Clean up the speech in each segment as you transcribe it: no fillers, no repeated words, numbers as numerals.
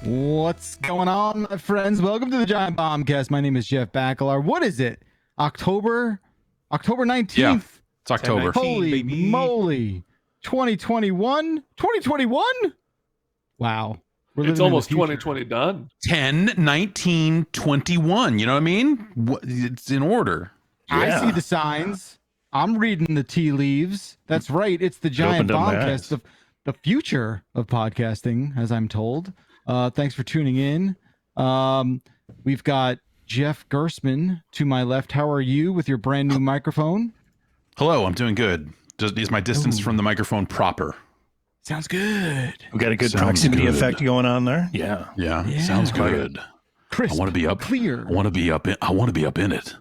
What's going on, my friends? Welcome to the Giant Bombcast. My name is Jeff Bakalar. What is it? October 19th? Yeah, it's October. Holy moly. 2021? 2021? Wow. It's almost 2020 done. 10/19/21. You know what I mean? It's in order. I see the signs. I'm reading the tea leaves. That's right. It's the Giant Bombcast, the future of podcasting, as I'm told. Thanks for tuning in. We've got Jeff Gersman to my left. How are you with your brand new microphone? Hello, I'm doing good. Is my distance from the microphone proper? Sounds good. We got a good proximity effect going on there. Yeah. Sounds good. Crisp, I want to be up. Clear. I want to be up in it.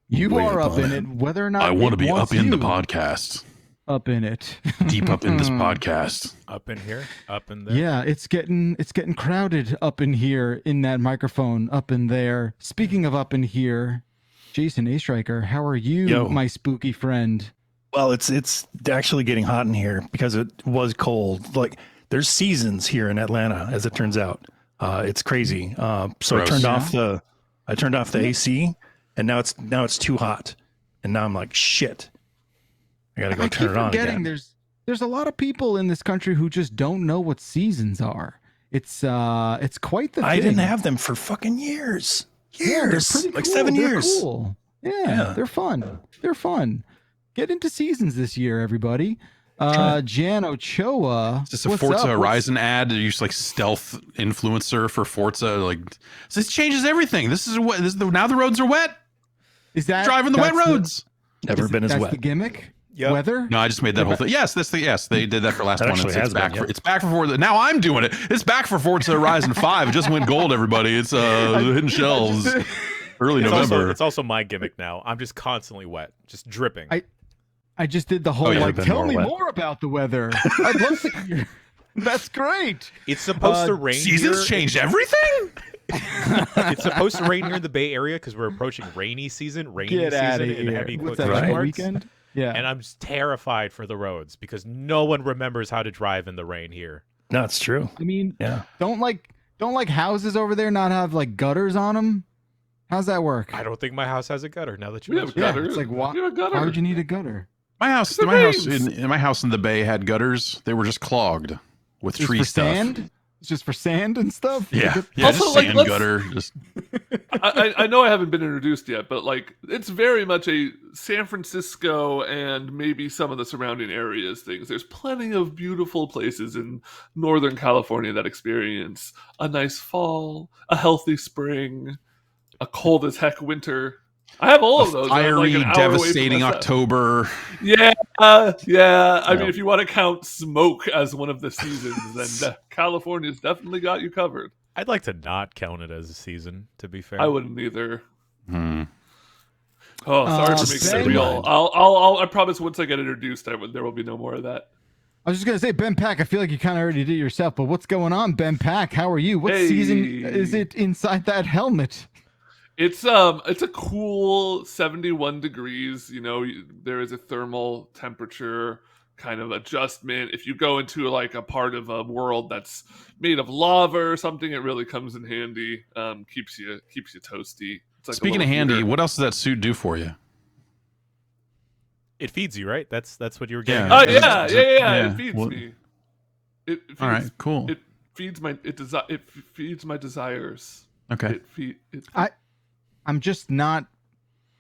You are up in it, whether or not I want to be up in the podcast. podcast. Up in it. Deep up in this podcast. Up in here, up in there. Yeah, it's getting crowded up in here in that microphone, up in there. Speaking of up in here, Jason A. Striker, how are you, my spooky friend? Well, it's actually getting hot in here because it was cold. Like there's seasons here in Atlanta, as it turns out. It's crazy. So Gross. I turned off the AC, and now it's too hot, and now I'm like, shit. I gotta go turn it on again. There's a lot of people in this country who just don't know what seasons are. It's quite the thing. I didn't have them for fucking years. Yeah, they're pretty like cool. 7 They're years. Cool. Yeah, they're fun. They're fun. Get into seasons this year, everybody. Jan Ochoa. Is this a Forza Horizon ad? Are you just like stealth influencer for Forza? Like, so this changes everything. Now the roads are wet. Is that driving the wet roads? Never been as wet. That's the gimmick. Yep. Weather? No, I just made that whole thing. Yes, they did that for last one. It's back for Forza. Now I'm doing it. It's back for Forza Horizon 5. It just went gold, everybody. It's hidden shelves. Early November. It's also my gimmick now. I'm just constantly wet, just dripping. I just did the whole tell me more about the weather. I'd love to hear. That's great. It's supposed to rain. Seasons changed everything. It's supposed to rain here in the Bay Area because we're approaching rainy season. Get out of here. In heavy What's quotation that, marks. weekend? Yeah. And I'm just terrified for the roads because no one remembers how to drive in the rain here. No, it's true. I mean, don't houses over there not have like gutters on them? How's that work? I don't think my house has a gutter. Now that you have mention gutters. It's like why gutter. would you need a gutter? My house in the Bay had gutters. They were just clogged with tree stuff. Sand? It's just for sand and stuff? Yeah, Also, just like, sand gutter. Just I know I haven't been introduced yet, but like it's very much a San Francisco and maybe some of the surrounding areas things. There's plenty of beautiful places in Northern California that experience a nice fall, a healthy spring, a cold as heck winter. I have all of those. Fiery, like devastating October. Yeah. I mean, if you want to count smoke as one of the seasons, then California's definitely got you covered. I'd like to not count it as a season, to be fair. I wouldn't either. Hmm. Oh, sorry for making that real. I promise once I get introduced, there will be no more of that. I was just going to say, Ben Pack, I feel like you kind of already did it yourself, but what's going on, Ben Pack? How are you? What season is it inside that helmet? It's a cool 71 degrees. You know, there is a thermal temperature kind of adjustment. If you go into like a part of a world that's made of lava or something, it really comes in handy. Keeps you toasty. It's like Speaking of handy, what else does that suit do for you? It feeds you, right? That's what you were getting. Oh at. yeah. It feeds me. It feeds, all right, cool. It feeds my desires. Okay. I'm just not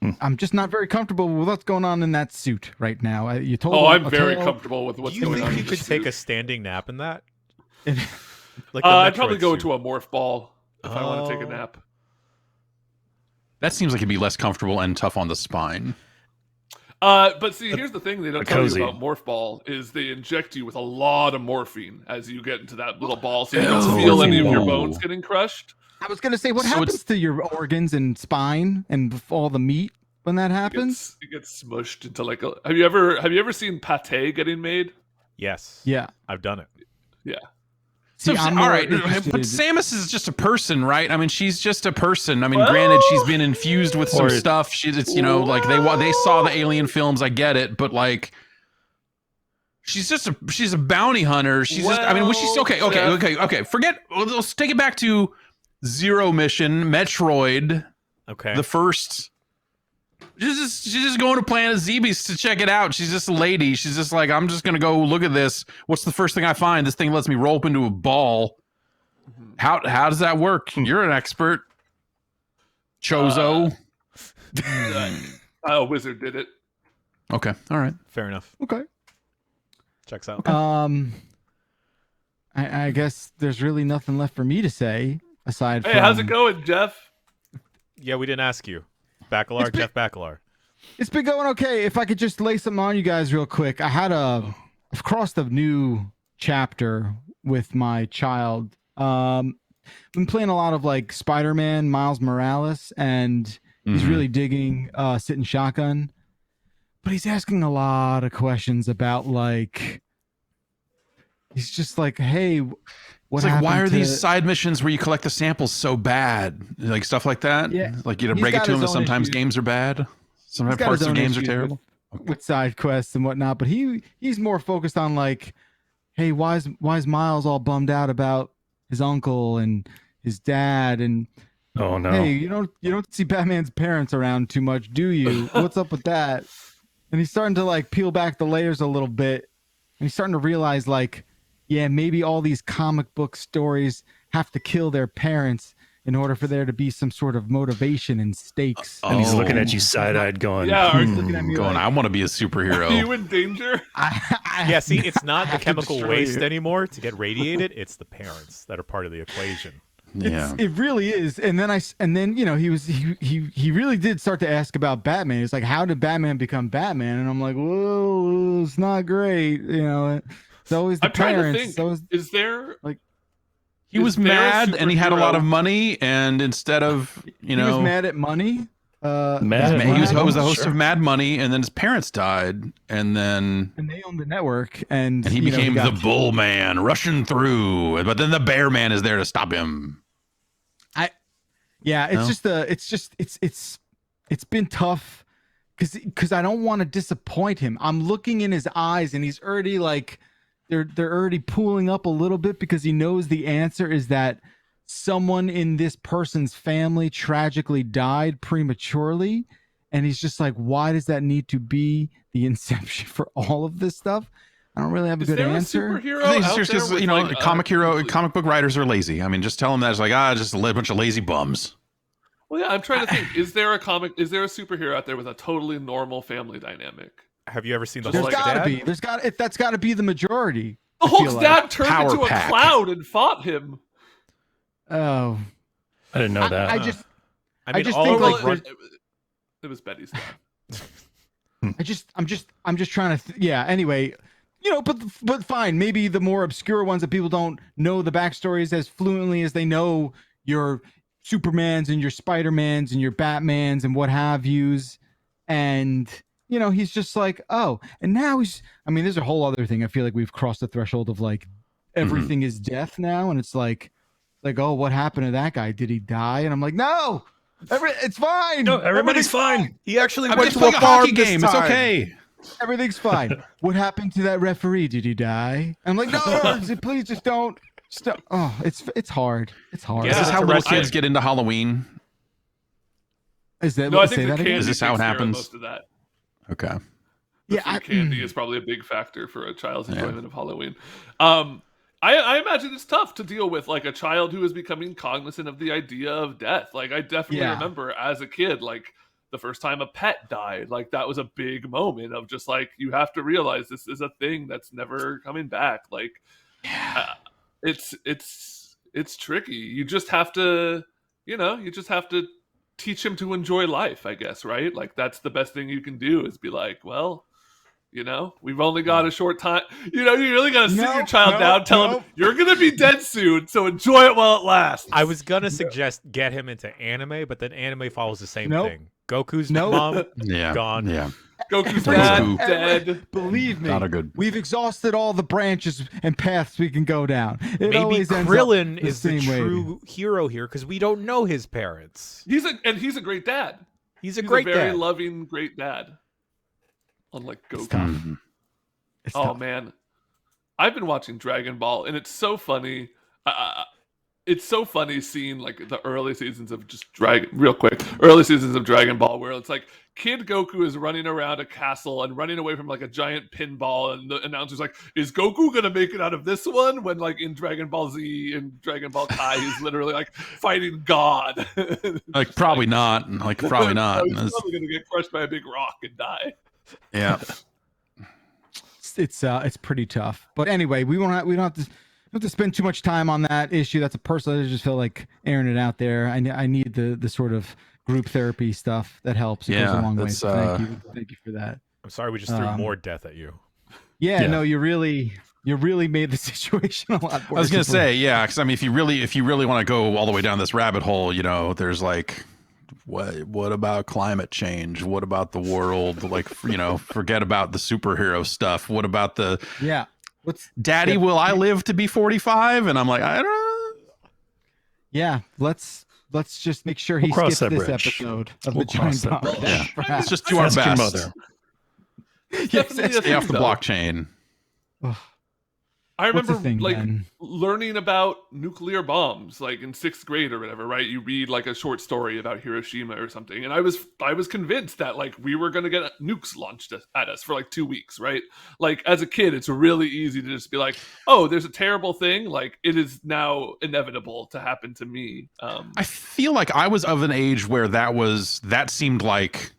very comfortable with what's going on in that suit right now. I'm very comfortable with what's going on. Do you think you could take a standing nap in that? Like I'd probably go into a morph ball if I want to take a nap. That seems like it'd be less comfortable and tough on the spine. But see, here's the thing they don't tell you about morph ball is they inject you with a lot of morphine as you get into that little ball, so you don't feel any of your bones getting crushed. I was going to say, what happens to your organs and spine and all the meat when that happens? It gets smushed into like a. Have you ever seen pate getting made? Yes. Yeah, I've done it. Yeah. See, all right, but Samus is just a person, right? I mean, she's just a person. I mean, granted, she's been infused with some stuff. It's like they saw the Alien films. I get it, but like, she's a bounty hunter. She's just, I mean, was she okay. Forget, let's take it back to Zero Mission, Metroid. Okay. The first. She's just going to Planet Zebes to check it out. She's just a lady. She's just like, I'm just gonna go look at this. What's the first thing I find? This thing lets me roll up into a ball. How does that work? You're an expert. Chozo. Wizard did it. Okay. All right. Fair enough. Okay. Checks out. I guess there's really nothing left for me to say aside from. Hey, how's it going, Jeff? Yeah, we didn't ask you. Bacalar, Jeff Bacalar. It's been going okay. If I could just lay something on you guys real quick. I've crossed a new chapter with my child. Been playing a lot of like Spider-Man, Miles Morales, and he's really digging Sitting Shotgun. But he's asking a lot of questions about like, he's just like, hey, what happened why are to... these side missions where you collect the samples so bad? Like stuff like that? Yeah. Like you break it to him that sometimes games are bad. Sometimes parts of games are terrible. With side quests and whatnot. But he's more focused on like, hey, why is Miles all bummed out about his uncle and his dad? And oh no, hey, you don't see Batman's parents around too much, do you? What's up with that? And he's starting to like peel back the layers a little bit, and he's starting to realize like, yeah, maybe all these comic book stories have to kill their parents in order for there to be some sort of motivation and stakes. And he's looking at you side-eyed going, Yeah, he's looking at me going, like, I want to be a superhero. Are you in danger? Yeah, see, it's not the chemical waste you. anymore to get radiated. It's the parents that are part of the equation. Yeah, it really is. And then you know he really did start to ask about Batman. He's like, how did Batman become Batman? And I'm like, whoa, it's not great. You know, it's always the parents. Is there like he was mad and he had a lot of money, and instead of he was mad at money. He was the host of Mad Money, and then his parents died, and they owned the network, and he became the Bull Man, rushing through. But then the Bear Man is there to stop him. It's been tough because I don't want to disappoint him. I'm looking in his eyes, and he's already like they're already pooling up a little bit because he knows the answer is that someone in this person's family tragically died prematurely, and he's just like, why does that need to be the inception for all of this stuff? I don't really have a good answer. I think it's just because comic book writers are lazy. I mean, just tell them that it's like just a bunch of lazy bums. Well, yeah, I'm trying to think. Is there a superhero out there with a totally normal family dynamic? Have you ever seen the There's Hulk's gotta dad? be. That's got to be the majority. The Hulk's dad turned into a cloud and fought him. Oh, I didn't know that. I just think like it was Betty's dad. I'm just trying to anyway, you know, but fine, maybe the more obscure ones that people don't know the backstories as fluently as they know your Supermans and your Spider-Mans and your Batmans and what have yous. And you know, he's just like, oh, and now there's a whole other thing. I feel like we've crossed the threshold of like everything is death now, and it's like, oh, what happened to that guy? Did he die? And I'm like, no, it's fine. No, everybody's fine. He actually went went to to a hockey game. It's okay. Everything's fine. What happened to that referee? Did he die? I'm like, no, please just don't. Oh, it's hard. It's hard. Yeah, is this how little kids get into Halloween? Is that? No, I think say that again? Is this how it happens? Most of that. Okay. Candy is probably a big factor for a child's enjoyment of Halloween. I imagine it's tough to deal with, like a child who is becoming cognizant of the idea of death. Like I definitely remember as a kid, like the first time a pet died, like that was a big moment of just like, you have to realize this is a thing that's never coming back. Like it's tricky. You just have to, teach him to enjoy life, I guess, right? Like that's the best thing you can do is be like, well, we've only got a short time. You really got to sit your child down, tell him you're going to be dead soon, so enjoy it while it lasts. I was going to suggest get him into anime, but then anime follows the same thing. Goku's mom, gone. Yeah. Goku's dad, dead. Believe me, not a good. We've exhausted all the branches and paths we can go down. Maybe Krillin is the true hero here because we don't know his parents. He's a great dad. He's a great very dad. loving, great dad. Unlike Goku. Mm-hmm. Oh man, I've been watching Dragon Ball, and it's so funny. It's so funny seeing like the early seasons of just early seasons of Dragon Ball, where it's like Kid Goku is running around a castle and running away from like a giant pinball, and the announcer's like, "Is Goku gonna make it out of this one?" When like in Dragon Ball Z and Dragon Ball Kai, he's literally like fighting God. Like probably not. Like probably not. He's probably gonna get crushed by a big rock and die. Yeah. It's pretty tough. But anyway, we don't have to spend too much time on that issue. That's a personal. I just feel like airing it out there. I need the sort of group therapy stuff that helps. It goes a long way. So thank you for that. I'm sorry we just threw more death at you. Yeah, no, you really made the situation a lot worse. I was gonna say, yeah, because I mean, if you really want to go all the way down this rabbit hole, you know, there's like, what about climate change? What about the world? Like, you know, forget about the superhero stuff. What about the Daddy, will I live to be 45? And I'm like, I don't know. Yeah, let's just make sure he skips this episode of the giant bomb. Yeah, let's just do our best. Stay off the blockchain. I remember learning about nuclear bombs like in 6th grade or whatever, right? You read like a short story about Hiroshima or something, and I was convinced that like we were going to get nukes launched at us for like 2 weeks, right? Like as a kid, it's really easy to just be like, oh, there's a terrible thing, like it is now inevitable to happen to me. I feel like I was of an age where that seemed like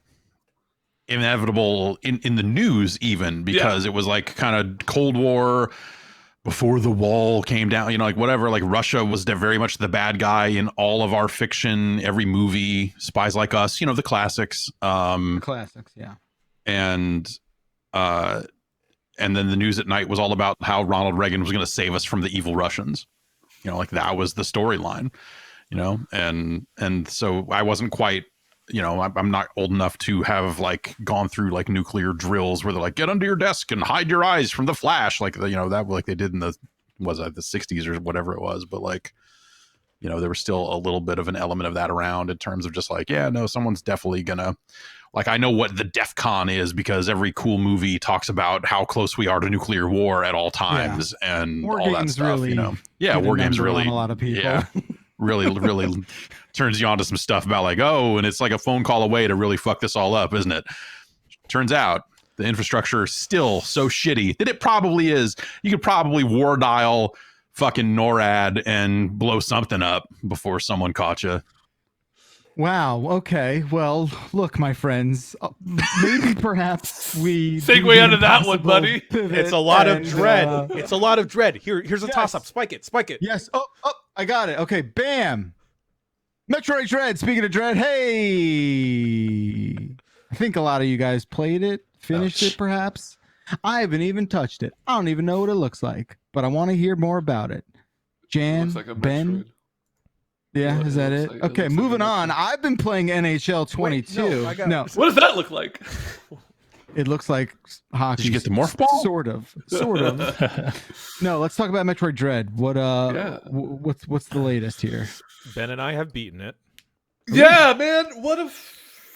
inevitable in the news, even because it was like kind of Cold War before the wall came down, you know, like whatever, like Russia was very much the bad guy in all of our fiction, every movie, Spies Like Us, you know, the classics. Classics, yeah. And then the news at night was all about how Ronald Reagan was going to save us from the evil Russians. You know, like that was the storyline, you know, and so I wasn't quite, you know, I'm not old enough to have like gone through like nuclear drills where they're like, get under your desk and hide your eyes from the flash. Like, you know, that like they did in the 60s or whatever it was. But like, you know, there was still a little bit of an element of that around in terms of just like, yeah, no, someone's definitely gonna, like, I know what the DEF CON is because every cool movie talks about how close we are to nuclear war at all times and war all that stuff, really, you know? Yeah, war games really, a lot of people. Yeah, really turns you on to some stuff about like, oh, and it's like a phone call away to really fuck this all up, isn't it? Turns out the infrastructure is still so shitty that it probably is. You could probably war dial fucking NORAD and blow something up before someone caught you. Wow. Okay. Well, look, my friends, maybe perhaps we segue out of that one, buddy. It's a lot of dread. It's a lot of dread. Here's a toss up. Spike it. Yes. Oh, I got it. Okay. Bam. Metroid Dread. Speaking of Dread, hey, I think a lot of you guys played it, finished it, perhaps. I haven't even touched it. I don't even know what it looks like, but I want to hear more about it. Jan, looks like a Ben. Yeah, is that it? Okay, moving on. I've been playing NHL 22. Wait, no, what does that look like? It looks like hockey. Did you get the morph ball? Sort of. No, let's talk about Metroid Dread. What's the latest here? Ben and I have beaten it. Yeah, man, what a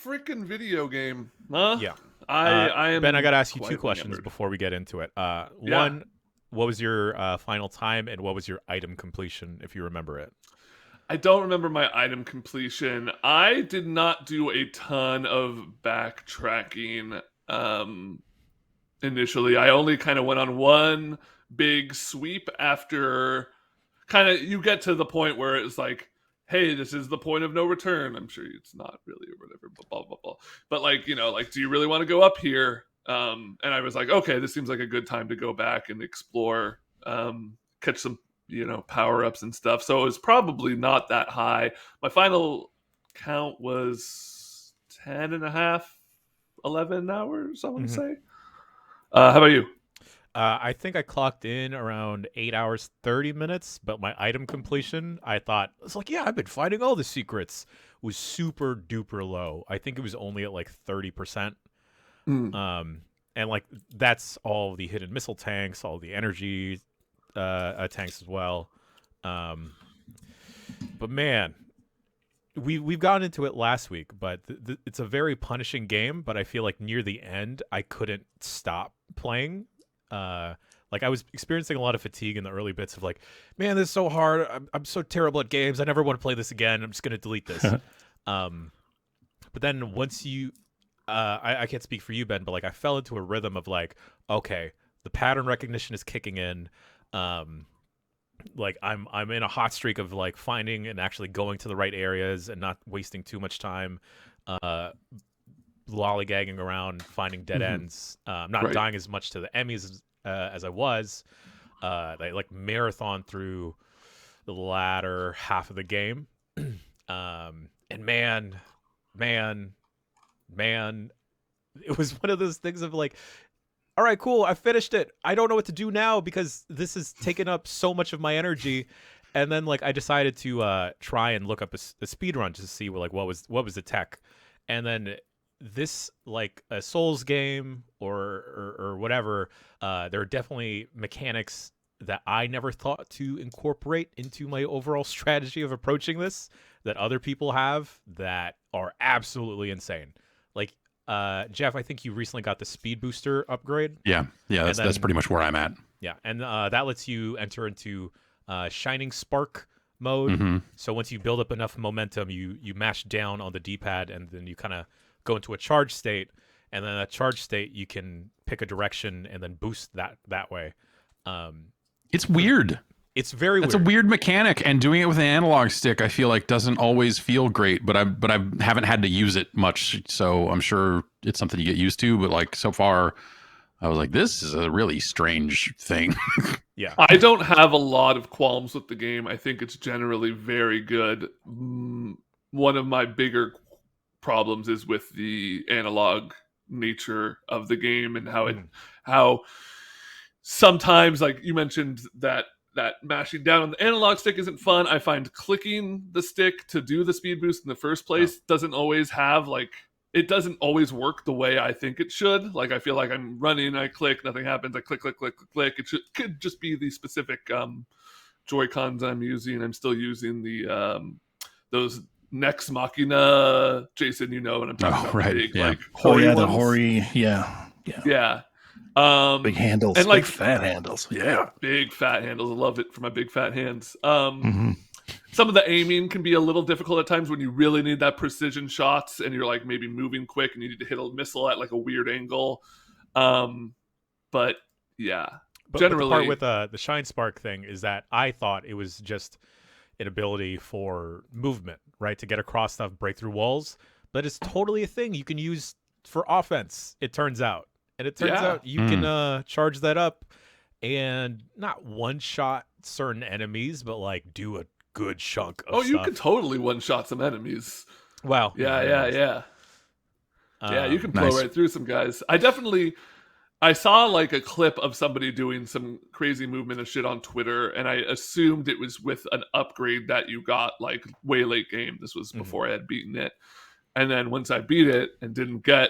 freaking video game, huh? Yeah. I am. Ben, I got to ask you two questions before we get into it. One, what was your final time, and what was your item completion, if you remember it? I don't remember my item completion. I did not do a ton of backtracking initially. I only kind of went on one big sweep after kind of you get to the point where it's like, hey, this is the point of no return. I'm sure it's not really or whatever, blah, blah, blah. But like, you know, like, do you really want to go up here? And I was like, okay, this seems like a good time to go back and explore, catch some, you know, power-ups and stuff. So it was probably not that high. My final count was 10 and a half, 11 hours, I want to say. How about you? I think I clocked in around 8 hours, 30 minutes, but my item completion, I thought, it's like, yeah, I've been finding all the secrets, was super duper low. I think it was only at like 30%. And like, that's all the hidden missile tanks, all the energy tanks as well. But man, we've gotten into it last week, but it's a very punishing game. But I feel like near the end, I couldn't stop playing. Like I was experiencing a lot of fatigue in the early bits of like, man, this is so hard. I'm so terrible at games. I never want to play this again. I'm just gonna delete this. But then once you, I can't speak for you, Ben, but like I fell into a rhythm of like, okay, the pattern recognition is kicking in. Like I'm in a hot streak of like finding and actually going to the right areas and not wasting too much time lollygagging around finding dead ends. I'm not dying as much to the Emmys as I was. I like marathon through the latter half of the game. And man, it was one of those things of like, all right, cool, I finished it. I don't know what to do now because this has taken up so much of my energy. And then like I decided to try and look up a speed run to see like what was the tech. And then this, like a Souls game or whatever, there are definitely mechanics that I never thought to incorporate into my overall strategy of approaching this that other people have that are absolutely insane. Like Jeff, I think you recently got the speed booster upgrade. Yeah, that's pretty much where I'm at. Yeah, and that lets you enter into Shining Spark mode. So once you build up enough momentum, you mash down on the D-pad, and then you kind of go into a charge state, and then that charge state you can pick a direction and then boost that way. It's weird. It's very That's weird. a weird mechanic, and doing it with an analog stick, I feel like doesn't always feel great. But I haven't had to use it much, so I'm sure it's something you get used to. But like so far, I was like, this is a really strange thing. Yeah, I don't have a lot of qualms with the game. I think it's generally very good. One of my bigger problems is with the analog nature of the game and how sometimes, like you mentioned, that mashing down on the analog stick isn't fun. I find clicking the stick to do the speed boost in the first place doesn't always have it doesn't always work the way I think it should. Like I feel like I'm running, I click, nothing happens. I click. It could just be the specific Joy-Cons I'm using. I'm still using the those Nex Machina. Jason, you know what I'm talking about. Right. Big, Yeah. the Hori. Yeah. Big handles, and big fat handles. Yeah, big fat handles. I love it for my big fat hands. Some of the aiming can be a little difficult at times when you really need that precision shots and you're like maybe moving quick and you need to hit a missile at like a weird angle. But yeah, generally, the part with the Shine Spark thing is that I thought it was just an ability for movement, right, to get across stuff, break through walls. But it's totally a thing you can use for offense. It turns out. And it turns out you can charge that up and not one-shot certain enemies, but like do a good chunk of stuff. You can totally one-shot some enemies. Wow. Yeah, you can blow right through some guys. I saw like a clip of somebody doing some crazy movement and shit on Twitter, and I assumed it was with an upgrade that you got like way late game. This was before I had beaten it. And then once I beat it and didn't get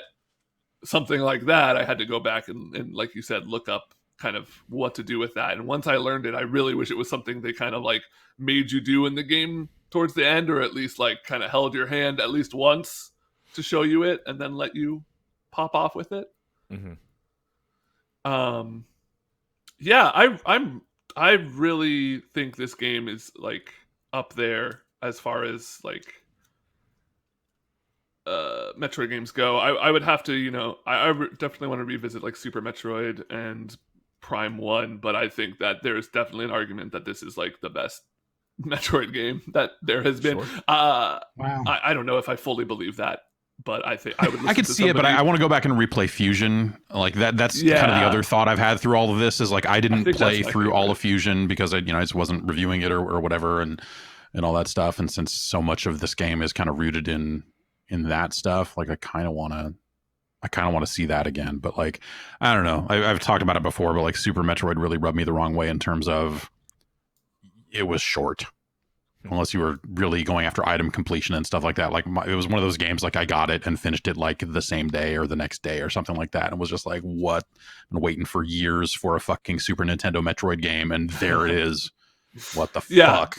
something like that, I had to go back and like you said, look up kind of what to do with that. And once I learned it, I really wish it was something they kind of like made you do in the game towards the end, or at least like kind of held your hand at least once to show you it and then let you pop off with it. I really think this game is like up there as far as like Metroid games go. I would have to, I definitely want to revisit like Super Metroid and Prime 1, but I think that there's definitely an argument that this is like the best Metroid game that there has been. Wow. I don't know if I fully believe that, but I think I would. I could see it, but I want to go back and replay Fusion. Like that's kind of the other thought I've had through all of this is like I didn't play through all of Fusion because I just wasn't reviewing it or whatever and all that stuff. And since so much of this game is kind of rooted in that stuff, like I kind of want to see that again. But like I don't know, I've talked about it before, but like Super Metroid really rubbed me the wrong way in terms of it was short, unless you were really going after item completion and stuff like that. Like it was one of those games like I got it and finished it like the same day or the next day or something like that, and was just like, what? I've been waiting for years for a fucking Super Nintendo Metroid game, and there it is. What the fuck?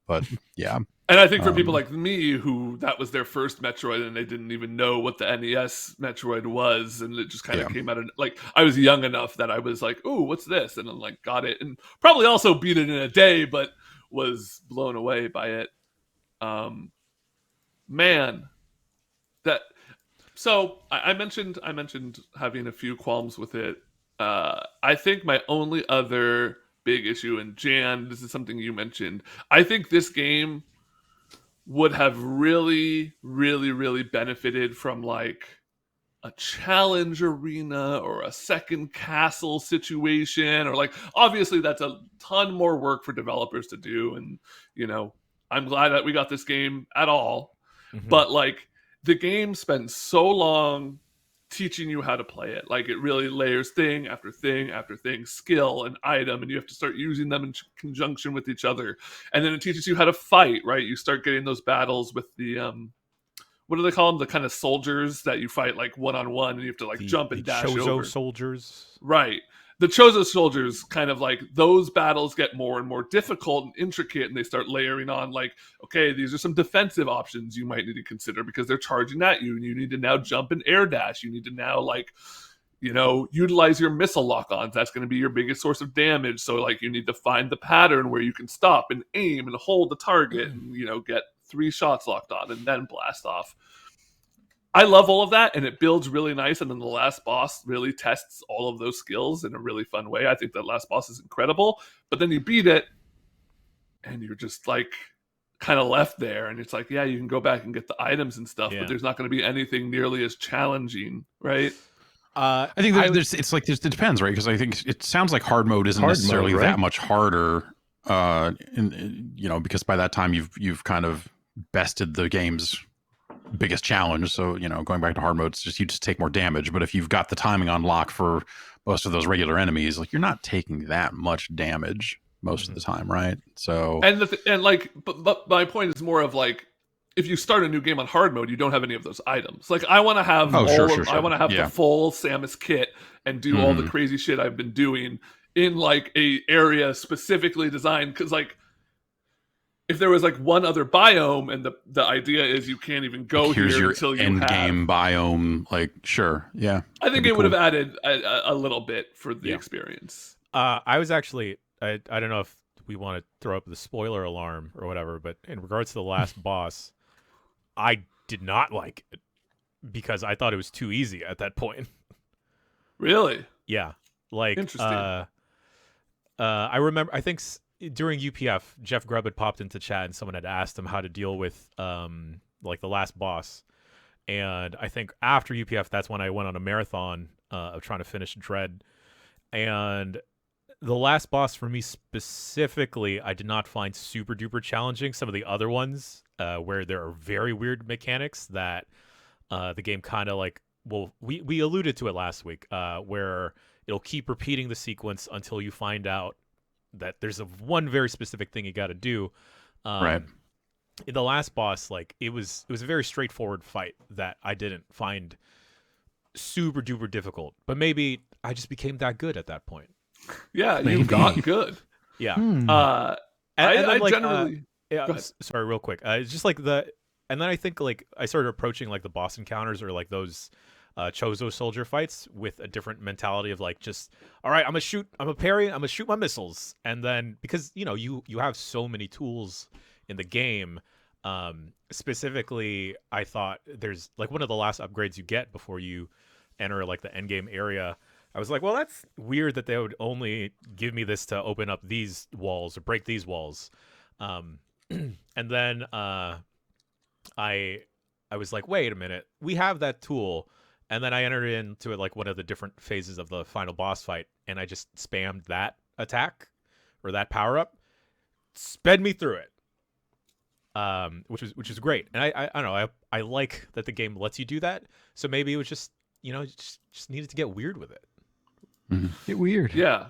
But yeah. And I think for people like me, who that was their first Metroid and they didn't even know what the NES Metroid was, and it just kind of came out of, like, I was young enough that I was like, "Ooh, what's this?" And then like got it, and probably also beat it in a day, but was blown away by it. Man, that. So I mentioned having a few qualms with it. I think my only other big issue, and Jan, this is something you mentioned. I think this game would have really, really, really benefited from like a challenge arena or a second castle situation, or like, obviously that's a ton more work for developers to do. And, you know, I'm glad that we got this game at all, but like the game spends so long teaching you how to play it. Like it really layers thing after thing after thing, skill and item, and you have to start using them in conjunction with each other. And then it teaches you how to fight, right? You start getting those battles with the what do they call them? The kind of soldiers that you fight like one-on-one, and you have to like jump and dash Chozo over. soldiers. Right. The Chozo soldiers, kind of like, those battles get more and more difficult and intricate, and they start layering on like, okay, these are some defensive options you might need to consider because they're charging at you, and you need to now jump and air dash. You need to now, like, you know, utilize your missile lock-ons. That's going to be your biggest source of damage. So like you need to find the pattern where you can stop and aim and hold the target and, you know, get 3 shots locked on and then blast off. I love all of that, and it builds really nice, and then the last boss really tests all of those skills in a really fun way. I think that last boss is incredible, but then you beat it, and you're just, like, kind of left there, and it's like, yeah, you can go back and get the items and stuff, but there's not going to be anything nearly as challenging, right? I think it depends, right? Because I think it sounds like hard mode isn't necessarily that much harder, you know, because by that time you've kind of bested the game's biggest challenge. So, you know, going back to hard mode, it's just you just take more damage. But if you've got the timing on lock for most of those regular enemies, like, you're not taking that much damage most of the time, right? So but my point is more of like, if you start a new game on hard mode, you don't have any of those items. Like, I want to have I want to have the full Samus kit and do all the crazy shit I've been doing in like a area specifically designed, because like, if there was like one other biome, and the idea is you can't even go like, here's here your until you end have game biome, like, sure, yeah. I think it would have added a little bit for the experience. I was actually, I don't know if we want to throw up the spoiler alarm or whatever, but in regards to the last boss, I did not like it because I thought it was too easy at that point. Really? Yeah. Like, interesting. I remember, I think during UPF, Jeff Grubb had popped into chat and someone had asked him how to deal with like the last boss. And I think after UPF, that's when I went on a marathon of trying to finish Dread. And the last boss for me specifically, I did not find super duper challenging. Some of the other ones where there are very weird mechanics that the game kind of like, well, we alluded to it last week, where it'll keep repeating the sequence until you find out that there's one very specific thing you got to do. Right. In the last boss, like, it was a very straightforward fight that I didn't find super duper difficult. But maybe I just became that good at that point. Yeah, you got good. Yeah. I generally. Sorry, real quick. It's just like and then I think like I started approaching like the boss encounters or like those Chozo soldier fights with a different mentality of like, just, all right, I'm a parry, I'm gonna shoot my missiles. And then, because, you know, you have so many tools in the game, specifically, I thought there's like one of the last upgrades you get before you enter like the end game area. I was like, well, that's weird that they would only give me this to open up these walls or break these walls. And then I was like, wait a minute, we have that tool. And then I entered into it like one of the different phases of the final boss fight, and I just spammed that attack or that power up, sped me through it, which is great. And I don't know, I like that the game lets you do that. So maybe it was just, you know, just needed to get weird with it. Get weird. Yeah,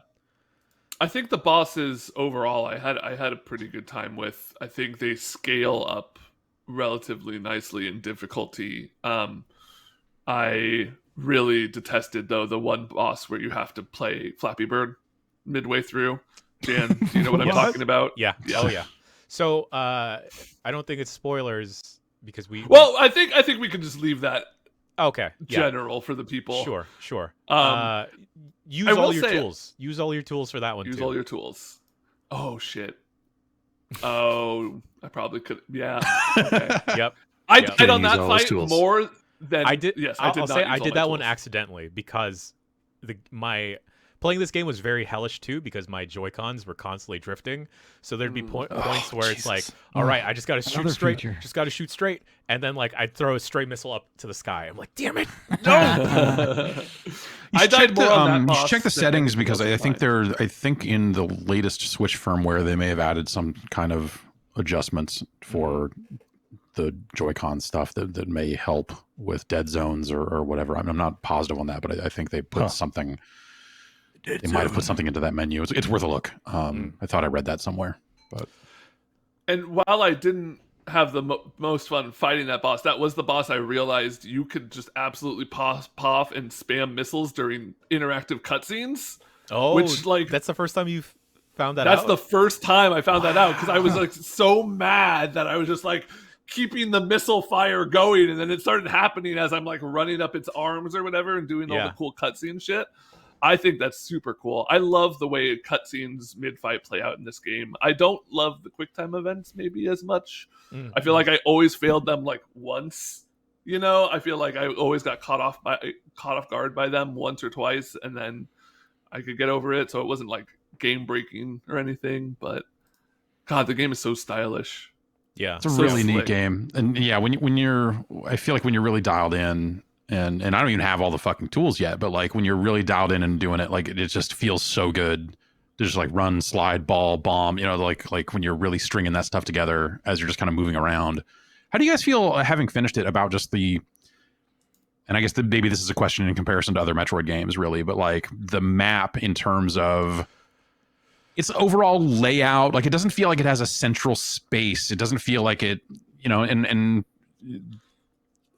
I think the bosses overall, I had a pretty good time with. I think they scale up relatively nicely in difficulty. I really detested, though, the one boss where you have to play Flappy Bird midway through. Jan, do you know what I'm talking about? Yeah. Oh, yeah. So I don't think it's spoilers because we. Well, I think we can just leave that Okay. Yeah. general for the people. Sure. Use I will all your say- tools. Use all your tools for that one Use too. all your tools. Oh shit. Oh, I probably could. Yeah. Okay. Yep. I Yep. died on Use that all those fight tools. more than I did. Yes, I'll I did. say not I use all did my that one tools. accidentally because my playing this game was very hellish too because my Joy-Cons were constantly drifting. So there'd be points where it's like, all right, I just got to shoot Another straight, feature. just got to shoot straight, and then like I'd throw a stray missile up to the sky. I'm like, damn it, I should died check more the, on that you boss should check the than settings anything because else I think combined. I think in the latest Switch firmware they may have added some kind of adjustments for the Joy-Con stuff that may help with dead zones or whatever. I'm not positive on that, but I think they put something. They might have put something into that menu. It's worth a look. I thought I read that somewhere. But And while I didn't have the most fun fighting that boss, that was the boss I realized you could just absolutely pop and spam missiles during interactive cutscenes. Oh, Which, like- that's the first time you've found that That's out. the first time I found that out because I was like so mad that I was just like keeping the missile fire going, and then it started happening as I'm like running up its arms or whatever and doing all Yeah. the cool cutscene shit. I think that's super cool. I love the way cutscenes mid-fight play out in this game. I don't love the QuickTime events maybe as much. I feel like I always failed them like once. You know, I feel like I always got caught off guard by them once or twice, and then I could get over it. So it wasn't like game breaking or anything. But God, the game is so stylish. Yeah. it's a So really neat slick. game. And yeah, when you're, I feel like when you're really dialed in, and I don't even have all the fucking tools yet, but like when you're really dialed in and doing it, like it just feels so good to just like run, slide, ball, bomb, you know, like when you're really stringing that stuff together as you're just kind of moving around. How do you guys feel having finished it about just the, and I guess maybe this is a question in comparison to other Metroid games really, but like the map in terms of its overall layout, like it doesn't feel like it has a central space. It doesn't feel like it, you know, and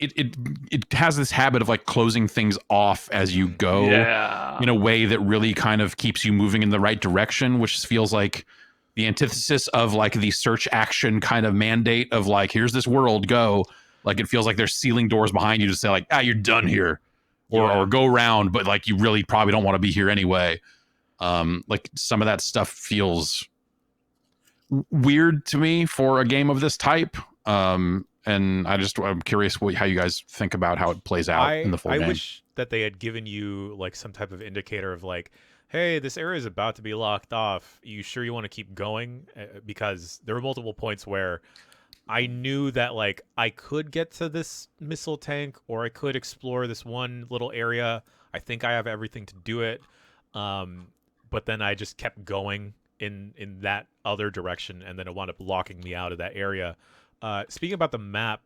it has this habit of like closing things off as you go Yeah. in a way that really kind of keeps you moving in the right direction, which feels like the antithesis of like the search action kind of mandate of like, here's this world, go. Like it feels like there's sealing doors behind you to say like, you're done here, or go around, but like you really probably don't want to be here anyway. Like some of that stuff feels weird to me for a game of this type. And I'm curious how you guys think about how it plays out in the full I game. wish that they had given you like some type of indicator of like, hey, this area is about to be locked off. You sure you want to keep going? Because there were multiple points where I knew that like I could get to this missile tank or I could explore this one little area. I think I have everything to do it. But then I just kept going in that other direction, and then it wound up locking me out of that area. Speaking about the map,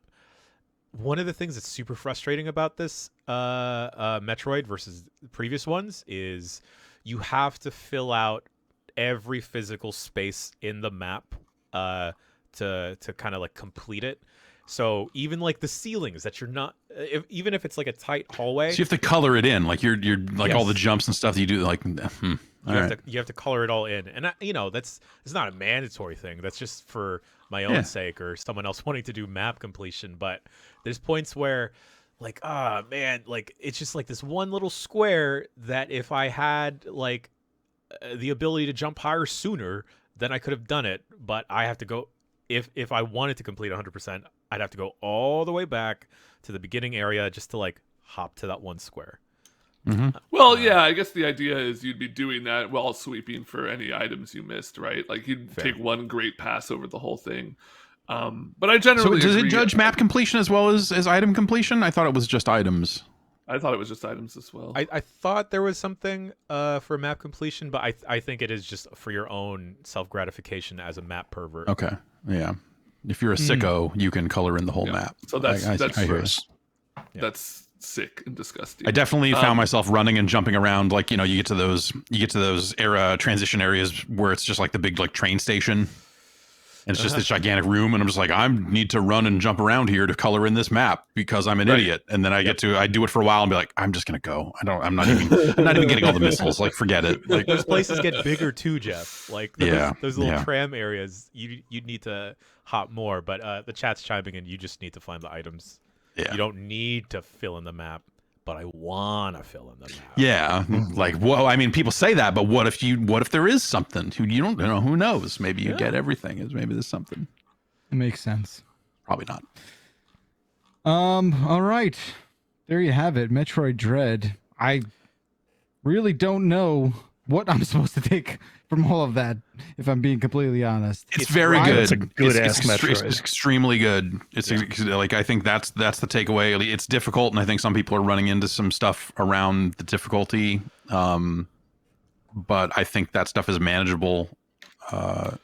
one of the things that's super frustrating about this Metroid versus the previous ones is you have to fill out every physical space in the map to kind of like complete it. So even like the ceilings that you're not, even if it's like a tight hallway, So you have to color it in, like you're like all the Yes. jumps and stuff that you do. Like, you have to color it all in, and it's not a mandatory thing. That's just for my own sake or someone else wanting to do map completion. But there's points where, like, man, like it's just like this one little square that if I had like the ability to jump higher sooner, then I could have done it. But I have to go if I wanted to complete 100%, I'd have to go all the way back to the beginning area just to like hop to that one square. Well, yeah, I guess the idea is you'd be doing that while sweeping for any items you missed, right? Like you'd Fair. take one great pass over the whole thing. But I generally so does it agree. judge map completion as well as item completion? I thought it was just items. I thought it was just items as well. I thought there was something for map completion, but I think it is just for your own self-gratification as a map pervert. Okay, yeah. If you're a sicko, you can color in the whole Yeah. map. So that's I that's hear you. first. That's sick and disgusting. I definitely found myself running and jumping around. Like, you know, you get to those era transition areas where it's just like the big like train station, And it's just this gigantic room, and I'm just like, I need to run and jump around here to color in this map because I'm an idiot. And then I do it for a while and be like, I'm just gonna go. I'm not even getting all the missiles. Like, forget it. Like, those places get bigger too, Jeff. Like those little tram areas, you need to hop more. But the chat's chiming in. You just need to find the items. Yeah. You don't need to fill in the map, but I wanna fill in the map. Yeah, like, well, I mean, people say that, but what if there is something? You don't know. Who knows? Maybe you get everything. Maybe there's something. It makes sense. Probably not. All right. There you have it. Metroid Dread. I really don't know what I'm supposed to take from all of that, if I'm being completely honest. It's very good. It's a good-ass Metroid. It's extremely good. It's like, I think that's the takeaway. It's difficult, and I think some people are running into some stuff around the difficulty. But I think that stuff is manageable.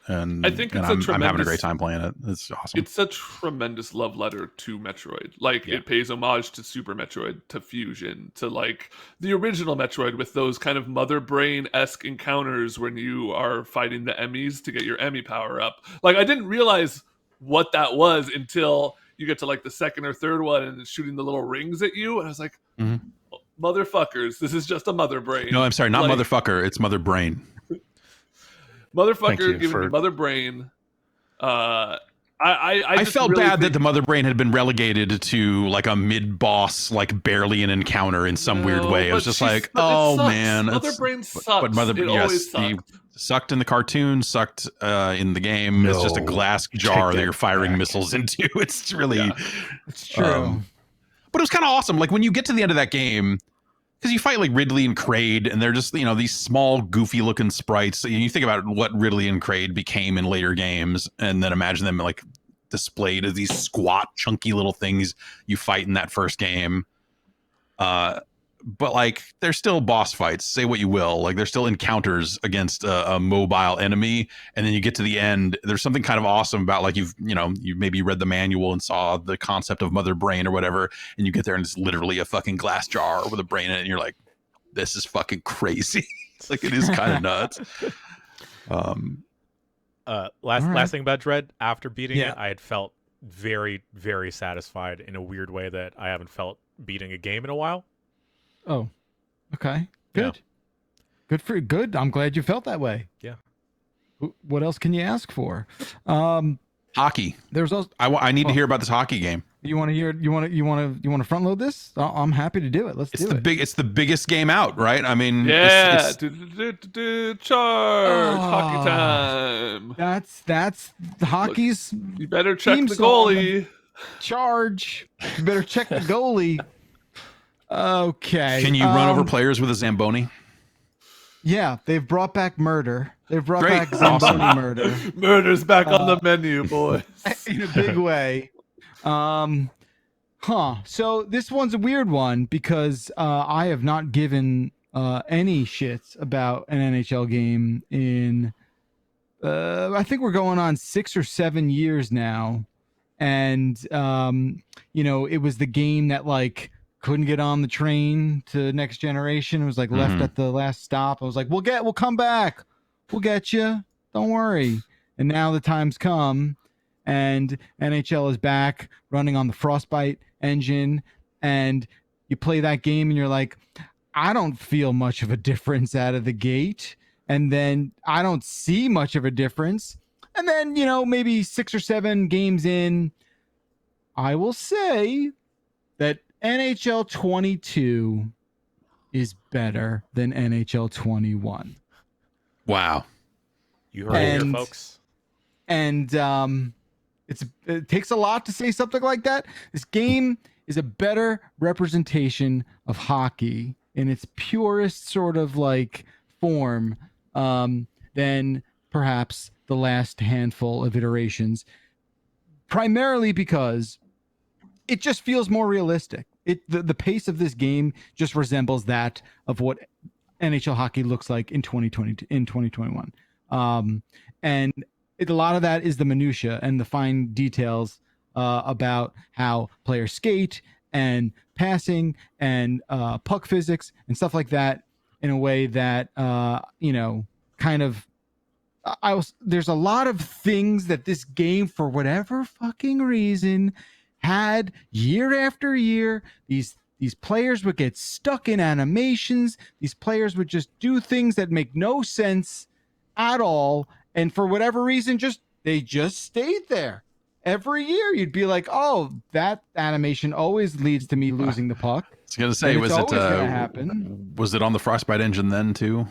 And I think I'm having a great time playing it. It's awesome. It's a tremendous love letter to Metroid. Like, it pays homage to Super Metroid, to Fusion, to like the original Metroid, with those kind of Mother Brain-esque encounters when you are fighting the Emmys to get your Emmy power up. Like, I didn't realize what that was until you get to like the second or third one and it's shooting the little rings at you, and I was like, motherfuckers, this is just a Mother Brain. No, I'm sorry, not motherfucker. It's Mother Brain. Motherfucker giving me Mother Brain. I felt really bad that the Mother Brain had been relegated to like a mid-boss, like barely an encounter in some weird way. I was just like, oh man, Mother Brain sucks. But Mother Brain yes, he sucked in the cartoon, sucked in the game. It's just a glass jar that you're firing missiles into. It's really, it's true. But it was kind of awesome. Like when you get to the end of that game, because you fight like Ridley and Kraid, and they're just, these small, goofy-looking sprites. You think about what Ridley and Kraid became in later games, and then imagine them like displayed as these squat, chunky little things you fight in that first game. But like, they're still boss fights. Say what you will, like they're still encounters against a mobile enemy, and then you get to the end. There's something kind of awesome about like you maybe read the manual and saw the concept of Mother Brain or whatever, and you get there and it's literally a fucking glass jar with a brain in it, and you're like, this is fucking crazy. It's like, it is kind of nuts. Last thing about Dread, after beating it, I had felt very, very satisfied in a weird way that I haven't felt beating a game in a while. Oh, okay. Good. Yeah. Good. I'm glad you felt that way. Yeah. What else can you ask for? Hockey. There's also I need to hear about this hockey game. You want to hear? You want to front load this? I'm happy to do it. Let's do it. It's the biggest game out, right? I mean, charge hockey time. That's hockey's. Look, you better check the goalie. Charge. You better check the goalie. Okay. Can you run over players with a Zamboni? Yeah, they've brought back murder. They've brought back Zamboni murder. Murder's back on the menu, boys. In a big way. So this one's a weird one because I have not given any shits about an NHL game in I think we're going on 6 or 7 years now. And it was the game that like couldn't get on the train to next generation. It was like left at the last stop. I was like, we'll come back. We'll get you. Don't worry. And now the time's come and NHL is back running on the Frostbite engine. And you play that game and you're like, I don't feel much of a difference out of the gate. And then I don't see much of a difference. And then, maybe 6 or 7 games in, I will say that NHL 22 is better than NHL 21. Wow. You heard it here, folks. And it takes a lot to say something like that. This game is a better representation of hockey in its purest sort of like form than perhaps the last handful of iterations, primarily because it just feels more realistic. The pace of this game just resembles that of what NHL hockey looks like in 2021. And a lot of that is the minutia and the fine details about how players skate and passing and puck physics and stuff like that in a way that kind of there's a lot of things that this game, for whatever fucking reason, had year after year. These players would get stuck in animations. These players would just do things that make no sense at all, and for whatever reason, they just stayed there. Every year, you'd be like, "Oh, that animation always leads to me losing the puck." I was gonna say, was it gonna happen? Was it on the Frostbite engine then too?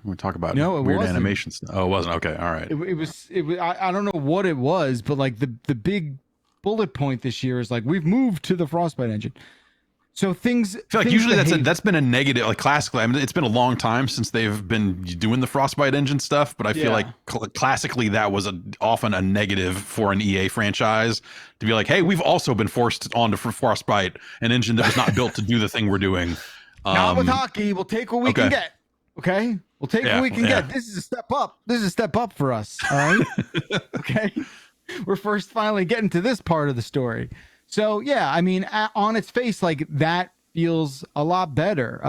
We talk about weird animations. Oh, it wasn't. Okay, all right. It was. I don't know what it was, but like the big bullet point this year is like we've moved to the Frostbite engine. So things. I feel like usually that's been a negative. Like classically, I mean, it's been a long time since they've been doing the Frostbite engine stuff, but I feel like classically that was often a negative for an EA franchise to be like, hey, we've also been forced onto Frostbite, an engine that was not built to do the thing we're doing. Not with hockey. We'll take what we can get. Okay, we'll take what we can get. This is a step up. This is a step up for us. All right. Okay, we're finally getting to this part of the story. So yeah, I mean, on its face, like that feels a lot better.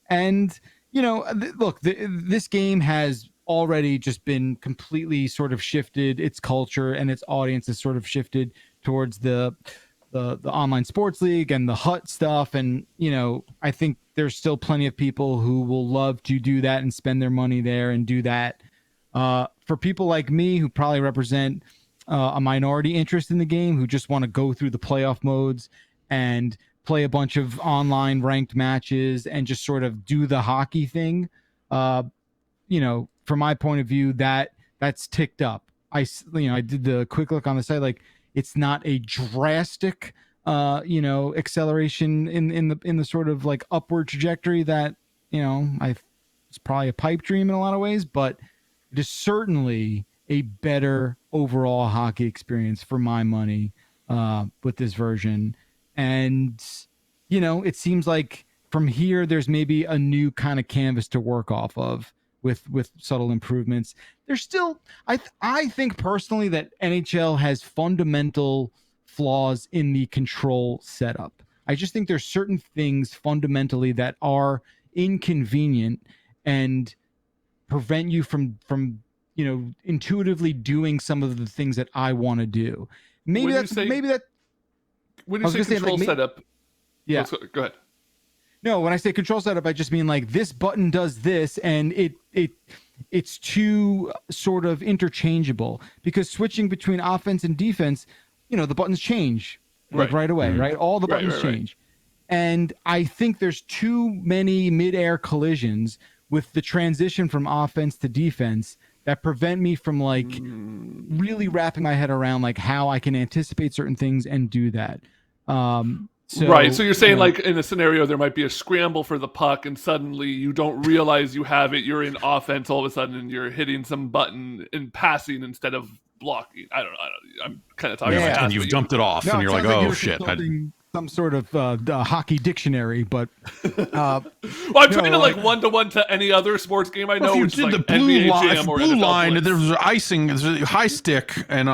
And you know, look, this game has already just been completely sort of shifted. Its culture and its audience has sort of shifted towards the online sports league and the hut stuff. And you know, I think there's still plenty of people who will love to do that and spend their money there and do that. For people like me who probably represent a minority interest in the game, who just want to go through the playoff modes and play a bunch of online ranked matches and just sort of do the hockey thing, you know, from my point of view, that's ticked up. I did the quick look on the site, like it's not a drastic acceleration in the sort of like upward trajectory that, you know, it's probably a pipe dream in a lot of ways, but it is certainly a better overall hockey experience for my money with this version. And, you know, it seems like from here, there's maybe a new kind of canvas to work off of with subtle improvements. There's still, I think personally that NHL has fundamental flaws in the control setup. I just think there's certain things fundamentally that are inconvenient and prevent you from you know, intuitively doing some of the things that I want to do. Maybe when that's when you say control setup. Yeah, go ahead. No, when I say control setup, I just mean like this button does this, and it's too sort of interchangeable, because switching between offense and defense, you know, the buttons change like right away, right? All the buttons change. And I think there's too many mid-air collisions with the transition from offense to defense that prevent me from like really wrapping my head around like how I can anticipate certain things and do that. So you're saying like in a scenario there might be a scramble for the puck and suddenly you don't realize you have it, you're in offense all of a sudden and you're hitting some button and passing instead of blocking. I don't know. I'm kind of talking about and you've dumped it off and you're like, oh shit. Some sort of hockey dictionary, but well, I'm trying to like one-to-one to any other sports game I know. If you which did is like the blue NBA line, Jam or blue NFL line, Blitz. there was icing, there's a high stick, and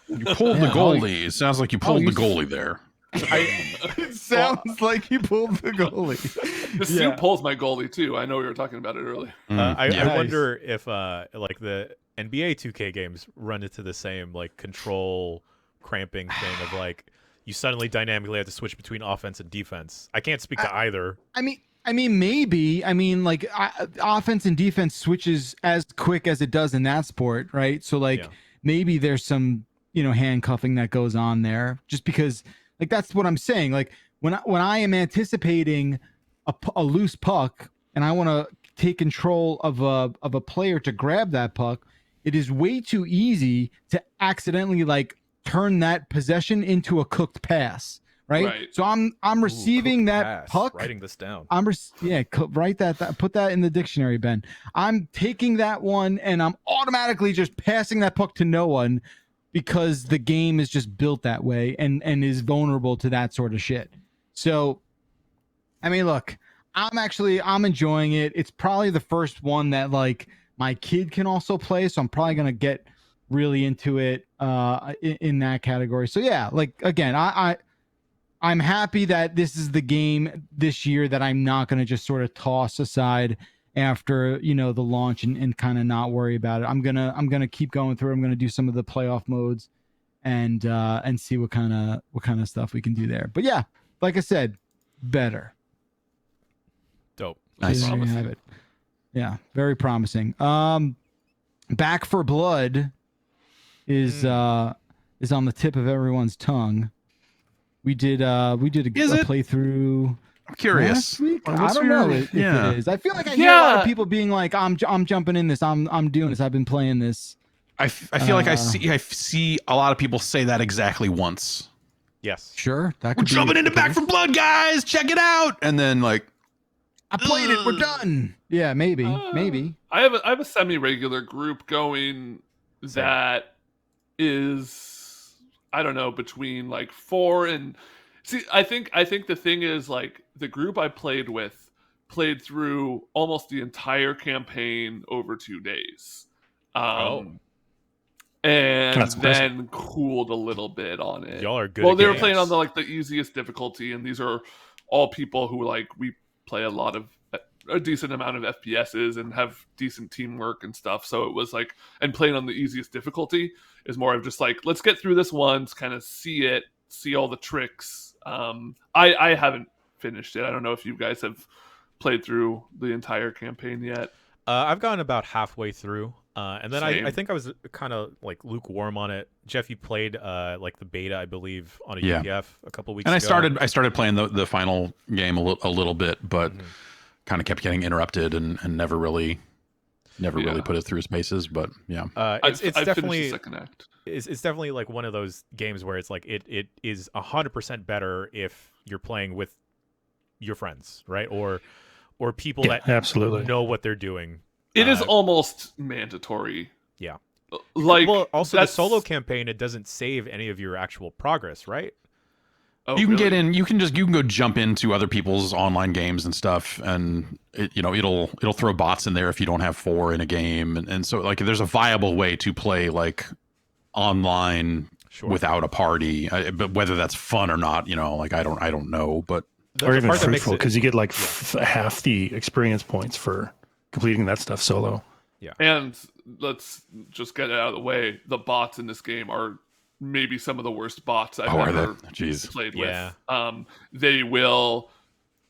you pulled the goalie. It sounds like you pulled the goalie there. It sounds like you pulled the goalie. The suit pulls my goalie too. I know we were talking about it earlier. I wonder if like the NBA 2K games run into the same like control cramping thing of like you suddenly dynamically have to switch between offense and defense. I can't speak to either. I mean, maybe. I mean, like offense and defense switches as quick as it does in that sport, right? So like maybe there's some, you know, handcuffing that goes on there, just because like that's what I'm saying. Like when I am anticipating a loose puck and I want to take control of a player to grab that puck, it is way too easy to accidentally like turn that possession into a cooked pass, right? So I'm receiving that pass. puck. Writing this down. Write that. Put that in the dictionary, Ben. I'm taking that one and I'm automatically just passing that puck to no one because the game is just built that way and is vulnerable to that sort of shit. So, I mean, look, I'm enjoying it. It's probably the first one that like my kid can also play, so I'm probably gonna get really into it in that category. So yeah, like again, I'm happy that this is the game this year that I'm not going to just sort of toss aside after the launch and kind of not worry about it. I'm gonna keep going through. I'm gonna do some of the playoff modes and see what kind of stuff we can do there. But yeah, like I said, better. Dope. Nice. There you have it. Yeah, very promising. Back for Blood is on the tip of everyone's tongue. We did a playthrough. I'm curious. Last week? I What's don't know if yeah. it is. I feel like I hear a lot of people being like, "I'm jumping in this. I'm doing this. I've been playing this." I feel like I see a lot of people say that exactly once. Yes. Sure, that We're could be jumping into the Back case. for Blood, guys. Check it out. And then like, I played it. We're done. Yeah, maybe. I have a semi-regular group going that is, I don't know, between like 4 and see. I think the thing is, like, the group I played with played through almost the entire campaign over 2 days. And That's impressive. then cooled a little bit on it. Y'all are good. Well, at they were games. playing on the easiest difficulty, and these are all people who we play a decent amount of FPSs and have decent teamwork and stuff. So it was and playing on the easiest difficulty is more of just let's get through this once, kind of see all the tricks. I haven't finished it. I don't know if you guys have played through the entire campaign yet. I've gotten about halfway through. And then I Same. think I was kind of lukewarm on it. Jeff, you played the beta, I believe, on a Yeah. UPF a couple weeks and ago. I started playing the final game a little bit, but kind of kept getting interrupted and never really put it through its paces. But yeah, It's I've definitely finished the second act. it's definitely one of those games where it's it is 100% better if you're playing with your friends, right? Or people that absolutely know what they're doing. It is almost mandatory. Yeah. Well, also the solo campaign, it doesn't save any of your actual progress, right? Oh, you can really? get in. You can go jump into other people's online games and stuff, and it'll throw bots in there if you don't have 4 in a game, and so there's a viable way to play online without a party. But whether that's fun or not, I don't know. But or even part that makes fruitful it- because you get half the experience points for completing that stuff solo. And let's just get it out of the way. The bots in this game are maybe some of the worst bots I've ever played Yeah. with. They will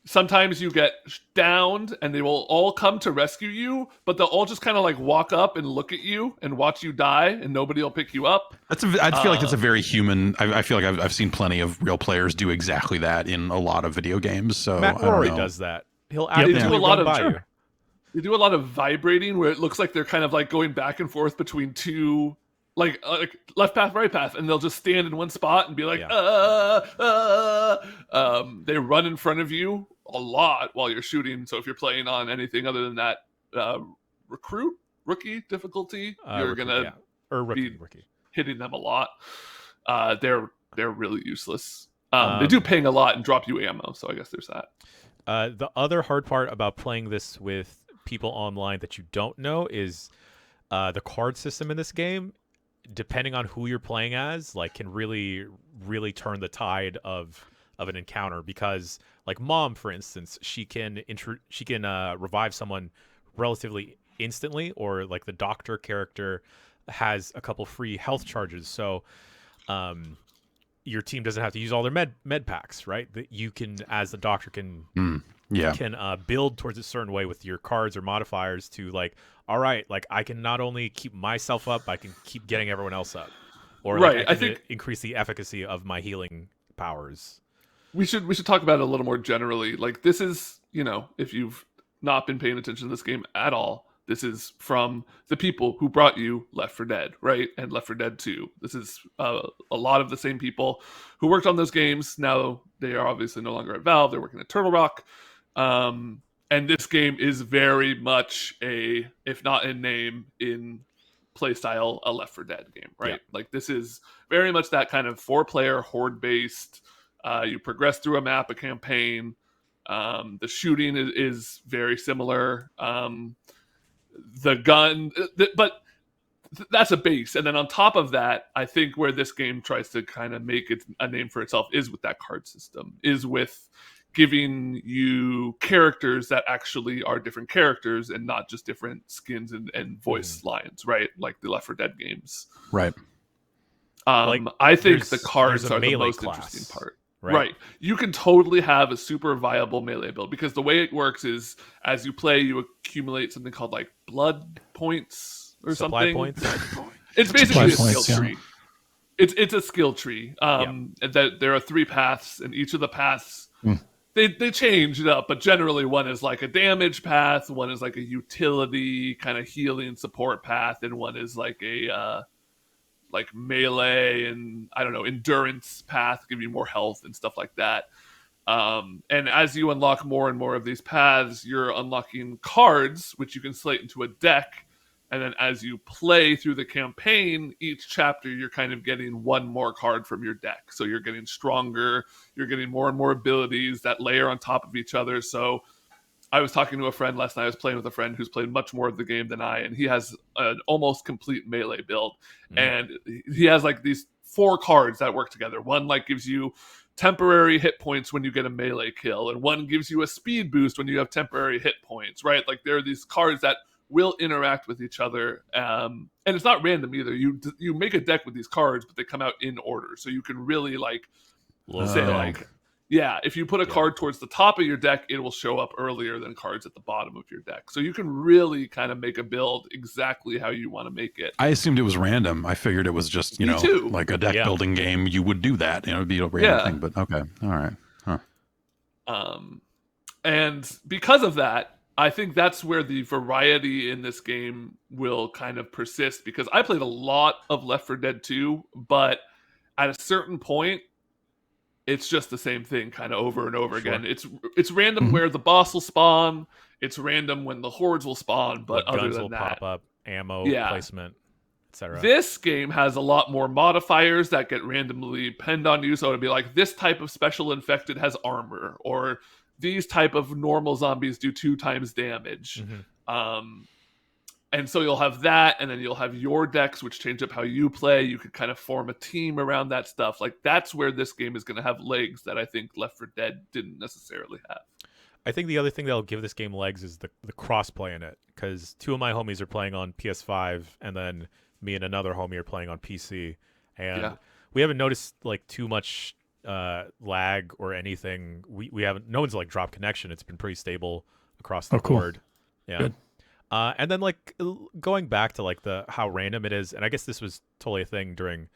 sometimes you get downed and they will all come to rescue you, but they'll all just kind of walk up and look at you and watch you die, and nobody will pick you up. I feel like that's a very human. I feel like I've seen plenty of real players do exactly that in a lot of video games. So Matt I don't Rory know. does that. He'll They actively do a lot run of by you. They do a lot of vibrating where it looks like they're kind of going back and forth between two, like left path, right path, and they'll just stand in one spot and be like, They run in front of you a lot while you're shooting. So if you're playing on anything other than that rookie difficulty, you're gonna rookie. hitting them a lot. They're really useless. They do ping a lot and drop you ammo, so I guess there's that. The other hard part about playing this with people online that you don't know is the card system in this game, depending on who you're playing as, can really, really turn the tide of an encounter. Because, Mom, for instance, she can revive someone relatively instantly, or the doctor character has a couple free health charges. So, your team doesn't have to use all their med packs, right? That you can, as the doctor, can build towards a certain way with your cards or modifiers to all right, I can not only keep myself up, I can keep getting everyone else up, or I think increase the efficacy of my healing powers. We should talk about it a little more generally. This is, if you've not been paying attention to this game at all, this is from the people who brought you Left 4 Dead, right? And Left 4 Dead 2. This is a lot of the same people who worked on those games. Now they are obviously no longer at Valve. They're working at Turtle Rock. And this game is very much if not in name, in playstyle, a Left 4 Dead game, right? Yeah. This is very much that kind of 4-player horde-based. You progress through a map, a campaign. The shooting is very similar. The gun, but that's a base. And then on top of that, I think where this game tries to kind of make it a name for itself is with that card system, is with giving you characters that actually are different characters and not just different skins and voice lines, right? Like the Left 4 Dead games. Right. I think the there's cards a are the melee most class, interesting part. right? Right. You can totally have a super viable melee build because the way it works is as you play, you accumulate something called like blood points or Supply something. points. It's basically Supply a points, skill tree. It's a skill tree. And that there are 3 paths, and each of the paths they change it up, but generally one is like a damage path, one is like a utility kind of healing support path, and one is like a like melee and I don't know, endurance path, give you more health and stuff like that. And as you unlock more and more of these paths, you're unlocking cards, which you can slate into a deck. And then as you play through the campaign, each chapter, you're kind of getting one more card from your deck. So you're getting stronger, you're getting more and more abilities that layer on top of each other. So I was talking to a friend last night. I was playing with a friend who's played much more of the game than I, and he has an almost complete melee build. And he has like these 4 cards that work together. One like gives you temporary hit points when you get a melee kill, and one gives you a speed boost when you have temporary hit points, right? Like there are these cards that will interact with each other, and it's not random either. You make a deck with these cards, but they come out in order, so you can really like say like, yeah, if you put a card towards the top of your deck, it will show up earlier than cards at the bottom of your deck. So you can really kind of make a build exactly how you want to make it. I assumed it was random. I figured it was just, Me too. like a deck building game. You would do that. It would be a random thing, but okay. All right. Huh. And because of that, I think that's where the variety in this game will kind of persist, because I played a lot of Left 4 Dead 2, but at a certain point, it's just the same thing kind of over and over again. It's random where the boss will spawn. It's random when the hordes will spawn, but What other guns than will that, pop up, ammo placement, etc. This game has a lot more modifiers that get randomly pinned on you. So it'd be like, this type of special infected has armor, or these type of normal zombies do 2 times damage. And so you'll have that, and then you'll have your decks, which change up how you play. You could kind of form a team around that stuff. Like, that's where this game is going to have legs that I think Left 4 Dead didn't necessarily have. I think the other thing that'll give this game legs is the cross-play in it, because 2 of my homies are playing on PS5, and then me and another homie are playing on PC. And we haven't noticed, like, too much lag or anything. We haven't, no one's, like, dropped connection. It's been pretty stable across the board. Yeah. Good. And then, like, going back to, like, how random it is, and I guess this was totally a thing during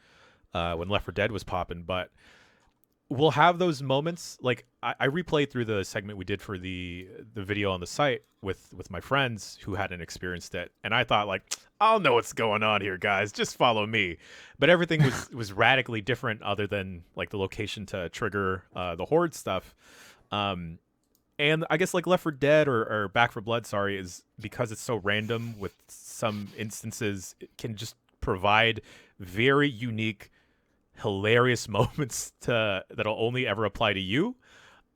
when Left 4 Dead was popping, but we'll have those moments. Like, I replayed through the segment we did for the video on the site with my friends who hadn't experienced it, and I thought, like, I'll know what's going on here, guys. Just follow me. But everything was radically different, other than, like, the location to trigger the horde stuff. And I guess, like, Left 4 Dead or Back 4 Blood, is because it's so random. With some instances, it can just provide very unique, hilarious moments that'll only ever apply to you.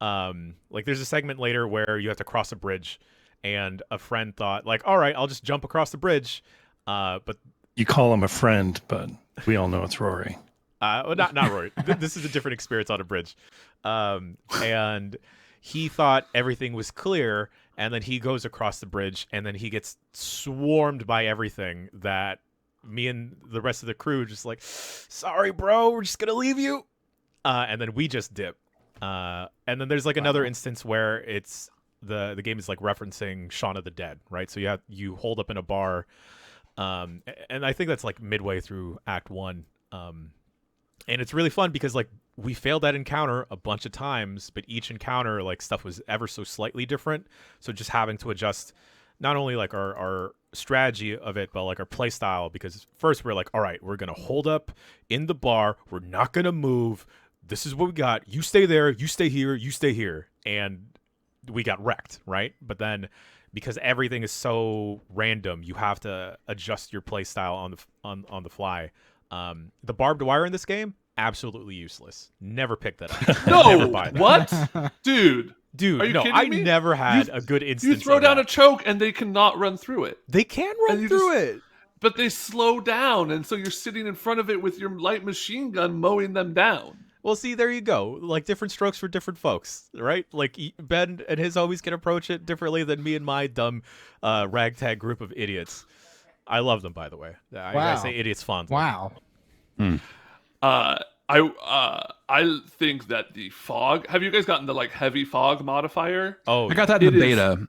Like, there's a segment later where you have to cross a bridge, and a friend thought, like, all right, I'll just jump across the bridge. But you call him a friend, but we all know it's Rory. Well, not Rory. This is a different experience on a bridge. And he thought everything was clear, and then he goes across the bridge, and then he gets swarmed by everything that me and the rest of the crew just like, sorry, bro, we're just going to leave you. And then we just dip. And then there's, like, another instance where it's the game is, like, referencing Shaun of the Dead, right? So you hold up in a bar, and I think that's, like, midway through Act 1. And it's really fun because, like, we failed that encounter a bunch of times, but each encounter, like, stuff was ever so slightly different. So just having to adjust not only, like, our strategy of it, but, like, our play style, because first we're like, all right, we're going to hold up in the bar. We're not going to move. This is what we got. You stay there. You stay here. You stay here. And we got wrecked, right? But then, because everything is so random, you have to adjust your play style on the fly. The barbed wire in this game, absolutely useless. Never pick that up. No, never buy that. What? Dude, are you no, kidding me? Never had a good instance. You throw of down that. a choke and they cannot run through it. They can run through it, but they slow down, and so you're sitting in front of it with your light machine gun mowing them down. Well, see, there you go. Like different strokes for different folks, right? Like Ben and his homies can approach it differently than me and my dumb ragtag group of idiots. I love them, by the way. I Wow. say idiots fondly. Wow. I think that the fog. Have you guys gotten the like heavy fog modifier? Oh, I got that in the beta.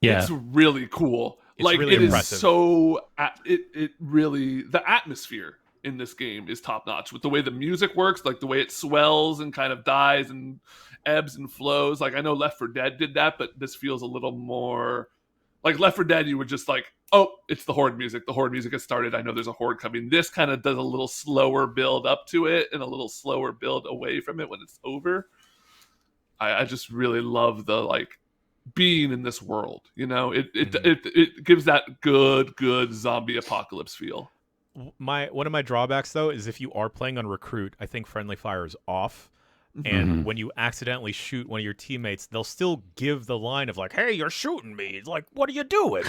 Yeah. It's really cool. It's like really it is impressive. so. It really the atmosphere in this game is top notch with the way the music works, like the way it swells and kind of dies and ebbs and flows. Like I know Left 4 Dead did that, but this feels a little more like Left 4 Dead. You would just like, oh, it's the horde music. The horde music has started. I know there's a horde coming. This kind of does a little slower build up to it and a little slower build away from it when it's over. I just really love the like being in this world. You know, it gives that good zombie apocalypse feel. One of my drawbacks though is if you are playing on recruit, I think friendly fire is off. And when you accidentally shoot one of your teammates, they'll still give the line of like, "Hey, you're shooting me." It's like, "What are you doing?"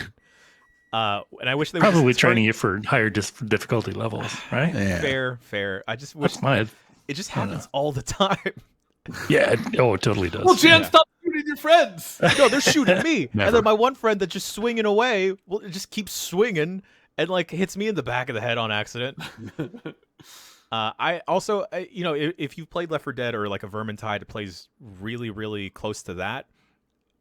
And I wish they would Probably just training you for higher difficulty levels, right? Yeah. Fair. I just wish That's my. it just happens all the time. Yeah. Oh, it totally does. Well, Jan, stop shooting your friends. No, they're shooting me, Never. and then my one friend that's just swinging away, well, it just keeps swinging and like hits me in the back of the head on accident. I also, you know, if you've played Left 4 Dead or like a Vermintide, it plays really, really close to that.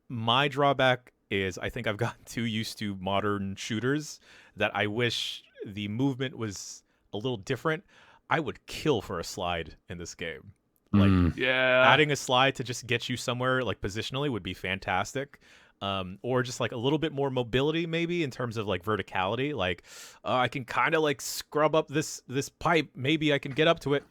My drawback is I think I've gotten too used to modern shooters that I wish the movement was a little different. I would kill for a slide in this game. Like Yeah. adding a slide to just get you somewhere like positionally would be fantastic. Or just like a little bit more mobility maybe in terms of like verticality. Like I can kind of like scrub up this pipe. Maybe I can get up to it.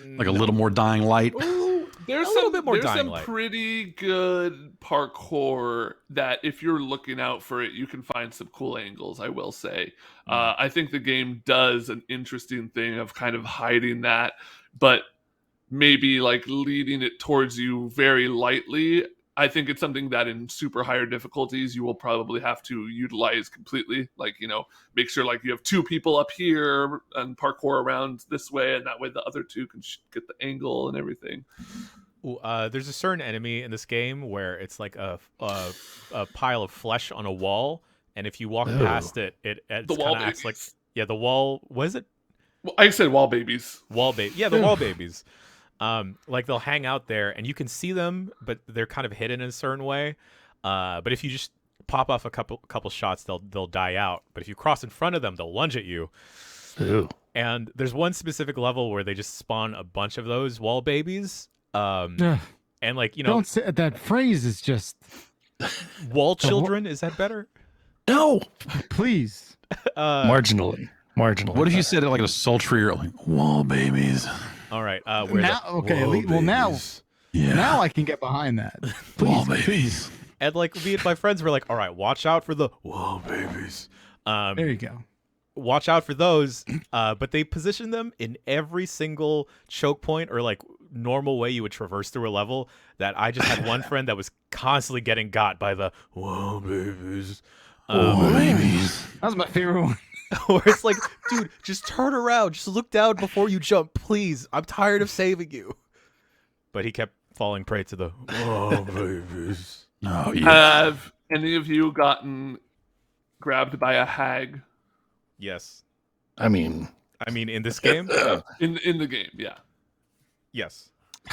Like a little more Dying Light. Ooh, there's A little bit more there's Dying some Light. pretty good parkour that if you're looking out for it, you can find some cool angles, I will say. I think the game does an interesting thing of kind of hiding that, but maybe like leading it towards you very lightly. I think it's something that in super higher difficulties you will probably have to utilize completely. Like, you know, make sure like you have two people up here and parkour around this way, and that way the other two can get the angle and everything. Ooh, there's a certain enemy in this game where it's like a pile of flesh on a wall, and if you walk past it, it The wall kind of acts like babies. the wall. What is it? Well, I said wall babies. Wall baby. Yeah, the wall babies. Like they'll hang out there and you can see them, but they're kind of hidden in a certain way. But if you just pop off a couple shots, they'll die out. But if you cross in front of them, they'll lunge at you. Ew. And there's one specific level where they just spawn a bunch of those wall babies. Ugh, And like, you know, don't say that phrase is just wall children, is that better? No. please. Marginally. What if you said it like a sultry or like wall babies? All right. Where Now, okay, now I can get behind that. Wall Please, babies. and like me and my friends were like, all right, watch out for the wall babies. there you go. Watch out for those. But they position them in every single choke point or like normal way you would traverse through a level that I just had one friend that was constantly getting got by the wall babies. Wall babies. That was my favorite one. Where it's like, dude, just turn around. Just look down before you jump, please. I'm tired of saving you. But he kept falling prey to the wall babies. Oh yeah. Have any of you gotten grabbed by a hag Yes. I mean, in this game? in the game? Yeah. Yes.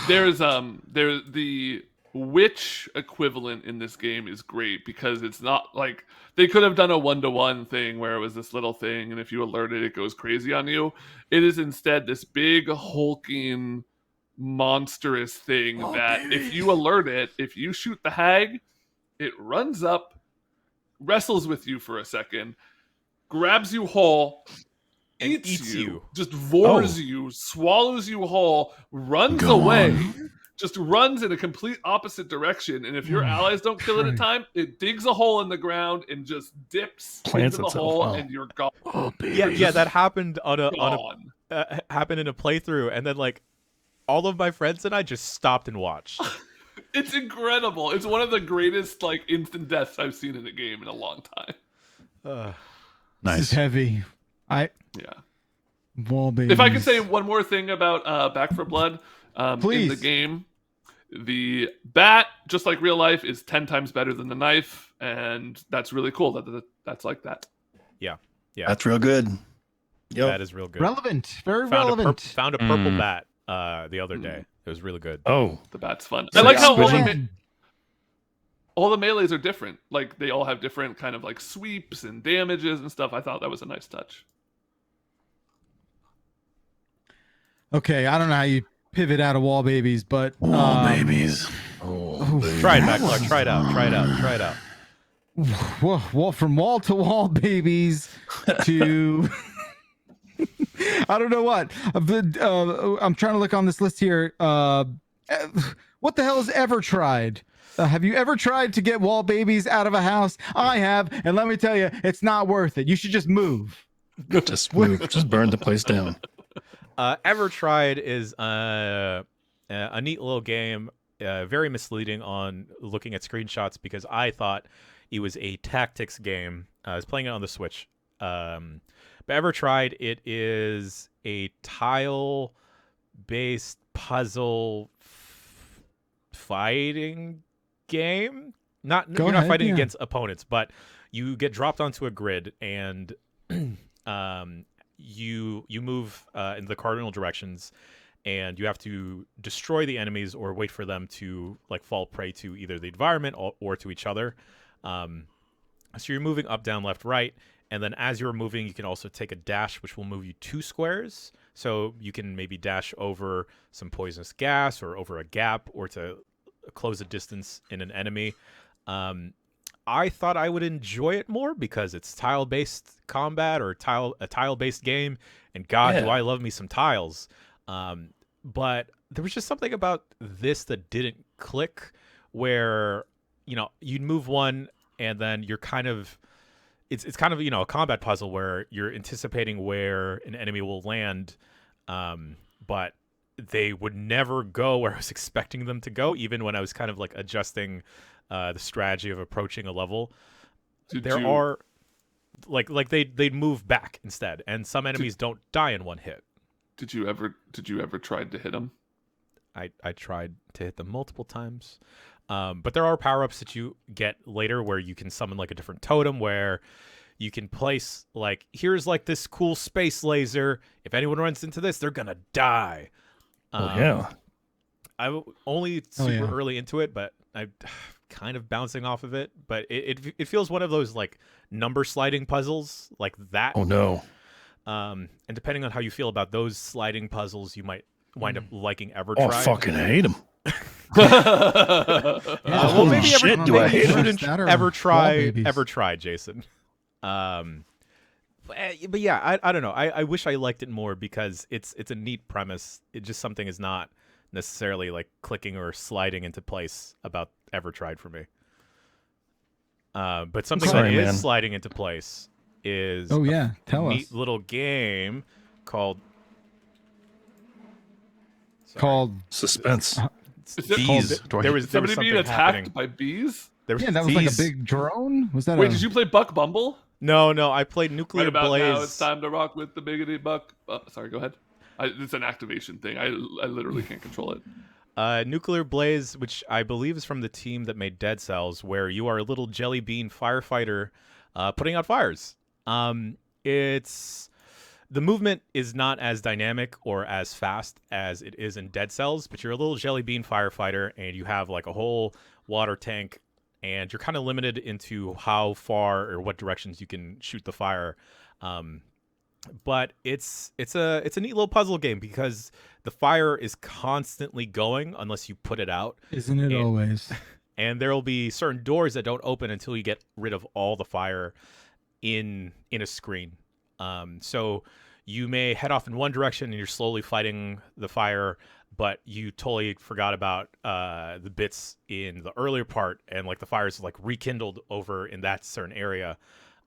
There's the witch equivalent in this game is great because it's not like they could have done a 1-to-1 thing where it was this little thing and if you alert it, it goes crazy on you. It is instead this big hulking monstrous thing that if you alert it, if you shoot the hag, it runs up, wrestles with you for a second, grabs you whole, And eats eats you. just vores you, swallows you whole, runs away, just runs in a complete opposite direction. And if your allies don't kill it in time, it digs a hole in the ground and just dips Plants into the itself. hole, Oh. and you're gone. Yeah, that happened Gone. happened in a playthrough, and then like all of my friends and I just stopped and watched. It's incredible. It's one of the greatest like instant deaths I've seen in a game in a long time. This is heavy. Yeah. Wall babies. If I could say one more thing about Back 4 Blood, In Please. the game, the bat, just like real life, is 10 times better than the knife, and that's really cool. That's like that. Yeah. That's real good. Yep. That is real good. Relevant. Very Found relevant. found a purple bat the other day. It was really good. Oh, The bat's fun. So I like how squishy. all the melees are different. Like, they all have different kind of like sweeps and damages and stuff. I thought that was a nice touch. Okay, I don't know how you pivot out of wall babies, but babies. Try it, Backlog. Try it out. Try it out. Try it out. From wall to wall babies to I don't know what. I'm trying to look on this list here. What the hell has ever tried? Have you ever tried to get wall babies out of a house? I have, and let me tell you, it's not worth it. You should just move. Just move. Just burn the place down. Ever Tried is a neat little game, very misleading on looking at screenshots because I thought it was a tactics game. I was playing it on the Switch. But Ever Tried, it is a tile-based puzzle fighting game. You're not fighting against opponents, but you get dropped onto a grid and you move in the cardinal directions, and you have to destroy the enemies or wait for them to like fall prey to either the environment or to each other. So you're moving up, down, left, right, and then as you're moving, you can also take a dash, which will move you 2 squares. So you can maybe dash over some poisonous gas or over a gap or to close a distance in an enemy. I thought I would enjoy it more because it's tile-based combat or a tile-based game, and God, do I love me some tiles. But there was just something about this that didn't click, where you'd move one and then you're kind of it's kind of a combat puzzle where you're anticipating where an enemy will land, but they would never go where I was expecting them to go, even when I was kind of like adjusting the strategy of approaching a level. They'd move back instead, and some enemies don't die in one hit. Did you ever try to hit them? I tried to hit them multiple times. But there are power-ups that you get later where you can summon like a different totem where you can place like, here's like this cool space laser. If anyone runs into this, they're going to die. I'm only super early into it, but I'm kind of bouncing off of it. But it feels one of those like number sliding puzzles like that. Oh, no. And depending on how you feel about those sliding puzzles, you might wind up liking Ever Tried. Oh, I fucking hate them. Well, maybe shit, do I hate shouldn't ever try, Jason. But yeah, I don't know. I wish I liked it more because it's a neat premise. It just something is not necessarily like clicking or sliding into place about Ever Tried for me. But something that is sliding into place is tell neat us. little game called Suspense. Bees. There was Somebody being something attacked happening. by bees? There Yeah, that was like a big drone. Was that? Wait, did you play Buck Bumble? No, I played Nuclear Right about Blaze. now, it's time to rock with the biggity buck. Sorry, go ahead. It's an activation thing. I literally can't control it. Nuclear Blaze, which I believe is from the team that made Dead Cells, where you are a little jelly bean firefighter putting out fires. It's the movement is not as dynamic or as fast as it is in Dead Cells, but you're a little jelly bean firefighter and you have like a whole water tank, and you're kind of limited into how far or what directions you can shoot the fire. But it's a neat little puzzle game because the fire is constantly going unless you put it out. Isn't it always? And there will be certain doors that don't open until you get rid of all the fire in a screen. So you may head off in one direction and you're slowly fighting the fire, but you totally forgot about the bits in the earlier part, and like the fire is like rekindled over in that certain area.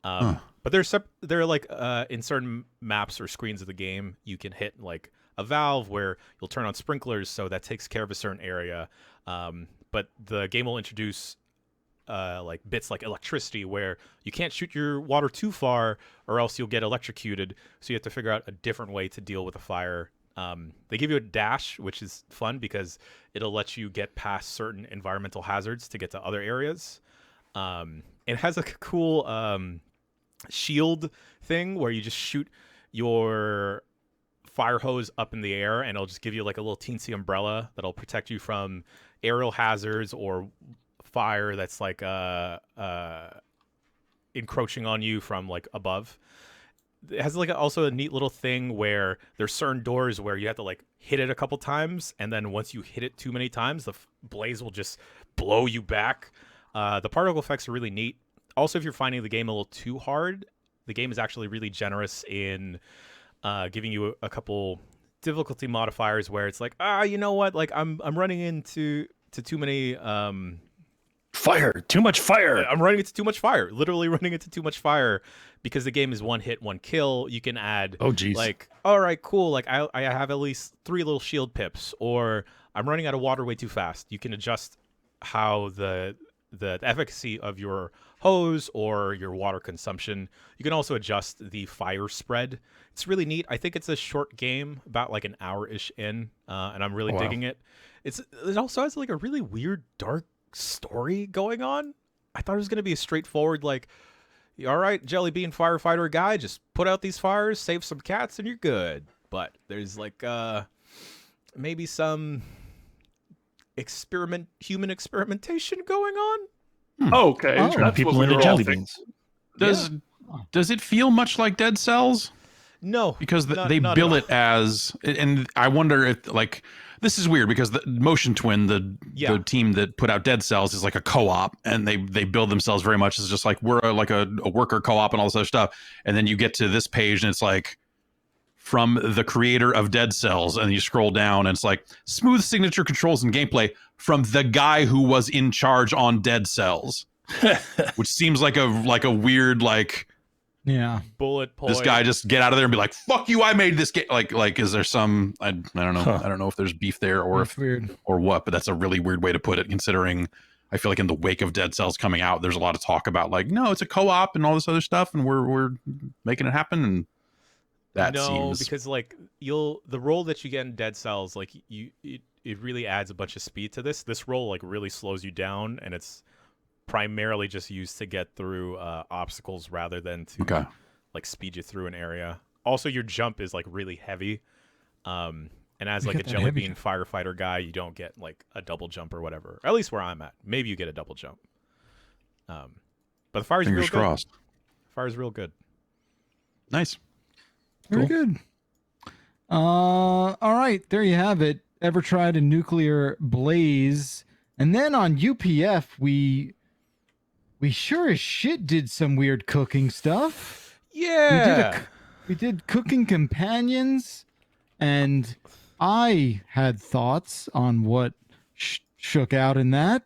But they're like in certain maps or screens of the game, you can hit like a valve where you'll turn on sprinklers, so that takes care of a certain area. But the game will introduce like bits like electricity where you can't shoot your water too far or else you'll get electrocuted. So you have to figure out a different way to deal with a fire They give you a dash, which is fun because it'll let you get past certain environmental hazards to get to other areas. It has like a cool shield thing where you just shoot your fire hose up in the air and it'll just give you like a little teensy umbrella that'll protect you from aerial hazards or fire that's like encroaching on you from like above. It has like also a neat little thing where there's certain doors where you have to like hit it a couple times, and then once you hit it too many times, the blaze will just blow you back. The particle effects are really neat. Also, if you're finding the game a little too hard, the game is actually really generous in giving you a couple difficulty modifiers where it's like, you know what, like I'm running into too many Fire, too much fire. I'm running into too much fire. Literally running into too much fire because the game is one hit, one kill. You can add, like, all right, cool. Like I have at least 3 little shield pips, or I'm running out of water way too fast. You can adjust how the efficacy of your hose or your water consumption. You can also adjust the fire spread. It's really neat. I think it's a short game, about like an hour-ish in, and I'm really digging it. It also has like a really weird, dark story going on. I thought it was going to be a straightforward, like, all right, jelly bean firefighter guy, just put out these fires, save some cats, and you're good. But there's like maybe some human experimentation going on. Okay, that's people what we into were all jelly thinking. beans. Does it feel much like Dead Cells? No, Because they not bill at it as, and I wonder if, like, this is weird because the Motion Twin, the team that put out Dead Cells, is like a co-op, and they build themselves very much as just like we're like a worker co-op and all this other stuff. And then you get to this page and it's like, from the creator of Dead Cells, and you scroll down and it's like smooth signature controls and gameplay from the guy who was in charge on Dead Cells, which seems like a weird, like, bullet point. this guy just get out of there and be like, fuck you, I made this game. Like is there some, I don't know. I don't know if there's beef there or That's weird or what, but that's a really weird way to put it, considering I feel like in the wake of Dead Cells coming out, there's a lot of talk about like, no, it's a co-op and all this other stuff, and we're making it happen. And that seems, because like the role that you get in Dead Cells, like it really adds a bunch of speed to this. This role like really slows you down, and it's primarily just used to get through obstacles rather than to like speed you through an area. Also, your jump is like really heavy, and as like a jelly bean firefighter guy, you don't get like a double jump or whatever. At least where I'm at, maybe you get a double jump. But the fire's real good. crossed. Fire's real good. Nice. Very good. All right, there you have it. Ever tried a nuclear blaze? And then on UPF, we sure as shit did some weird cooking stuff. Yeah. We did cooking companions, and I had thoughts on what shook out in that.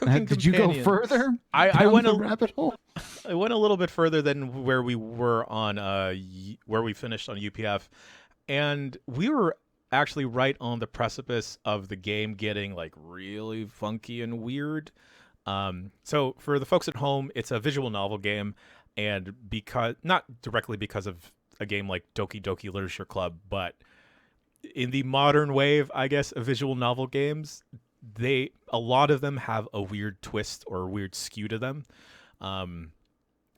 Did you go further? I went a rabbit hole. I went a little bit further than where we were on where we finished on UPF, and we were actually right on the precipice of the game getting like really funky and weird. So for the folks at home, it's a visual novel game, and because not directly because of a game like Doki Doki Literature Club, but in the modern wave, I guess, of visual novel games, a lot of them have a weird twist or a weird skew to them.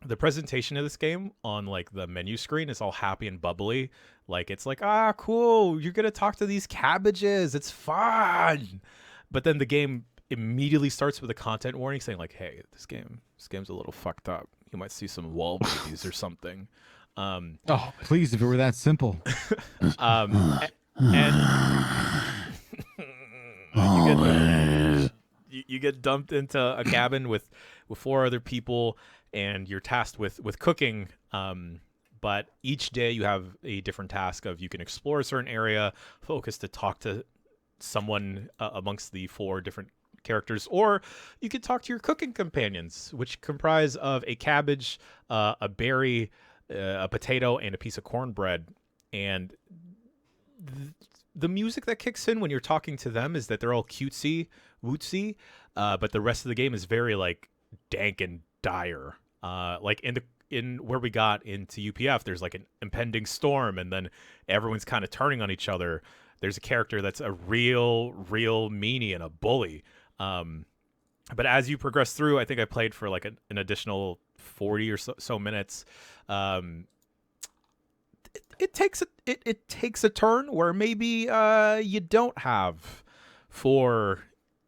The presentation of this game on like the menu screen is all happy and bubbly. Like it's like, cool, you're gonna talk to these cabbages, it's fun. But then the game immediately starts with a content warning saying like, hey, this game's a little fucked up. You might see some wallbabies or something. Oh, please, if it were that simple. You get dumped into a cabin with 4 other people, and you're tasked with cooking. But each day you have a different task of you can explore a certain area, focus to talk to someone amongst the 4 different characters, or you could talk to your cooking companions, which comprise of a cabbage, a berry, a potato, and a piece of cornbread. And the music that kicks in when you're talking to them is that they're all cutesy, wootsy, but the rest of the game is very like dank and dire. Like in where we got into UPF, there's like an impending storm, and then everyone's kind of turning on each other. There's a character that's a real meanie and a bully. But as you progress through, I think I played for like an additional 40 or so minutes. It takes a turn where maybe you don't have 4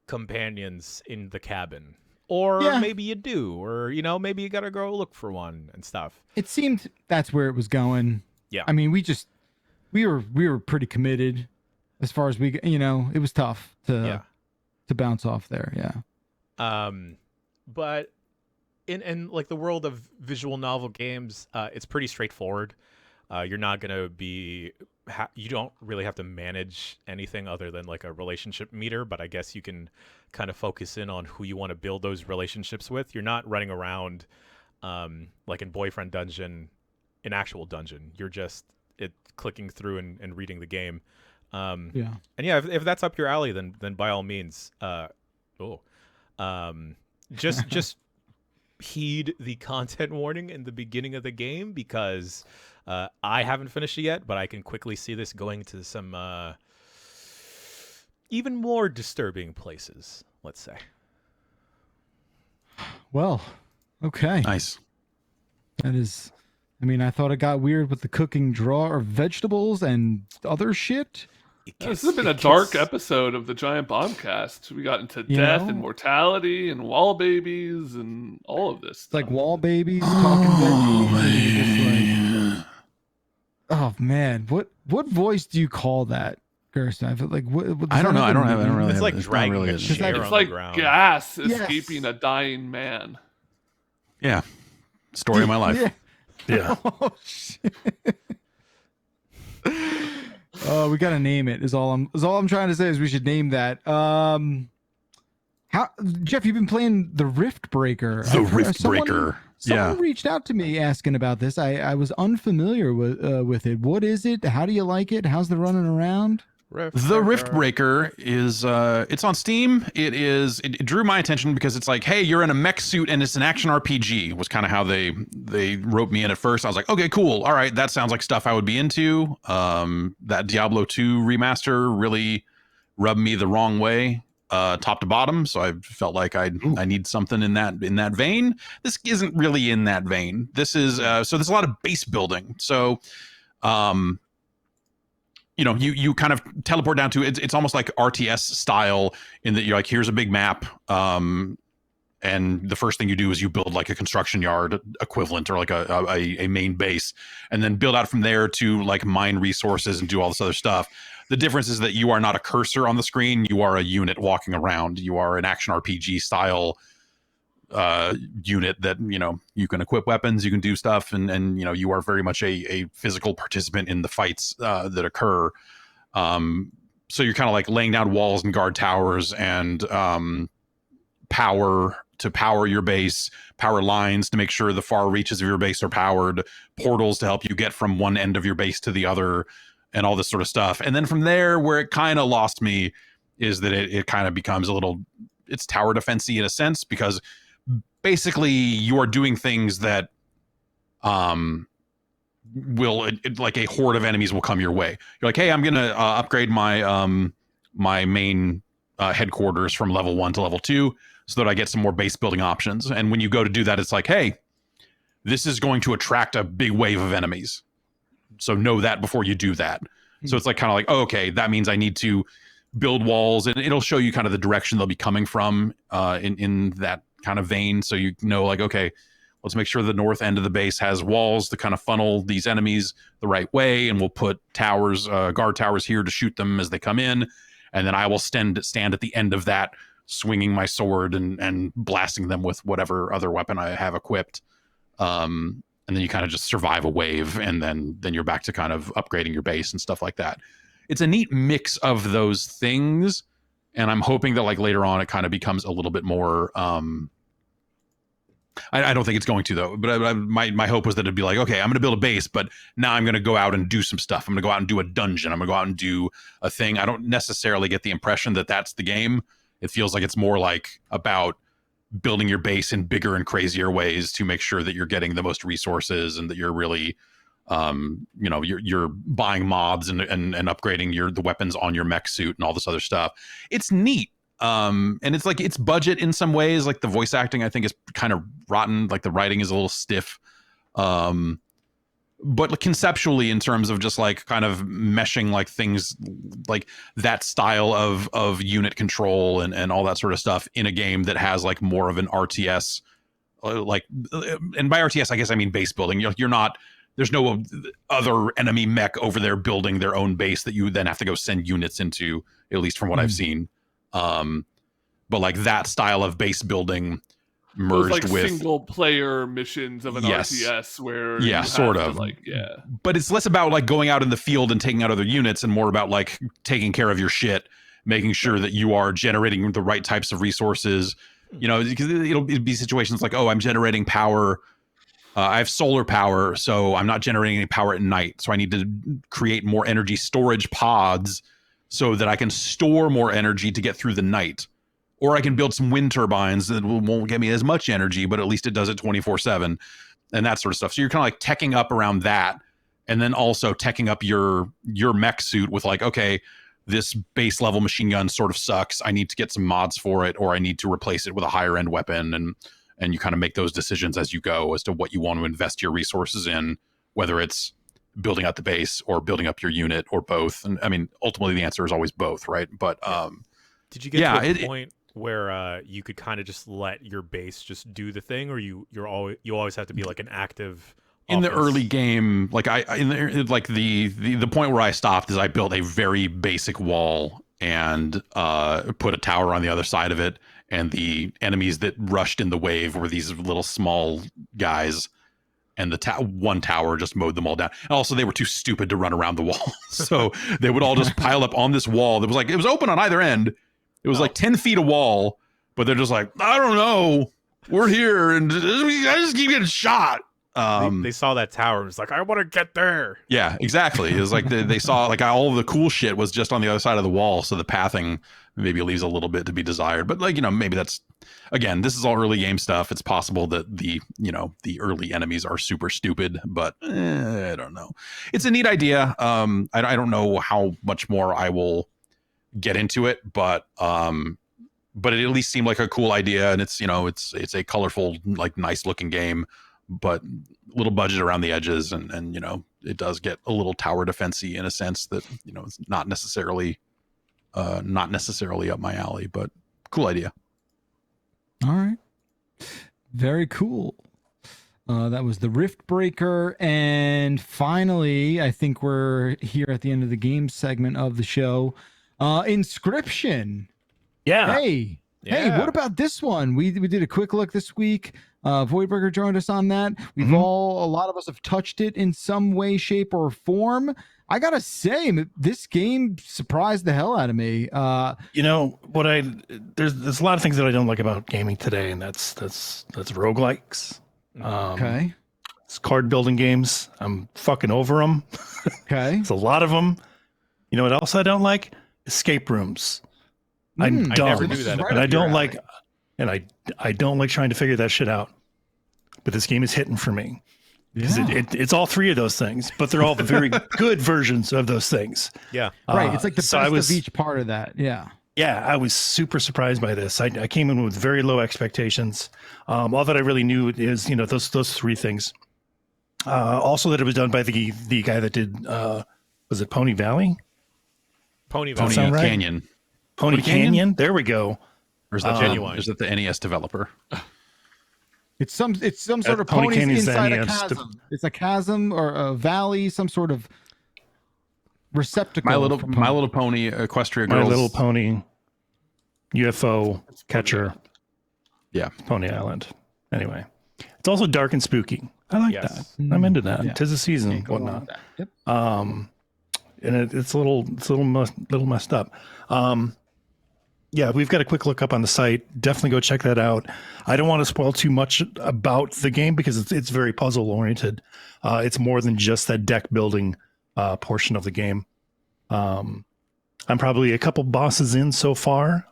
companions in the cabin, or maybe you do, or maybe you gotta go look for one and stuff. It seemed that's where it was going. Yeah, I mean, we were pretty committed as far as it was tough to bounce off there. Yeah. But in like the world of visual novel games, it's pretty straightforward. You're not gonna be you don't really have to manage anything other than like a relationship meter, but I guess you can kind of focus in on who you want to build those relationships with. You're not running around like in Boyfriend Dungeon, an actual dungeon. You're just clicking through and reading the game. And if that's up your alley, then by all means, just heed the content warning in the beginning of the game, because I haven't finished it yet, but I can quickly see this going to some even more disturbing places, let's say. Well, okay. Nice. That is, I mean, I thought it got weird with the cooking draw of vegetables and other shit. This has been a dark episode of the Giant Bombcast. We got into death and mortality and wall babies and all of this stuff. It's like wall babies, talking veggies. Oh man, what voice do you call that, Gersten? I feel like what I don't know. I don't really. It's have like it. dragging really a chair It's on like the ground. gas escaping a dying man. Yeah. Story of my life. Yeah. Oh shit. Oh, we gotta name it. Is all I'm trying to say is we should name that. How, Jeff? You've been playing the Riftbreaker. The Riftbreaker. Someone reached out to me asking about this. I was unfamiliar with it. What is it? How do you like it? How's the running around? The Riftbreaker is it's on Steam. It drew my attention because it's like, hey, you're in a mech suit and it's an action RPG, was kind of how they roped me in at first. I was like, okay, cool. All right, that sounds like stuff I would be into. That Diablo 2 remaster really rubbed me the wrong way, top to bottom. So I felt like I need something in that vein. This isn't really in that vein. This is so there's a lot of base building. So you kind of teleport down to it's almost like RTS style in that you're like, here's a big map. And the first thing you do is you build like a construction yard equivalent or like a main base, and then build out from there to like mine resources and do all this other stuff. The difference is that you are not a cursor on the screen. You are a unit walking around. You are an action RPG style unit that, you can equip weapons, you can do stuff, and you are very much a physical participant in the fights that occur. So you're kind of like laying down walls and guard towers and power to power your base, power lines to make sure the far reaches of your base are powered, portals to help you get from one end of your base to the other, and all this sort of stuff. And then from there, where it kind of lost me is that it kind of becomes it's tower defense-y in a sense, because basically you are doing things that like a horde of enemies will come your way. You're like, hey, I'm gonna upgrade my my main headquarters from level 1 to level 2 so that I get some more base building options. And when you go to do that, it's like, hey, this is going to attract a big wave of enemies, so know that before you do that. So it's like kind of like, oh, okay, that means I need to build walls, and it'll show you kind of the direction they'll be coming from in that kind of vein. So like, okay, let's make sure the north end of the base has walls to kind of funnel these enemies the right way, and we'll put towers, guard towers here to shoot them as they come in, and then I will stand at the end of that, swinging my sword and blasting them with whatever other weapon I have equipped. And then you kind of just survive a wave, and then you're back to kind of upgrading your base and stuff like that. It's a neat mix of those things, and I'm hoping that like later on it kind of becomes a little bit more I don't think it's going to, though, but my hope was that it'd be like, okay, I'm going to build a base, but now I'm going to go out and do some stuff. I'm going to go out and do a dungeon. I'm going to go out and do a thing. I don't necessarily get the impression that that's the game. It feels like it's more like about building your base in bigger and crazier ways to make sure that you're getting the most resources and that you're really you're buying mods and upgrading the weapons on your mech suit and all this other stuff. It's neat. And it's like it's budget in some ways. Like the voice acting I think is kind of rotten, like the writing is a little stiff. But conceptually, in terms of just like kind of meshing like things like that style of unit control and all that sort of stuff in a game that has like more of an RTS, and by RTS I guess I mean base building. You're not, there's no other enemy mech over there building their own base that you then have to go send units into, at least from what I've seen. But like that style of base building merged like with single player missions of an RTS where sort of but it's less about like going out in the field and taking out other units and more about like taking care of your shit, making sure that you are generating the right types of resources, because it'll be situations like, oh, I'm generating power, I have solar power, so I'm not generating any power at night, so I need to create more energy storage pods so that I can store more energy to get through the night. Or I can build some wind turbines that won't get me as much energy, but at least it does it 24/7 and that sort of stuff. So you're kind of like teching up around that, and then also teching up your mech suit with like, okay, this base level machine gun sort of sucks. I need to get some mods for it, or I need to replace it with a higher end weapon. And you kind of make those decisions as you go as to what you want to invest your resources in, whether it's building out the base or building up your unit or both. And I mean, ultimately the answer is always both, right? But did you get to a point where you could kind of just let your base just do the thing, or you always have to be like an active in the early game? Like the point where I stopped is I built a very basic wall and put a tower on the other side of it, and the enemies that rushed in the wave were these little small guys, and the one tower just mowed them all down. And also they were too stupid to run around the wall, so they would all just pile up on this wall that was like, it was open on either end. It was like 10 feet of wall, but they're just like, I don't know, we're here, and I just keep getting shot. They saw that tower and was like, I want to get there. Yeah, exactly. It was like they saw like all of the cool shit was just on the other side of the wall, so the pathing maybe leaves a little bit to be desired. But like, maybe that's, again, this is all early game stuff. It's possible that the early enemies are super stupid, but I don't know. It's a neat idea. I don't know how much more I will get into it, but it at least seemed like a cool idea, and it's it's a colorful, like nice looking game, but little budget around the edges, and it does get a little tower defensey in a sense that it's not necessarily up my alley, but cool idea. All right, very cool. That was the Riftbreaker, and finally, I think we're here at the end of the game segment of the show. Inscryption. Yeah. Hey, what about this one? We did a quick look this week. Voidbreaker joined us on that. A lot of us have touched it in some way, shape, or form. I gotta say, this game surprised the hell out of me. There's a lot of things that I don't like about gaming today, and that's roguelikes. Okay. It's card building games. I'm fucking over them. Okay. It's a lot of them. You know what else I don't like? Escape rooms. I'm dumb, I never knew that. and I don't like, I don't like trying to figure that shit out. But this game is hitting for me because it's all three of those things, but they're all very good versions of those things. Yeah, right. It's like the best of each part of that. Yeah. Yeah, I was super surprised by this. I came in with very low expectations. All that I really knew is those three things. Also, that it was done by the guy that did was it Pony Valley? Pony right? Canyon. Pony Canyon? There we go. Or is that Genuine? Is that the NES developer? It's some sort of Pony ponies Canyon's inside a NES chasm. It's a chasm or a valley, some sort of receptacle. My Little Pony, Equestria Girls. My Little Pony, UFO catcher. Yeah, Pony Island. Anyway, it's also dark and spooky. I like that. I'm into that. Yeah. 'Tis the season, whatnot. Yep. And it's a little messed up. Yeah, we've got a quick look up on the site. Definitely go check that out. I don't want to spoil too much about the game because it's very puzzle oriented. It's more than just that deck building portion of the game. I'm probably a couple bosses in so far.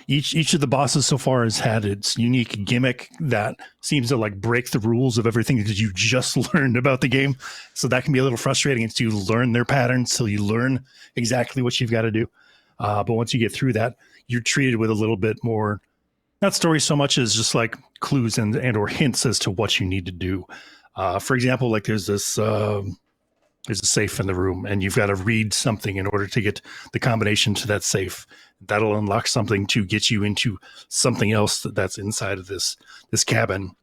each of the bosses so far has had its unique gimmick that seems to like break the rules of everything that you just learned about the game. So that can be a little frustrating until you learn their patterns, so you learn exactly what you've got to do. But once you get through that, you're treated with a little bit more, not story so much as just like clues and or hints as to what you need to do. For example, like there's a safe in the room, and you've got to read something in order to get the combination to that safe. That'll unlock something to get you into something else that's inside of this cabin,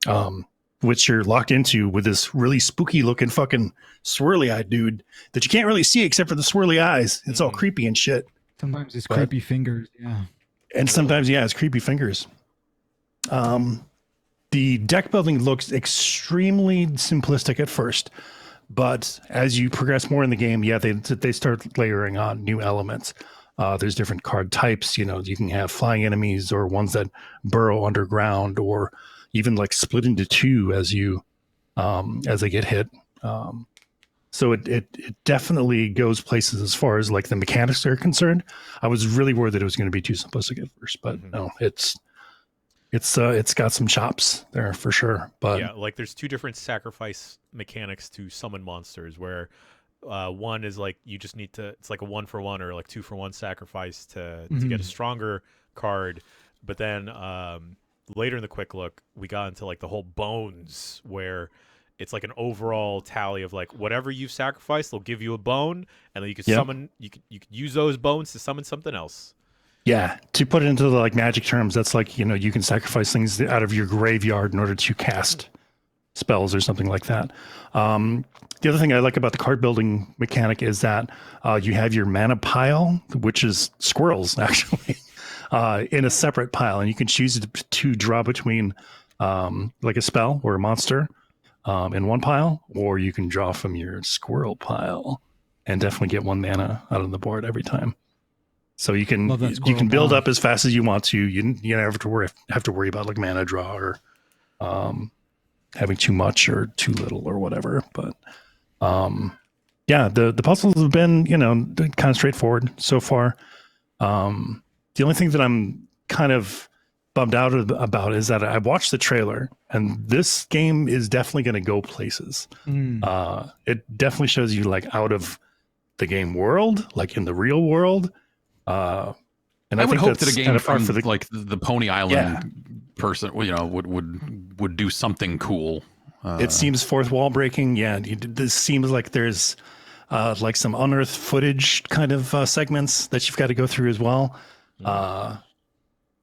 which you're locked into with this really spooky looking fucking swirly eyed dude that you can't really see except for the swirly eyes. It's all creepy and shit. Sometimes it's creepy fingers. Yeah. And sometimes, yeah, it's creepy fingers. The deck building looks extremely simplistic at first, but as you progress more in the game, yeah, they start layering on new elements. There's different card types. You know, you can have flying enemies or ones that burrow underground, or even like split into two as they get hit. So it definitely goes places as far as like the mechanics are concerned. I was really worried that it was going to be too simplistic at first, but no, it's got some chops there for sure. But yeah, like there's two different sacrifice mechanics to summon monsters, where one is like you just need to, it's like a 1-for-1 or like 2-for-1 sacrifice to get a stronger card. But then later in the quick look, we got into like the whole bones, where it's like an overall tally of like whatever you've sacrificed, they'll give you a bone, and then you can summon. You can use those bones to summon something else. Yeah, to put it into the like magic terms, that's like, you know, you can sacrifice things out of your graveyard in order to cast spells or something like that. The other thing I like about the card building mechanic is that you have your mana pile, which is squirrels actually, in a separate pile, and you can choose to draw between like a spell or a monster in one pile, or you can draw from your squirrel pile and definitely get 1 mana out on the board every time. So you can build up as fast as you want to. You never have to worry about like mana draw or having too much or too little or whatever. But yeah, the puzzles have been, you know, kind of straightforward so far. The only thing that I'm kind of bummed out about is that I watched the trailer, and this game is definitely going to go places. It definitely shows you like out of the game world, like in the real world. And I would think hope that a that's game kind of from for like the Pony Island person, you know, would do something cool. It seems fourth wall breaking. Yeah, this seems like there's like some unearthed footage kind of segments that you've got to go through as well.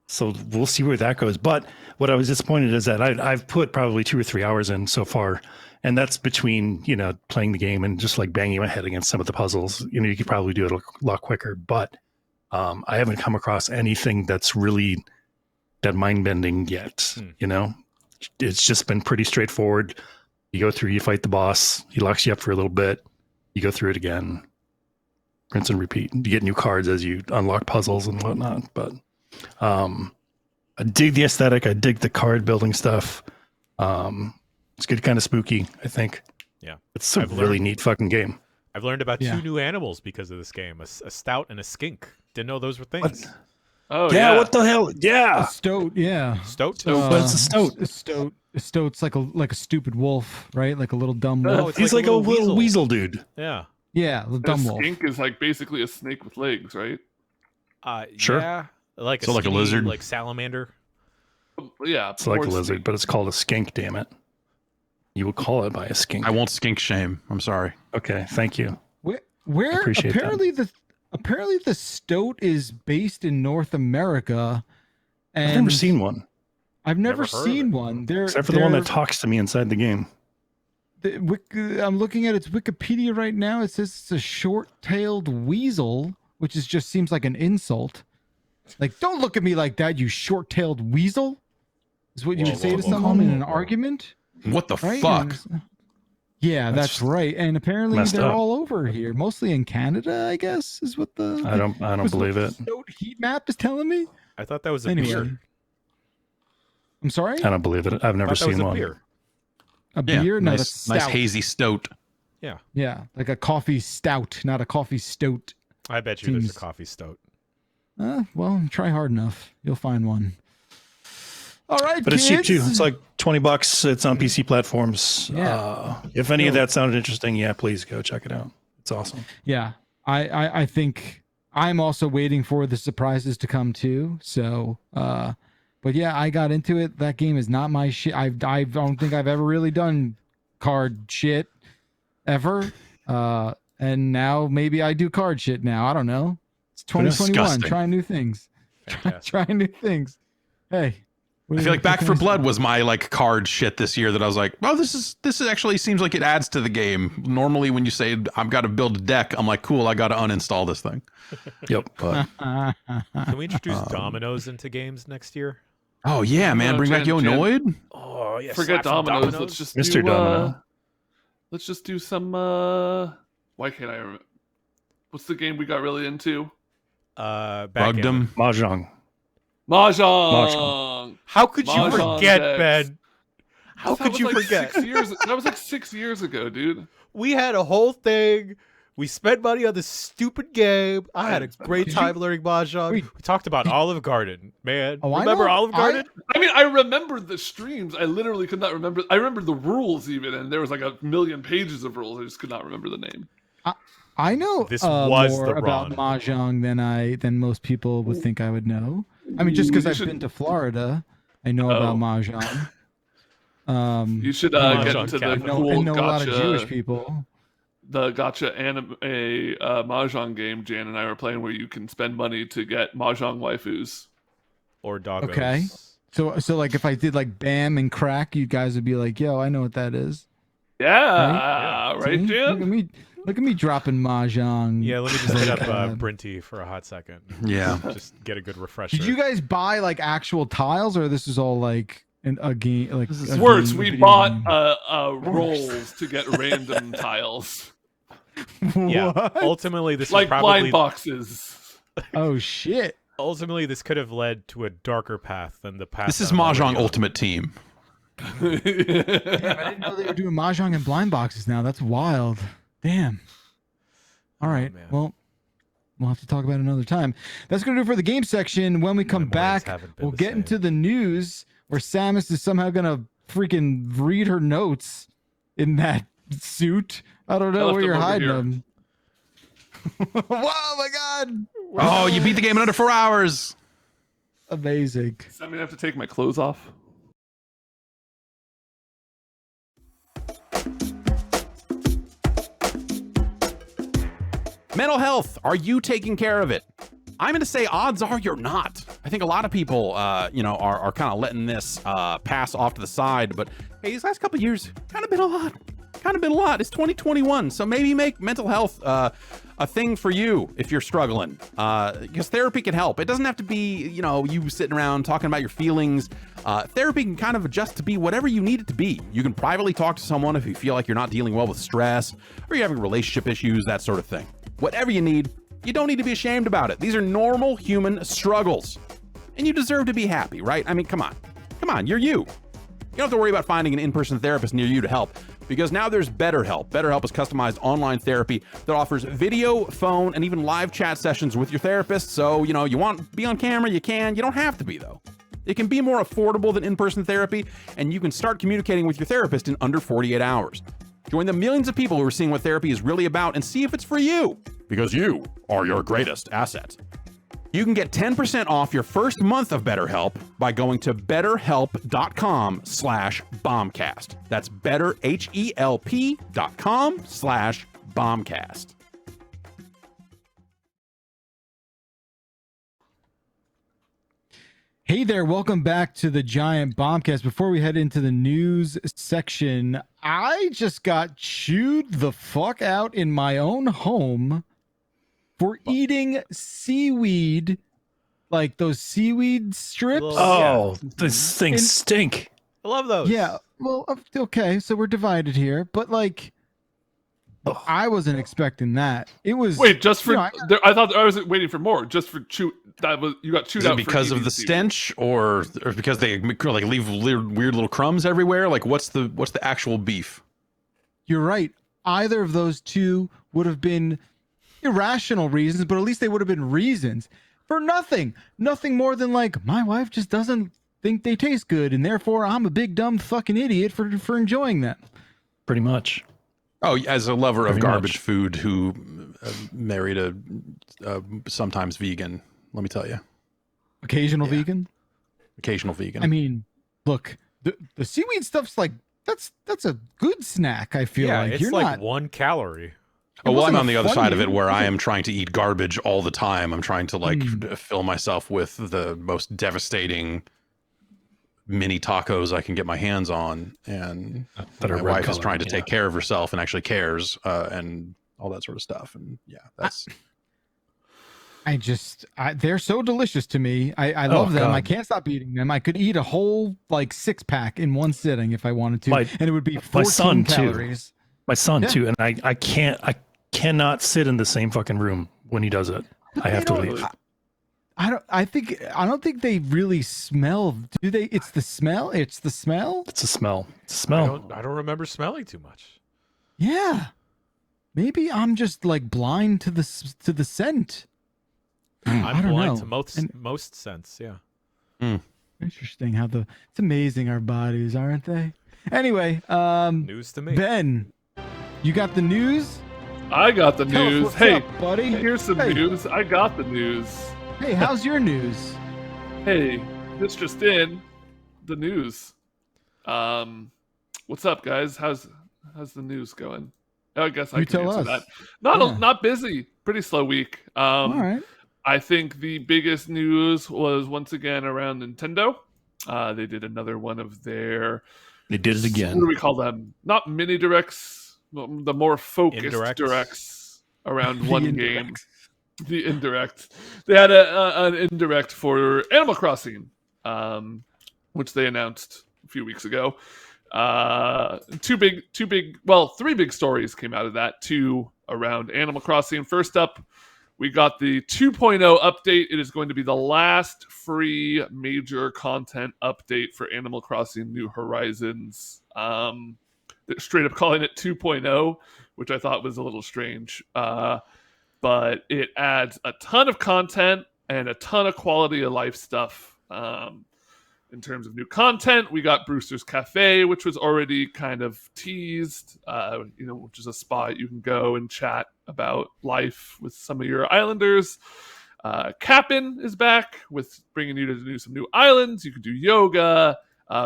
So we'll see where that goes. But what I was disappointed is that I've put probably 2 or 3 hours in so far. And that's between, you know, playing the game and just like banging my head against some of the puzzles. You know, you could probably do it a lot quicker. But I haven't come across anything that's really that mind-bending yet. You know, it's just been pretty straightforward. You go through, you fight the boss, he locks you up for a little bit, you go through it again, rinse and repeat. You get new cards as you unlock puzzles and whatnot. But I dig the aesthetic. I dig the card building stuff. It's good, kind of spooky, I think. Yeah, it's a really neat fucking game. I've learned about 2 new animals because of this game: a stout and a skink. Didn't know those were things. What? Oh yeah, what the hell? Yeah, a stoat. Yeah, stoat. What's a stoat? A stoat's like a stupid wolf, right? Like a little dumb wolf. He's like a little weasel dude. Yeah. Yeah, the dumb wolf. Skink is like basically a snake with legs, right? Sure. Yeah, like like a lizard, like salamander. Yeah, it's like a lizard, but it's called a skink. Damn it! You would call it by a skink. I won't skink shame. I'm sorry. Okay, thank you. Where apparently the stoat is based in North America. And I've never seen one. I've never seen one. Except for the one that talks to me inside the game. I'm looking at its Wikipedia right now. It says it's a short-tailed weasel, which just seems like an insult. Like, don't look at me like that, you short-tailed weasel. Is what you would say to someone in an argument. What the fuck? Yeah, that's right. And apparently they're all over here, mostly in Canada, I guess, is what the I don't believe it. Stoat heat map is telling me. I thought that was a beer. I'm sorry? I don't believe it. I've never seen one. Beer. A beer? No, nice hazy stoat. Yeah. Yeah, like a coffee stout, not a coffee stoat. I bet you there's a coffee stoat. Well, try hard enough. You'll find one. All right, But kids. it's cheap too. It's like $20. It's on PC platforms. Yeah. If any of that sounded interesting, yeah, please go check it out. It's awesome. Yeah, I think I'm also waiting for the surprises to come too. So, but yeah, I got into it. That game is not my shit. I don't think I've ever really done card shit ever. And now maybe I do card shit now. I don't know. It's 2021. Disgusting. Trying new things. Trying new things. Hey. I feel like Back for Blood was my like card shit this year that I was like, oh, this is actually seems like it adds to the game. Normally when you say I've got to build a deck, I'm like, cool, I got to uninstall this thing. Yep. But Can we introduce dominoes into games next year? Oh yeah, man, bring back Yonoid. Oh yeah, Forget dominoes. Let's just Mr. do, Domino. let's just do some. Why can't I remember? What's the game we got really into? Brugdom. Mahjong. Mahjong. How could you Mahjong forget, decks. Ben? How could you forget? That was like 6 years ago, dude. We had a whole thing. We spent money on this stupid game. I had a great time learning Mahjong. We talked about Olive Garden, man. Oh, Remember I know. Olive Garden? I mean, I remember the streams. I literally could not remember. I remember the rules even, and there was like a million pages of rules. I just could not remember the name. I know This was more the about run. Mahjong than most people would think I would know. I mean, just because You I've should- been to Florida, I know about Oh. Mahjong. You should Mahjong get into the capital. I know, cool I know a lot of gotcha. Jewish people. The gotcha anime mahjong game Jan and I were playing, where you can spend money to get mahjong waifus. Or doggos. Okay. So like if I did like BAM and crack, you guys would be like, "Yo, I know what that is." Yeah, right, See? Jan. Look at me dropping Mahjong. Yeah, let me just hit up Uh, Brinty for a hot second. Yeah. Just get a good refresher. Did you guys buy like actual tiles, or this is all like a game? Like This is a Worse, game- we video bought game? rolls to get random tiles, Yeah. What? Ultimately, this like was blind probably boxes. Oh shit! ultimately this could have led to a darker path than the path. This is that I'm Mahjong already on. Ultimate Team. Damn, I didn't know they were doing Mahjong and blind boxes now. That's wild. Damn. All right. man. Well, we'll have to talk about it another time. That's going to do it for the game section. When we come mornings back, haven't been we'll the get same. into the news where Samus is somehow going to freaking read her notes in that suit. I don't know left where you're them over hiding here. them. Whoa, my God. Oh, you beat the game in under 4 hours. Amazing. Does that mean I have to take my clothes off? Mental health. Are you taking care of it? I'm going to say odds are you're not. I think a lot of people, are kind of letting this pass off to the side. But hey, these last couple of years, kind of been a lot. It's 2021, so maybe make mental health a thing for you if you're struggling. Because therapy can help. It doesn't have to be, you sitting around talking about your feelings. Therapy can kind of adjust to be whatever you need it to be. You can privately talk to someone if you feel like you're not dealing well with stress, or you're having relationship issues, that sort of thing. Whatever you need, you don't need to be ashamed about it. These are normal human struggles. And you deserve to be happy, right? I mean, come on, you're you. You don't have to worry about finding an in-person therapist near you to help, because now there's BetterHelp. BetterHelp is customized online therapy that offers video, phone, and even live chat sessions with your therapist. So, you want to be on camera, you can. You don't have to be, though. It can be more affordable than in-person therapy, and you can start communicating with your therapist in under 48 hours. Join the millions of people who are seeing what therapy is really about and see if it's for you, because you are your greatest asset. You can get 10% off your first month of BetterHelp by going to betterhelp.com/bombcast. That's betterhelp.com/bombcast. Hey there, welcome back to the Giant Bombcast. Before we head into the news section, I just got chewed the fuck out in my own home for eating seaweed, like those seaweed strips. Little- Oh, these things stink. I love those. Yeah, well, okay, so we're divided here, but like, I wasn't expecting that. It was Wait, just for I- I thought I was waiting for more. Just for chew. That was you got chewed Is it out because for of eating the seaweed. stench, or because they like leave weird little crumbs everywhere? Like, what's the actual beef? You're right. Either of those two would have been irrational reasons, but at least they would have been reasons. for nothing more than like my wife just doesn't think they taste good, and therefore I'm a big dumb fucking idiot for enjoying them. Pretty much. Oh, as a lover of Pretty garbage much. food who married a sometimes vegan, let me tell you, Occasional vegan. occasional vegan. I mean, look, the seaweed stuff's like that's a good snack. I feel Yeah, like it's you're like not. 1 calorie. Oh, well, I'm wasn't on the other funny. side of it where I am trying to eat garbage all the time. I'm trying to like fill myself with the most devastating mini tacos I can get my hands on, and That are my red wife is colored, trying to yeah. take care of herself and actually cares, and all that sort of stuff. And yeah, that's They're so delicious to me. I love them. God. I can't stop eating them. I could eat a whole like 6-pack in one sitting if I wanted to, and it would be 14 son, too. calories. My son Yeah. too, and I cannot sit in the same fucking room when he does it. I have to leave. I don't think they really smell. Do they? It's the smell. It's the smell. It's a smell. It's a I smell. don't remember smelling too much. Yeah. Maybe I'm just like blind to the scent. I I'm don't blind know. to most scents. Yeah. Interesting how it's amazing our bodies, aren't they? Anyway, News to me. Ben, you got the news? I got the Tell us news. what's Hey, up, buddy. here's some Hey. news. I got the news. Hey, how's your news? Hey, this just in, the news. What's up, guys? How's the news going? I guess I You can tell answer us. that. Yeah. Not busy. Pretty slow week. All right. I think the biggest news was once again around Nintendo. They did another one of their. They did it What do again. we call them? Not mini directs. The more focused Indirects. directs around The one indirects. game. The indirect. They had an indirect for Animal Crossing, which they announced a few weeks ago. Three big stories came out of that. Two around Animal Crossing. First up, we got the 2.0 update. It is going to be the last free major content update for Animal Crossing New Horizons. They're straight up calling it 2.0, which I thought was a little strange. But it adds a ton of content and a ton of quality of life stuff. In terms of new content, we got Brewster's Cafe, which was already kind of teased, which is a spot you can go and chat about life with some of your islanders. Cap'n is back with bringing you to do some new islands. You can do yoga.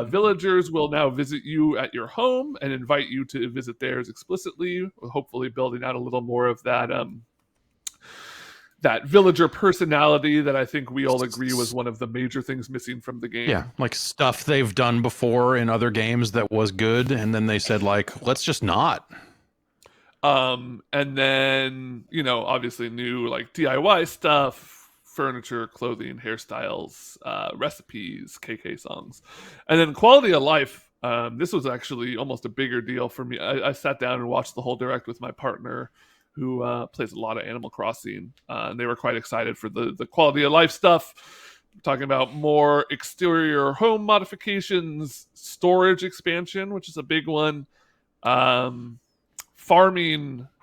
Villagers will now visit you at your home and invite you to visit theirs explicitly, hopefully building out a little more of that villager personality that I think we all agree was one of the major things missing from the game. yeah, like stuff they've done before in other games that was good, and then they said like, let's just not. And then, obviously new like DIY stuff, furniture, clothing, hairstyles, recipes, KK songs. And then quality of life. This was actually almost a bigger deal for me. I sat down and watched the whole direct with my partner who plays a lot of Animal Crossing. And they were quite excited for the quality of life stuff. We're talking about more exterior home modifications, storage expansion, which is a big one. Farming,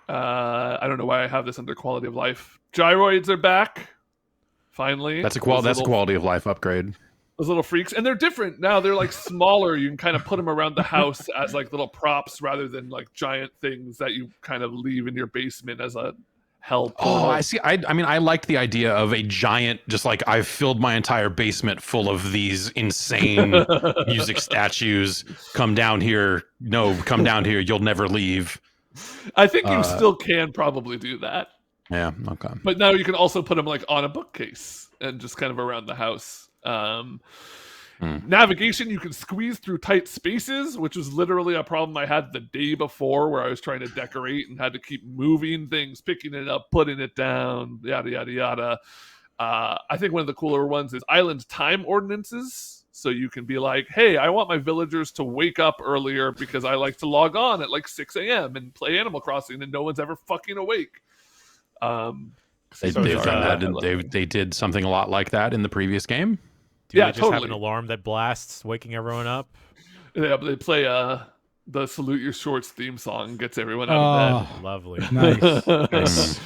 I don't know why I have this under quality of life. Gyroids are back, finally. That's a quality of life upgrade. Those little freaks, and they're different now. They're like smaller. You can kind of put them around the house as like little props rather than like giant things that you kind of leave in your basement as a help. Oh, I see. I mean, I liked the idea of a giant, just like I've filled my entire basement full of these insane music statues. Come down here. No, come down here. You'll never leave. I think you still can probably do that. Yeah. Okay. But now you can also put them like on a bookcase and just kind of around the house. Navigation, you can squeeze through tight spaces, which was literally a problem I had the day before where I was trying to decorate and had to keep moving things, picking it up, putting it down, yada, yada, yada. I think one of the cooler ones is island time ordinances. So you can be like, hey, I want my villagers to wake up earlier because I like to log on at like 6 a.m. and play Animal Crossing and no one's ever fucking awake. They've done that. They did something a lot like that in the previous game. Do Yeah, they just have totally. an alarm that blasts, waking everyone up? Yeah, but they play the Salute Your Shorts theme song, gets everyone out of bed. Oh, Lovely. nice. Nice.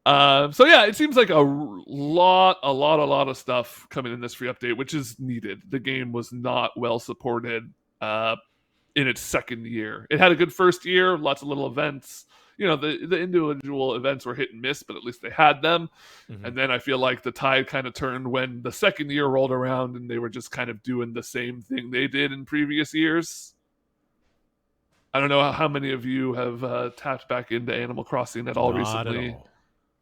So yeah, it seems like a lot of stuff coming in this free update, which is needed. The game was not well supported in its second year. It had a good first year, lots of little events. You know, the individual events were hit and miss, but at least they had them. Mhm. And then I feel like the tide kind of turned when the second year rolled around and they were just kind of doing the same thing they did in previous years. I don't know how many of you have tapped back into Animal Crossing at all Not recently. at all.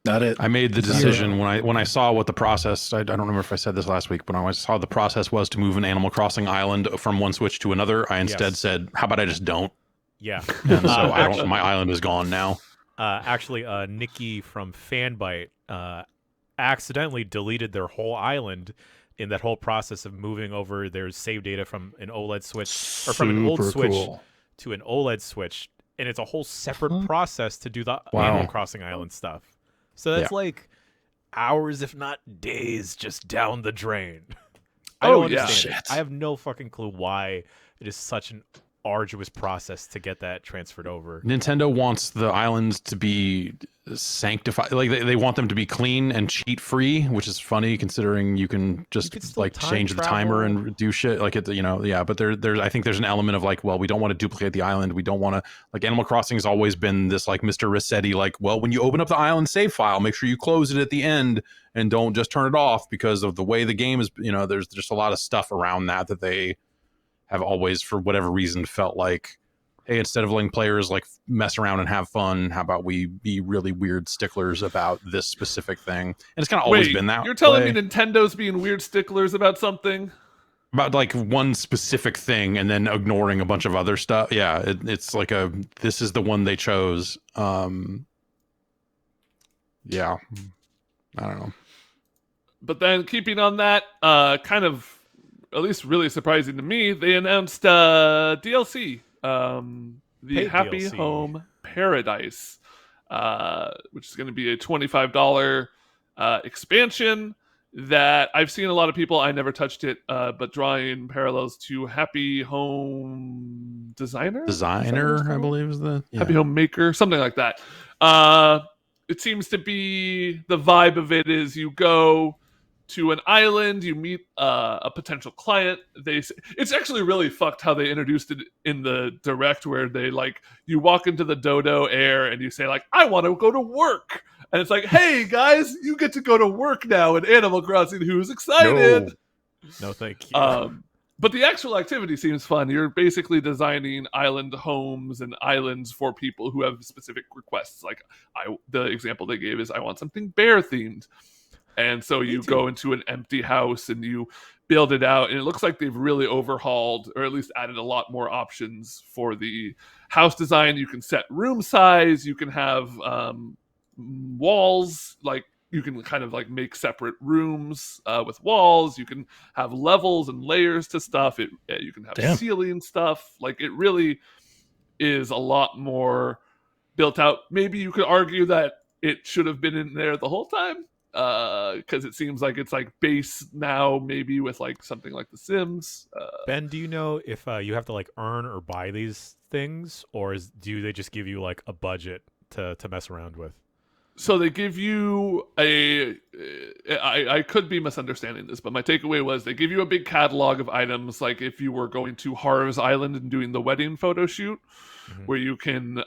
Not it. I made the decision when I saw what the process. I don't remember if I said this last week, but when I saw the process was to move an Animal Crossing island from one Switch to another, I instead Yes. said, "How about I just don't?" Yeah. And so I don't. My island is gone now. Actually, Nikki from Fanbyte accidentally deleted their whole island in that whole process of moving over their save data from an OLED Switch or from an old Super Switch cool. to an OLED Switch, and it's a whole separate process to do the Wow. Animal Crossing Island stuff. So that's like hours, if not days, just down the drain. I don't yeah. understand it. Shit. I have no fucking clue why it is such an arduous process to get that transferred over. Nintendo wants the islands to be sanctified. Like they want them to be clean and cheat free, which is funny considering you can just could still like time change the timer travel. and do shit like it, you know, yeah. But there's I think there's an element of like, well, we don't want to duplicate the island. We don't want to, like, Animal Crossing has always been this like Mr. Rossetti, like, well, when you open up the island save file, make sure you close it at the end and don't just turn it off because of the way the game is, you know, there's just a lot of stuff around that they have always, for whatever reason, felt like, hey, instead of letting players like mess around and have fun, how about we be really weird sticklers about this specific thing? And it's kind of always Wait, been that you're telling way. me Nintendo's being weird sticklers about something? About like one specific thing and then ignoring a bunch of other stuff. Yeah, it's like this is the one they chose. Yeah, I don't know. But then keeping on that, kind of, at least really surprising to me, they announced DLC, the Paid Happy DLC. Home Paradise, which is going to be a $25 expansion that I've seen a lot of people, I never touched it, but drawing parallels to Happy Home Designer? Designer, I believe is the Happy Home Maker, something like that. It seems to be the vibe of it is you go to an island, you meet a potential client. It's actually really fucked how they introduced it in the direct, where they like you walk into the dodo air and you say like, I want to go to work, and it's like, hey guys, you get to go to work now in Animal Crossing. Who's excited? No, thank you. But the actual activity seems fun. You're basically designing island homes and islands for people who have specific requests. Like the example they gave is, I want something bear themed. And so you go into an empty house and you build it out. And it looks like they've really overhauled, or at least added a lot more options for the house design. You can set room size. You can have walls, like you can kind of like make separate rooms with walls. You can have levels and layers to stuff. You can have ceiling stuff. Like it really is a lot more built out. Maybe you could argue that it should have been in there the whole time, because it seems like it's like base now, maybe with like something like The Sims. Ben, do you know if you have to like earn or buy these things, or do they just give you like a budget to mess around with? So they give you I could be misunderstanding this, but my takeaway was they give you a big catalog of items, like if you were going to Harv's Island and doing the wedding photo shoot, where you can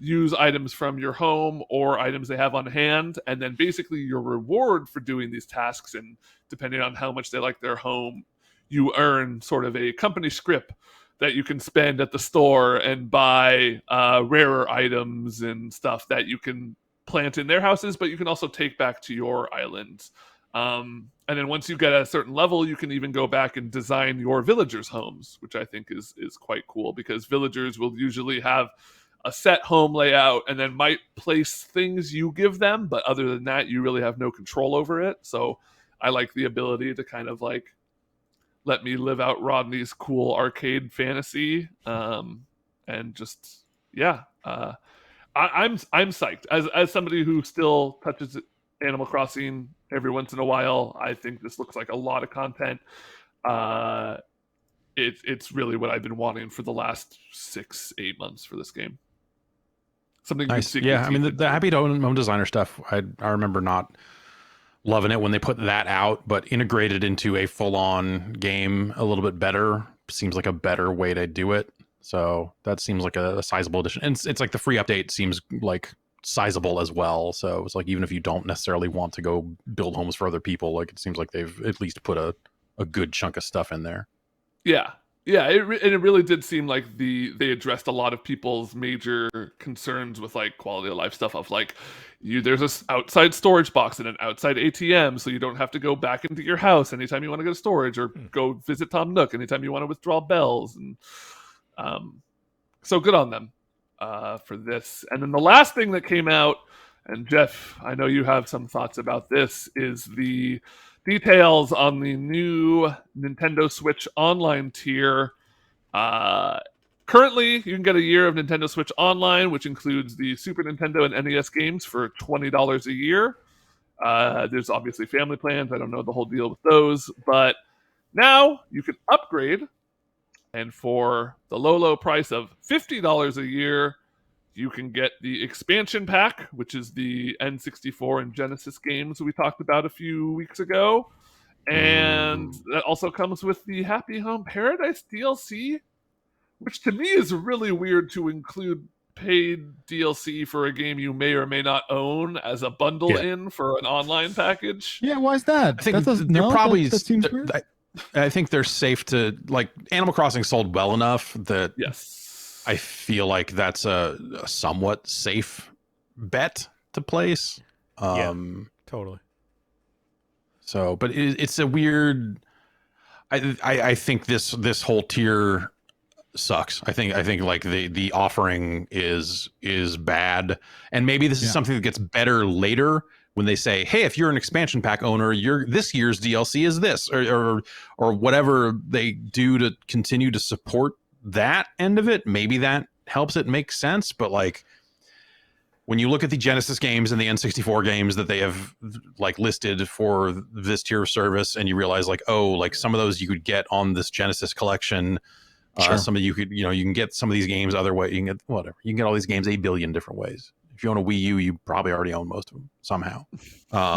use items from your home or items they have on hand, and then basically your reward for doing these tasks, and depending on how much they like their home, you earn sort of a company script that you can spend at the store and buy rarer items and stuff that you can plant in their houses, but you can also take back to your island. And then once you get a certain level, you can even go back and design your villagers' homes, which I think is quite cool, because villagers will usually have a set home layout and then might place things you give them, but other than that, you really have no control over it. So I like the ability to kind of like let me live out Rodney's cool arcade fantasy, and just I'm psyched as somebody who still touches Animal Crossing every once in a while. I think this looks like a lot of content. It's really what I've been wanting for the last 6-8 months for this game. Something Nice. you Yeah, I mean the Happy Home Designer stuff. I remember not loving it when they put that out, but integrated into a full-on game a little bit better seems like a better way to do it. So that seems like a sizable addition, and it's like the free update seems like sizable as well. So it's like even if you don't necessarily want to go build homes for other people, like it seems like they've at least put a good chunk of stuff in there. Yeah. And it really did seem like they addressed a lot of people's major concerns with like quality of life stuff of like there's this outside storage box and an outside ATM, so you don't have to go back into your house anytime you want to go to storage, or go visit Tom Nook anytime you want to withdraw bells. And so good on them for this. And then the last thing that came out, and Jeff, I know you have some thoughts about this, is the details on the new Nintendo Switch Online tier. Currently, you can get a year of Nintendo Switch Online, which includes the Super Nintendo and NES games for $20 a year. There's obviously family plans. I don't know the whole deal with those. But now you can upgrade. And for the low price of $50 a year, you can get the expansion pack, which is the N64 and Genesis games we talked about a few weeks ago. And that also comes with the Happy Home Paradise DLC, which to me is really weird to include paid DLC for a game you may or may not own as a bundle in for an online package. Yeah, why is that? I think that seems weird. I think they're safe to, like, Animal Crossing sold well enough that I feel like that's a somewhat safe bet to place. Totally. So, but it's a weird. I think this whole tier sucks. I think like the offering is bad, and maybe this is something that gets better later when they say, hey, if you're an expansion pack owner, this year's DLC is this, or whatever they do to continue to support that end of it. Maybe that helps it make sense. But like, when you look at the Genesis games and the N64 games that they have like listed for this tier of service, and you realize like, oh, like some of those you could get on this Genesis collection. Some of you could, you can get some of these games other way. You can get whatever. You can get all these games 8 billion different ways. If you own a Wii U, you probably already own most of them somehow. But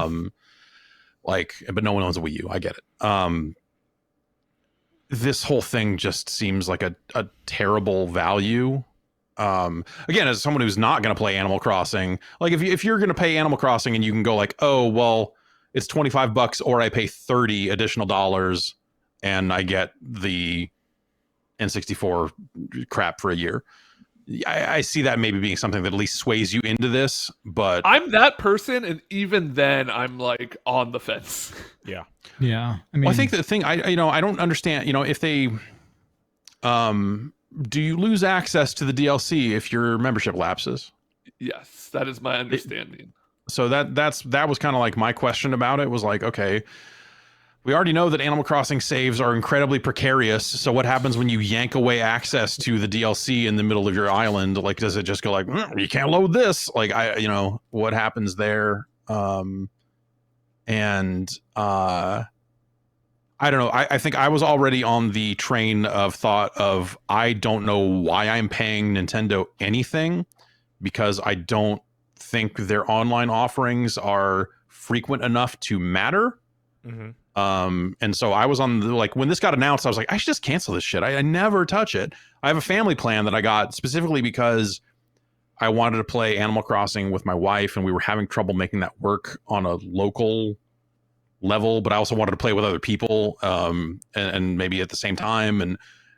no one owns a Wii U. I get it. This whole thing just seems like a terrible value. Again, as someone who's not going to play Animal Crossing, like if you're going to pay Animal Crossing and you can go like, oh, well, it's $25 or I pay $30 additional dollars and I get the N64 crap for a year. I see that maybe being something that at least sways you into this, but I'm that person, and even then I'm like on the fence. Yeah. I mean, I think the thing I don't understand, if they do you lose access to the DLC if your membership lapses? Yes, that is my understanding. So that was kind of like my question about it, was like, okay, we already know that Animal Crossing saves are incredibly precarious. So what happens when you yank away access to the DLC in the middle of your island? Like, does it just go like, you can't load this? Like, what happens there? I don't know. I think I was already on the train of thought of, I don't know why I'm paying Nintendo anything, because I don't think their online offerings are frequent enough to matter. Mm-hmm. And so I was on when this got announced, I was like, I should just cancel this shit. I never touch it. I have a family plan that I got specifically because I wanted to play Animal Crossing with my wife, and we were having trouble making that work on a local level, but I also wanted to play with other people, and maybe at the same time.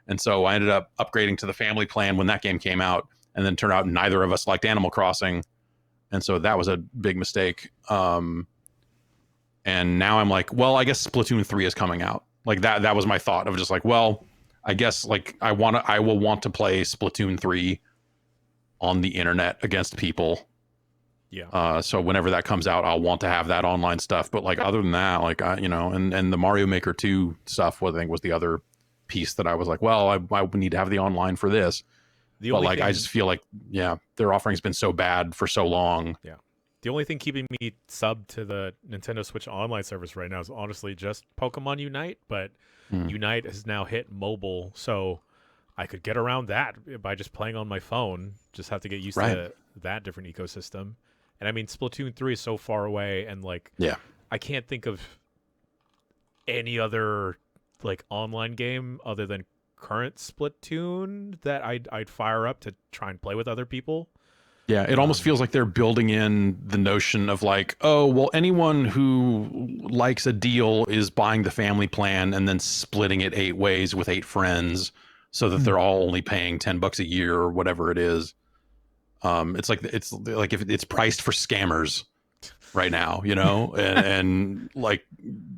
And so I ended up upgrading to the family plan when that game came out, and then turned out neither of us liked Animal Crossing. And so that was a big mistake. And now I'm like, well, I guess Splatoon 3 is coming out. Like that was my thought of just like, well, I guess like I will want to play Splatoon 3 on the internet against people. Yeah. So whenever that comes out, I'll want to have that online stuff. But like other than that, like and the Mario Maker 2 stuff, I think was the other piece that I was like, well, I need to have the online for this. I just feel like, their offering's been so bad for so long. Yeah. The only thing keeping me subbed to the Nintendo Switch Online service right now is honestly just Pokemon Unite, but Unite has now hit mobile, so I could get around that by just playing on my phone. Just have to get used to that different ecosystem. And I mean, Splatoon 3 is so far away, and like, Yeah. I can't think of any other like online game other than current Splatoon that I'd fire up to try and play with other people. Yeah, it almost feels like they're building in the notion of like, oh, well, anyone who likes a deal is buying the family plan and then splitting it 8 ways with 8 friends so that they're all only paying $10 a year or whatever it is. It's like if it's priced for scammers right now, you know, and like,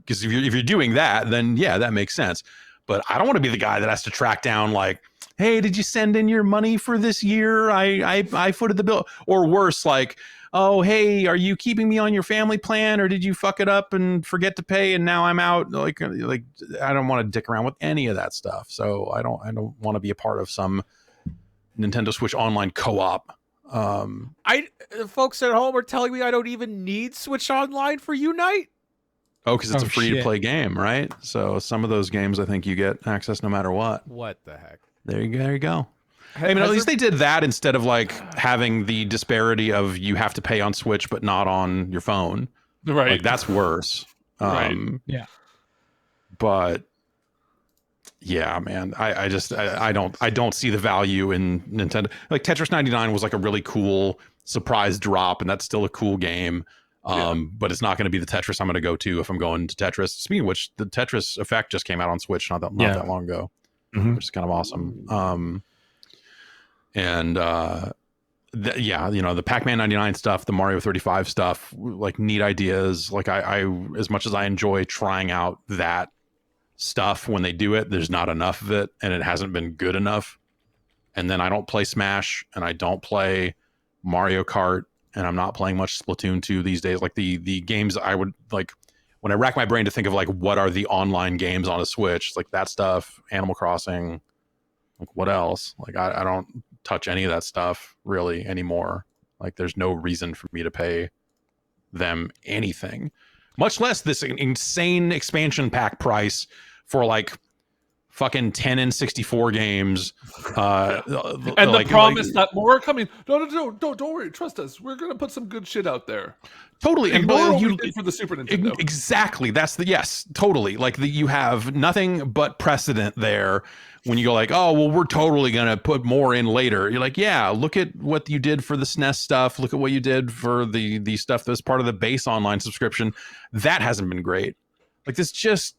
because if you're doing that, then yeah, that makes sense. But I don't want to be the guy that has to track down like, hey, did you send in your money for this year? I footed the bill. Or worse, like, oh, hey, are you keeping me on your family plan, or did you fuck it up and forget to pay and now I'm out? Like I don't want to dick around with any of that stuff. So I don't want to be a part of some Nintendo Switch Online co-op. Folks at home are telling me I don't even need Switch Online for Unite. Oh, because it's a free to shit. play game, right? So some of those games, I think you get access no matter what. What the heck? There you go. I mean, at least they did that instead of like having the disparity of you have to pay on Switch but not on your phone. Right. Like that's worse. Right. Yeah. But yeah, man, I don't see the value in Nintendo. Like Tetris 99 was like a really cool surprise drop, and that's still a cool game. But it's not going to be the Tetris I'm going to go to if I'm going to Tetris. Speaking of which, the Tetris Effect just came out on Switch not that long ago, which is kind of awesome. Yeah, you know, the Pac-Man 99 stuff, the Mario 35 stuff, like neat ideas. Like I as much as I enjoy trying out that stuff when they do it, there's not enough of it, and it hasn't been good enough. And then I don't play Smash, and I don't play Mario Kart, and I'm not playing much Splatoon 2 these days. Like the games I would like when I rack my brain to think of like what are the online games on a Switch, it's like that stuff, Animal Crossing, like what else? Like I don't touch any of that stuff really anymore. Like there's no reason for me to pay them anything, much less this insane expansion pack price for like fucking 10 N64 games. And the promise that more are coming. No, don't worry. Trust us. We're gonna put some good shit out there. Totally. Ignore what we did for the Super Nintendo. Exactly. That's yes, totally. Like you have nothing but precedent there when you go like, oh, well, we're totally gonna put more in later. You're like, yeah, look at what you did for the SNES stuff. Look at what you did for the stuff that's part of the base online subscription. That hasn't been great. Like this just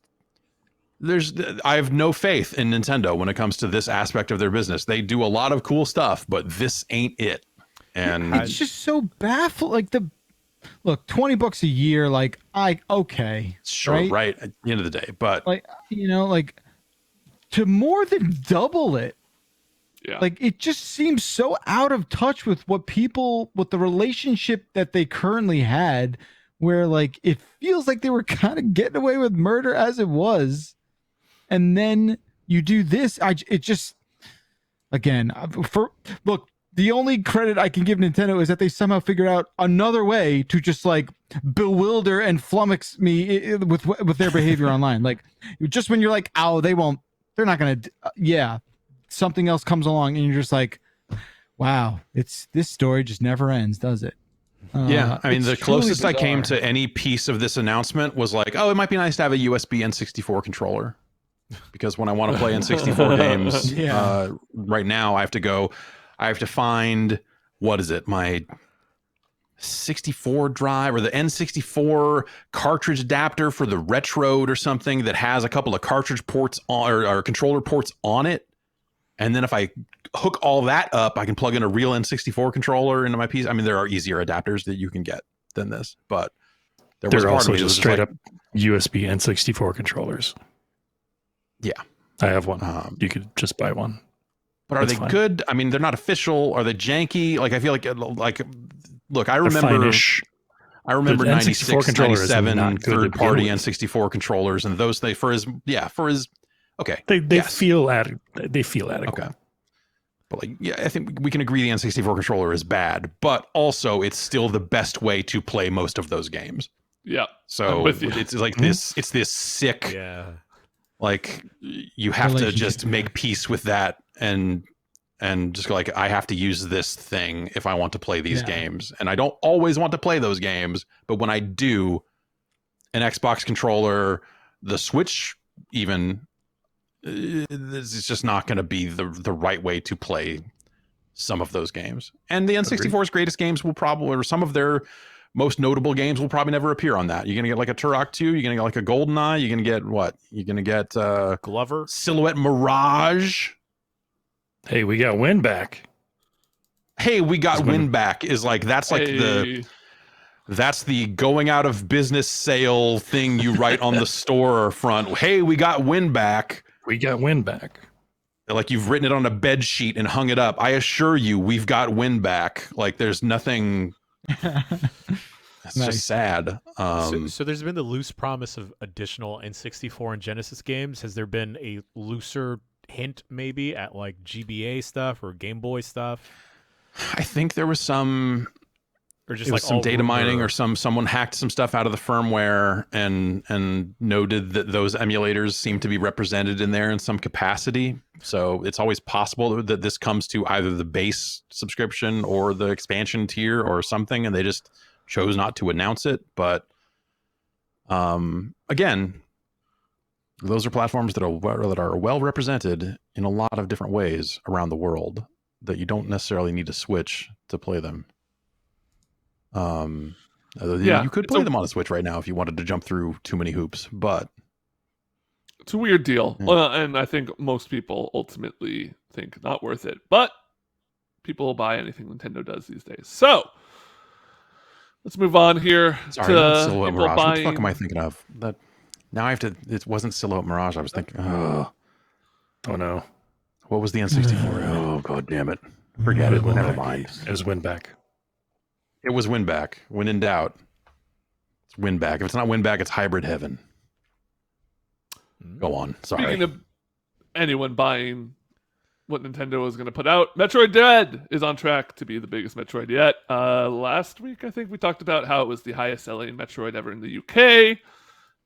I have no faith in Nintendo when it comes to this aspect of their business. They do a lot of cool stuff, but this ain't it. And It's just so baffling. Like look, $20 a year, like okay. Sure, right at the end of the day. But like, you know, like to more than double it. Yeah. Like it just seems so out of touch with with the relationship that they currently had, where like it feels like they were kind of getting away with murder as it was. And then you do this. It just, again, look, the only credit I can give Nintendo is that they somehow figured out another way to just like bewilder and flummox me with their behavior online. Like just when you're like, oh, they're not going to, yeah, something else comes along and you're just like, wow, this story just never ends, does it? Yeah, I mean, the closest bizarre. I came to any piece of this announcement was like, oh, it might be nice to have a USB N64 controller. Because when I want to play N64 games, right now I have to find, what is it, my 64 drive or the N64 cartridge adapter for the Retroad or something that has a couple of cartridge ports on or controller ports on it. And then if I hook all that up, I can plug in a real N64 controller into my PC. I mean, there are easier adapters that you can get than this, but there was also part of me just straight up USB N64 controllers. Yeah, I have one. You could just buy one. But are they good? I mean, they're not official. Are they janky? Like, I feel like look, I remember 96, 97 third-party N64 controllers, and those okay. They feel adequate. Okay. But like, yeah, I think we can agree the N64 controller is bad, but also it's still the best way to play most of those games. Yeah. So it's like this. It's this sick. Yeah. Like you have to just make peace with that and and just like, I have to use this thing if I want to play these games. And I don't always want to play those games, but when I do, an Xbox controller, the Switch even, this is just not going to be the right way to play some of those games. And the N64's greatest games will probably, or some of their most notable games will probably never appear on that. You're going to get like a Turok 2, you're going to get like a GoldenEye, you're going to get what? You're going to get Glover, Silhouette Mirage. Hey, we got Win back. Hey, we got Win back is like, that's like that's the going out of business sale thing you write on the store front. Hey, we got Win back. We got Win back. Like you've written it on a bed sheet and hung it up. I assure you, we've got Win back. Like there's nothing. It's just sad. So there's been the loose promise of additional N64 and Genesis games. Has there been a looser hint maybe at like GBA stuff or Game Boy stuff? I think there was some, or just it like was some data mining, or someone hacked some stuff out of the firmware and noted that those emulators seem to be represented in there in some capacity. So it's always possible that this comes to either the base subscription or the expansion tier or something, and they just chose not to announce it. But again, those are platforms that are well represented in a lot of different ways around the world that you don't necessarily need to Switch to play them. You could play them on a Switch right now if you wanted to jump through too many hoops, but it's a weird deal. Yeah. And I think most people ultimately think not worth it, but people will buy anything Nintendo does these days. So let's move on here to Silhouette people Mirage. buying. What the fuck am I thinking of? That now I have to. It wasn't Silhouette Mirage. I was thinking. Oh no. What was the N64? Oh god damn it! Forget it. Never mind. It was Win back. It was Win back. When in doubt, it's Win back. If it's not Win back, it's Hybrid Heaven. Go on. Sorry. Speaking of anyone buying what Nintendo is going to put out, Metroid Dread is on track to be the biggest Metroid yet. Last week, I think we talked about how it was the highest selling Metroid ever in the UK.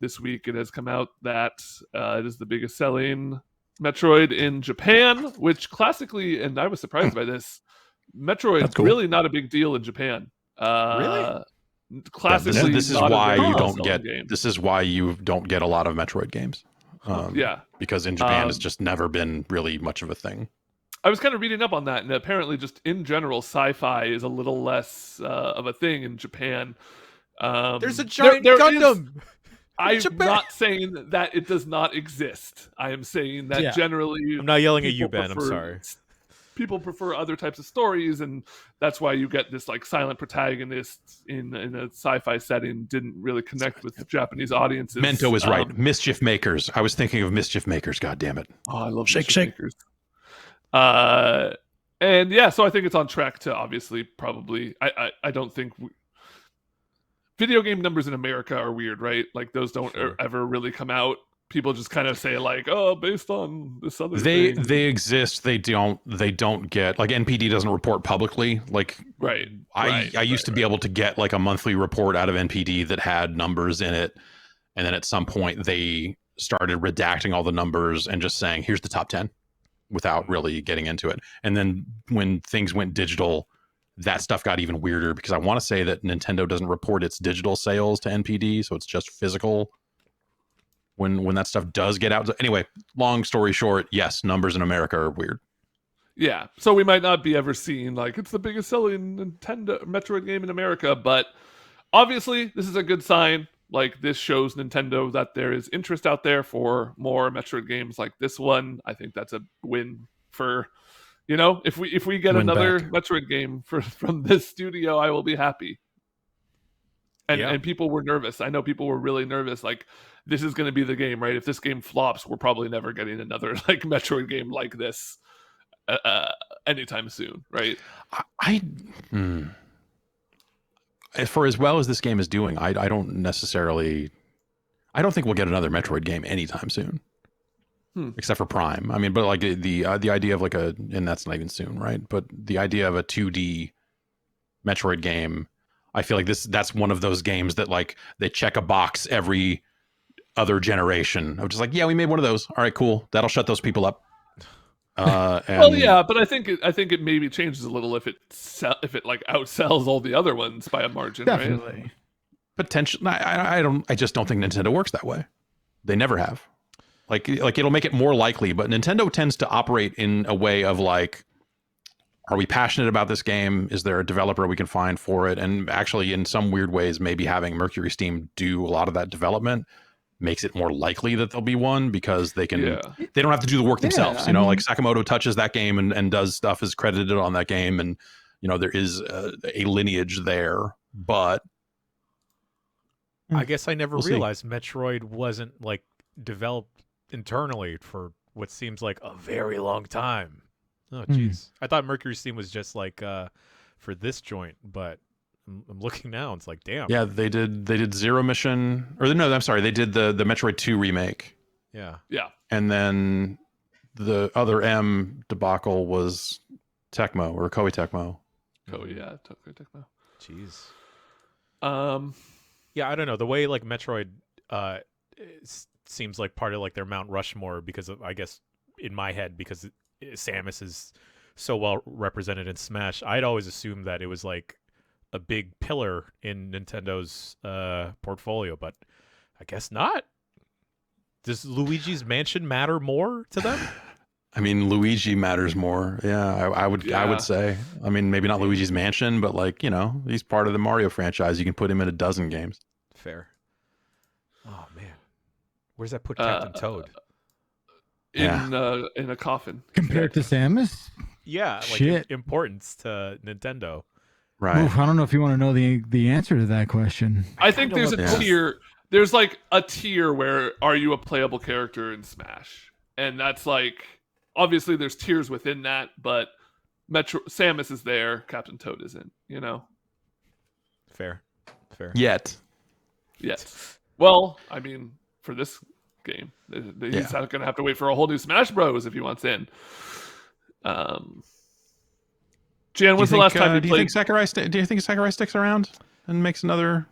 This week, it has come out that it is the biggest selling Metroid in Japan, which classically, and I was surprised by this, Metroid's cool. Really not a big deal in Japan. Really? Classically, this is not a why very you don't well-selling get. game. This is why you don't get a lot of Metroid games. Yeah, because in Japan, it's just never been really much of a thing. I was kind of reading up on that, and apparently, just in general, sci-fi is a little less of a thing in Japan. There's a giant there Gundam. I'm Japan. not saying that it does not exist. I am saying that generally, I'm not yelling at you, people Ben. I'm prefer- sorry. People prefer other types of stories, and that's why you get this like silent protagonist in a sci-fi setting. Didn't really connect with Japanese audiences. Mento is right. Mischief Makers. I was thinking of Mischief Makers. God damn it. Oh, I love Shake, Mischief shake. Makers. And yeah, so I think it's on track to obviously probably. I don't think video game numbers in America are weird, right? Like those don't ever really come out. People just kind of say like, oh, based on this other thing. They exist. They don't get, like, NPD doesn't report publicly. Like, Right. I used to be able to get like a monthly report out of NPD that had numbers in it, and then at some point they started redacting all the numbers and just saying, here's the top 10 without really getting into it. And then when things went digital, that stuff got even weirder, because I want to say that Nintendo doesn't report its digital sales to NPD, so it's just physical when that stuff does get out. Anyway, long story short, yes, numbers in America are weird. Yeah, so we might not be ever seeing like it's the biggest selling Nintendo Metroid game in America, but obviously this is a good sign. Like this shows Nintendo that there is interest out there for more Metroid games like this one. I think that's a win for, if we get Win another back. Metroid game from this studio, I will be happy. And people were nervous. I know people were really nervous. Like, this is going to be the game, right? If this game flops, we're probably never getting another like Metroid game like this anytime soon, right? For as well as this game is doing, I don't think we'll get another Metroid game anytime soon, except for Prime. I mean, but like the idea of like and that's not even soon, right? But the idea of a 2D Metroid game, I feel like that's one of those games that like they check a box every other generation of just like, yeah, we made one of those. All right, cool. That'll shut those people up. And Well, yeah, but I think it maybe changes a little if it like outsells all the other ones by a margin, right? Definitely. potential. I just don't think Nintendo works that way. They never have. Like it'll make it more likely, but Nintendo tends to operate in a way of like, are we passionate about this game? Is there a developer we can find for it? And actually, in some weird ways, maybe having Mercury Steam do a lot of that development makes it more likely that there'll be one, because they can they don't have to do the work themselves. You know, like Sakamoto touches that game and does stuff, is credited on that game, and you know there is a lineage there. But I guess I never We'll see. realized Metroid wasn't like developed internally for what seems like a very long time. Oh jeez. I thought Mercury Steam was just like for this joint, but I'm looking now, it's like, damn. yeah, they did Zero Mission, or no, I'm sorry, they did the Metroid 2 remake. Yeah. And then the other M debacle was Tecmo, or Koei Tecmo. Oh yeah, Tecmo. Jeez. Um, Yeah, I don't know. The way like Metroid seems like part of like their Mount Rushmore, because of, I guess in my head, because Samus is so well represented in Smash, I'd always assumed that it was like a big pillar in Nintendo's portfolio, but I guess not. Does Luigi's Mansion matter more to them? I mean, Luigi matters more. Yeah, I would say. I mean, maybe not Luigi's Mansion, but like, you know, he's part of the Mario franchise. You can put him in a dozen games. Fair. Oh man, where's that put Captain Toad? in a coffin Compared to Samus? Yeah, like Shit. importance to Nintendo. Right. Oof, I don't know if you want to know the answer to that question. I think there's a Yeah. tier. There's like a tier where are you a playable character in Smash, and that's like obviously there's tiers within that, but Samus is there, Captain Toad isn't. You know. Fair. Yet. Yes. Well, I mean, for this game, he's not going to have to wait for a whole new Smash Bros. If he wants in. Jan, when's the last time you do played? you think Sakurai sticks around and makes another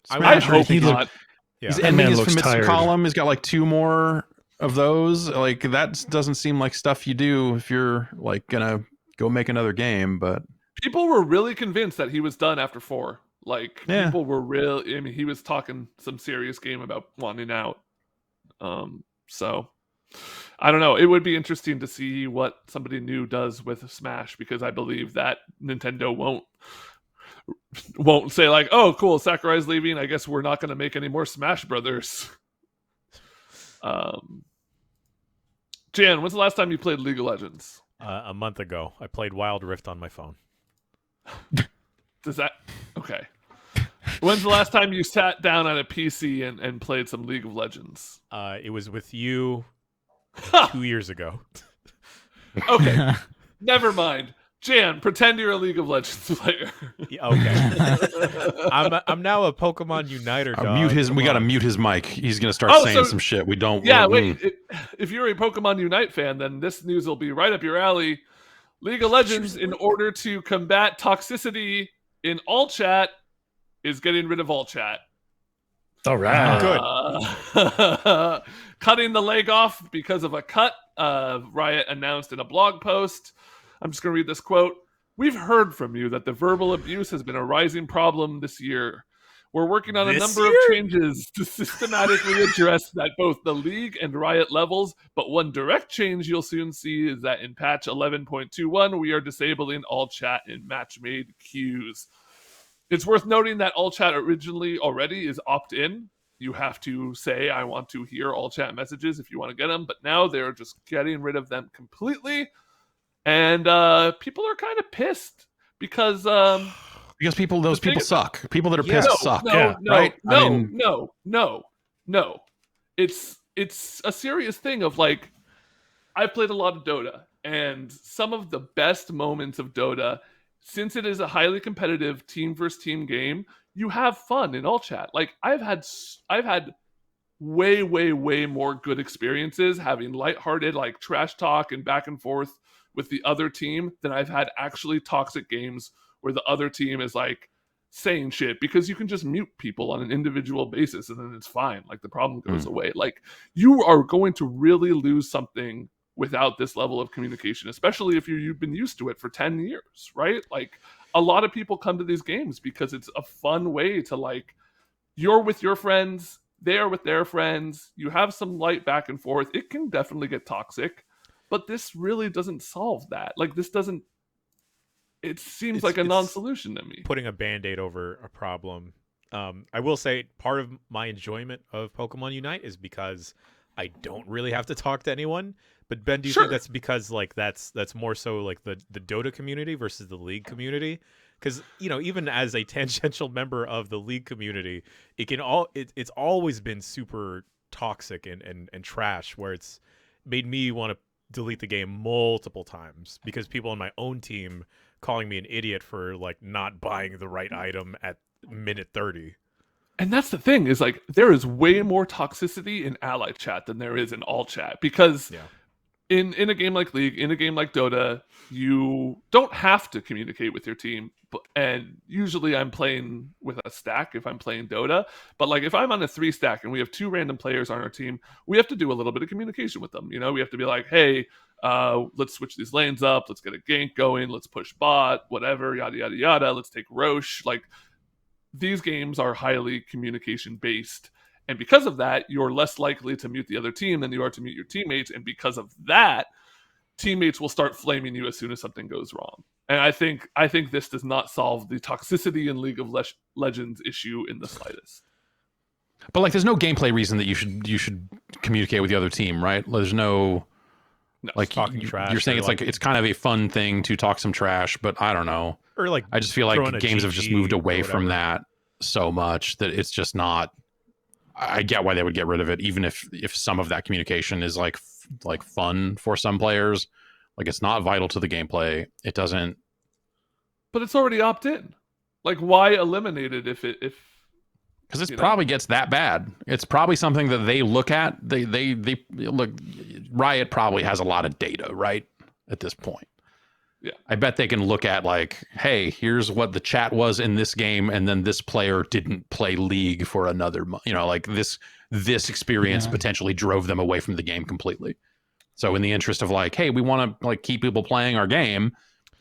I Smash? I Or do you hope think not. Yeah. he's That ending man his looks Famitsu tired. column. He's got like 2 more of those. Like that doesn't seem like stuff you do if you're like gonna go make another game. But People were really convinced that he was done after 4. Like Yeah. people were real. I mean, he was talking some serious game about wanting out. So I don't know. It would be interesting to see what somebody new does with Smash, because I believe that Nintendo won't say like, "Oh, cool, Sakurai's leaving. I guess we're not going to make any more Smash Brothers." Jan, when's the last time you played League of Legends? A month ago, I played Wild Rift on my phone. Does that okay? When's the last time you sat down on a PC and played some League of Legends? It was with you 2 years ago. Okay, never mind. Jan, pretend you're a League of Legends player. Yeah, okay. I'm now a Pokemon Uniter dog. we gotta mute his mic. He's gonna start Oh, saying so- some shit. We don't. Yeah, wait. If you're a Pokemon Unite fan, then this news will be right up your alley. League of Legends, in order to combat toxicity in all chat, is getting rid of all chat. All right. Good. Cutting the leg off because of a cut. Riot announced in a blog post. I'm just going to read this quote. "We've heard from you that the verbal abuse has been a rising problem this year. We're working on a This number year? of changes to systematically address at both the League and Riot levels, but one direct change you'll soon see is that in patch 11.21, we are disabling all chat in match-made queues. It's worth noting that all chat originally already is opt-in. You have to say, I want to hear all chat messages if you want to get them, but now they're just getting rid of them completely. And people are kind of pissed because those people suck. People that are Yeah. pissed suck. No. Right? It's a serious thing of like, I've played a lot of Dota, and some of the best moments of Dota, since it is a highly competitive team versus team game, you have fun in all chat. Like I've had way more good experiences having lighthearted like trash talk and back and forth with the other team than I've had actually toxic games where the other team is like saying shit, because you can just mute people on an individual basis and then it's fine. Like the problem goes away. Like you are going to really lose something without this level of communication, especially if you've been used to it for 10 years, right? Like, a lot of people come to these games because it's a fun way to, like, you're with your friends, they are with their friends, you have some light back and forth. It can definitely get toxic, but this really doesn't solve that. Like, this doesn't, it seems like a non-solution to me. Putting a band-aid over a problem. I will say part of my enjoyment of Pokemon Unite is because I don't really have to talk to anyone. But Ben, do you think that's because, like, that's more so like the Dota community versus the League community? Because, you know, even as a tangential member of the League community, it's always been super toxic and trash, where it's made me want to delete the game multiple times because people on my own team calling me an idiot for, like, not buying the right item at minute 30. And that's the thing, is, like, there is way more toxicity in ally chat than there is in all chat, because in a game like League, in a game like Dota, you don't have to communicate with your team. And usually I'm playing with a stack if I'm playing Dota. But, like, if I'm on a 3 stack and we have 2 random players on our team, we have to do a little bit of communication with them. You know, we have to be like, hey, let's switch these lanes up. Let's get a gank going. Let's push bot, whatever, yada, yada, yada. Let's take Roche. Like, these games are highly communication based. And because of that, you're less likely to mute the other team than you are to mute your teammates. And because of that, teammates will start flaming you as soon as something goes wrong. And I think this does not solve the toxicity in League of Legends issue in the slightest. But, like, there's no gameplay reason that you should communicate with the other team, right? There's no like, talking trash. You're saying it's like it's kind of a fun thing to talk some trash, but I don't know. Or, like, I just feel like games have just moved away from whatever. that so much that it's just not. I get why they would get rid of it, even if some of that communication is like fun for some players. Like, it's not vital to the gameplay. It doesn't. But it's already opt-in. Like, why eliminate it if because it probably gets that bad. It's probably something that they look at. They look. Riot probably has a lot of data, right, at this point. Yeah, I bet they can look at, like, hey, here's what the chat was in this game, and then this player didn't play League for another month. You know, like, this experience potentially drove them away from the game completely. So in the interest of, like, hey, we want to, like, keep people playing our game,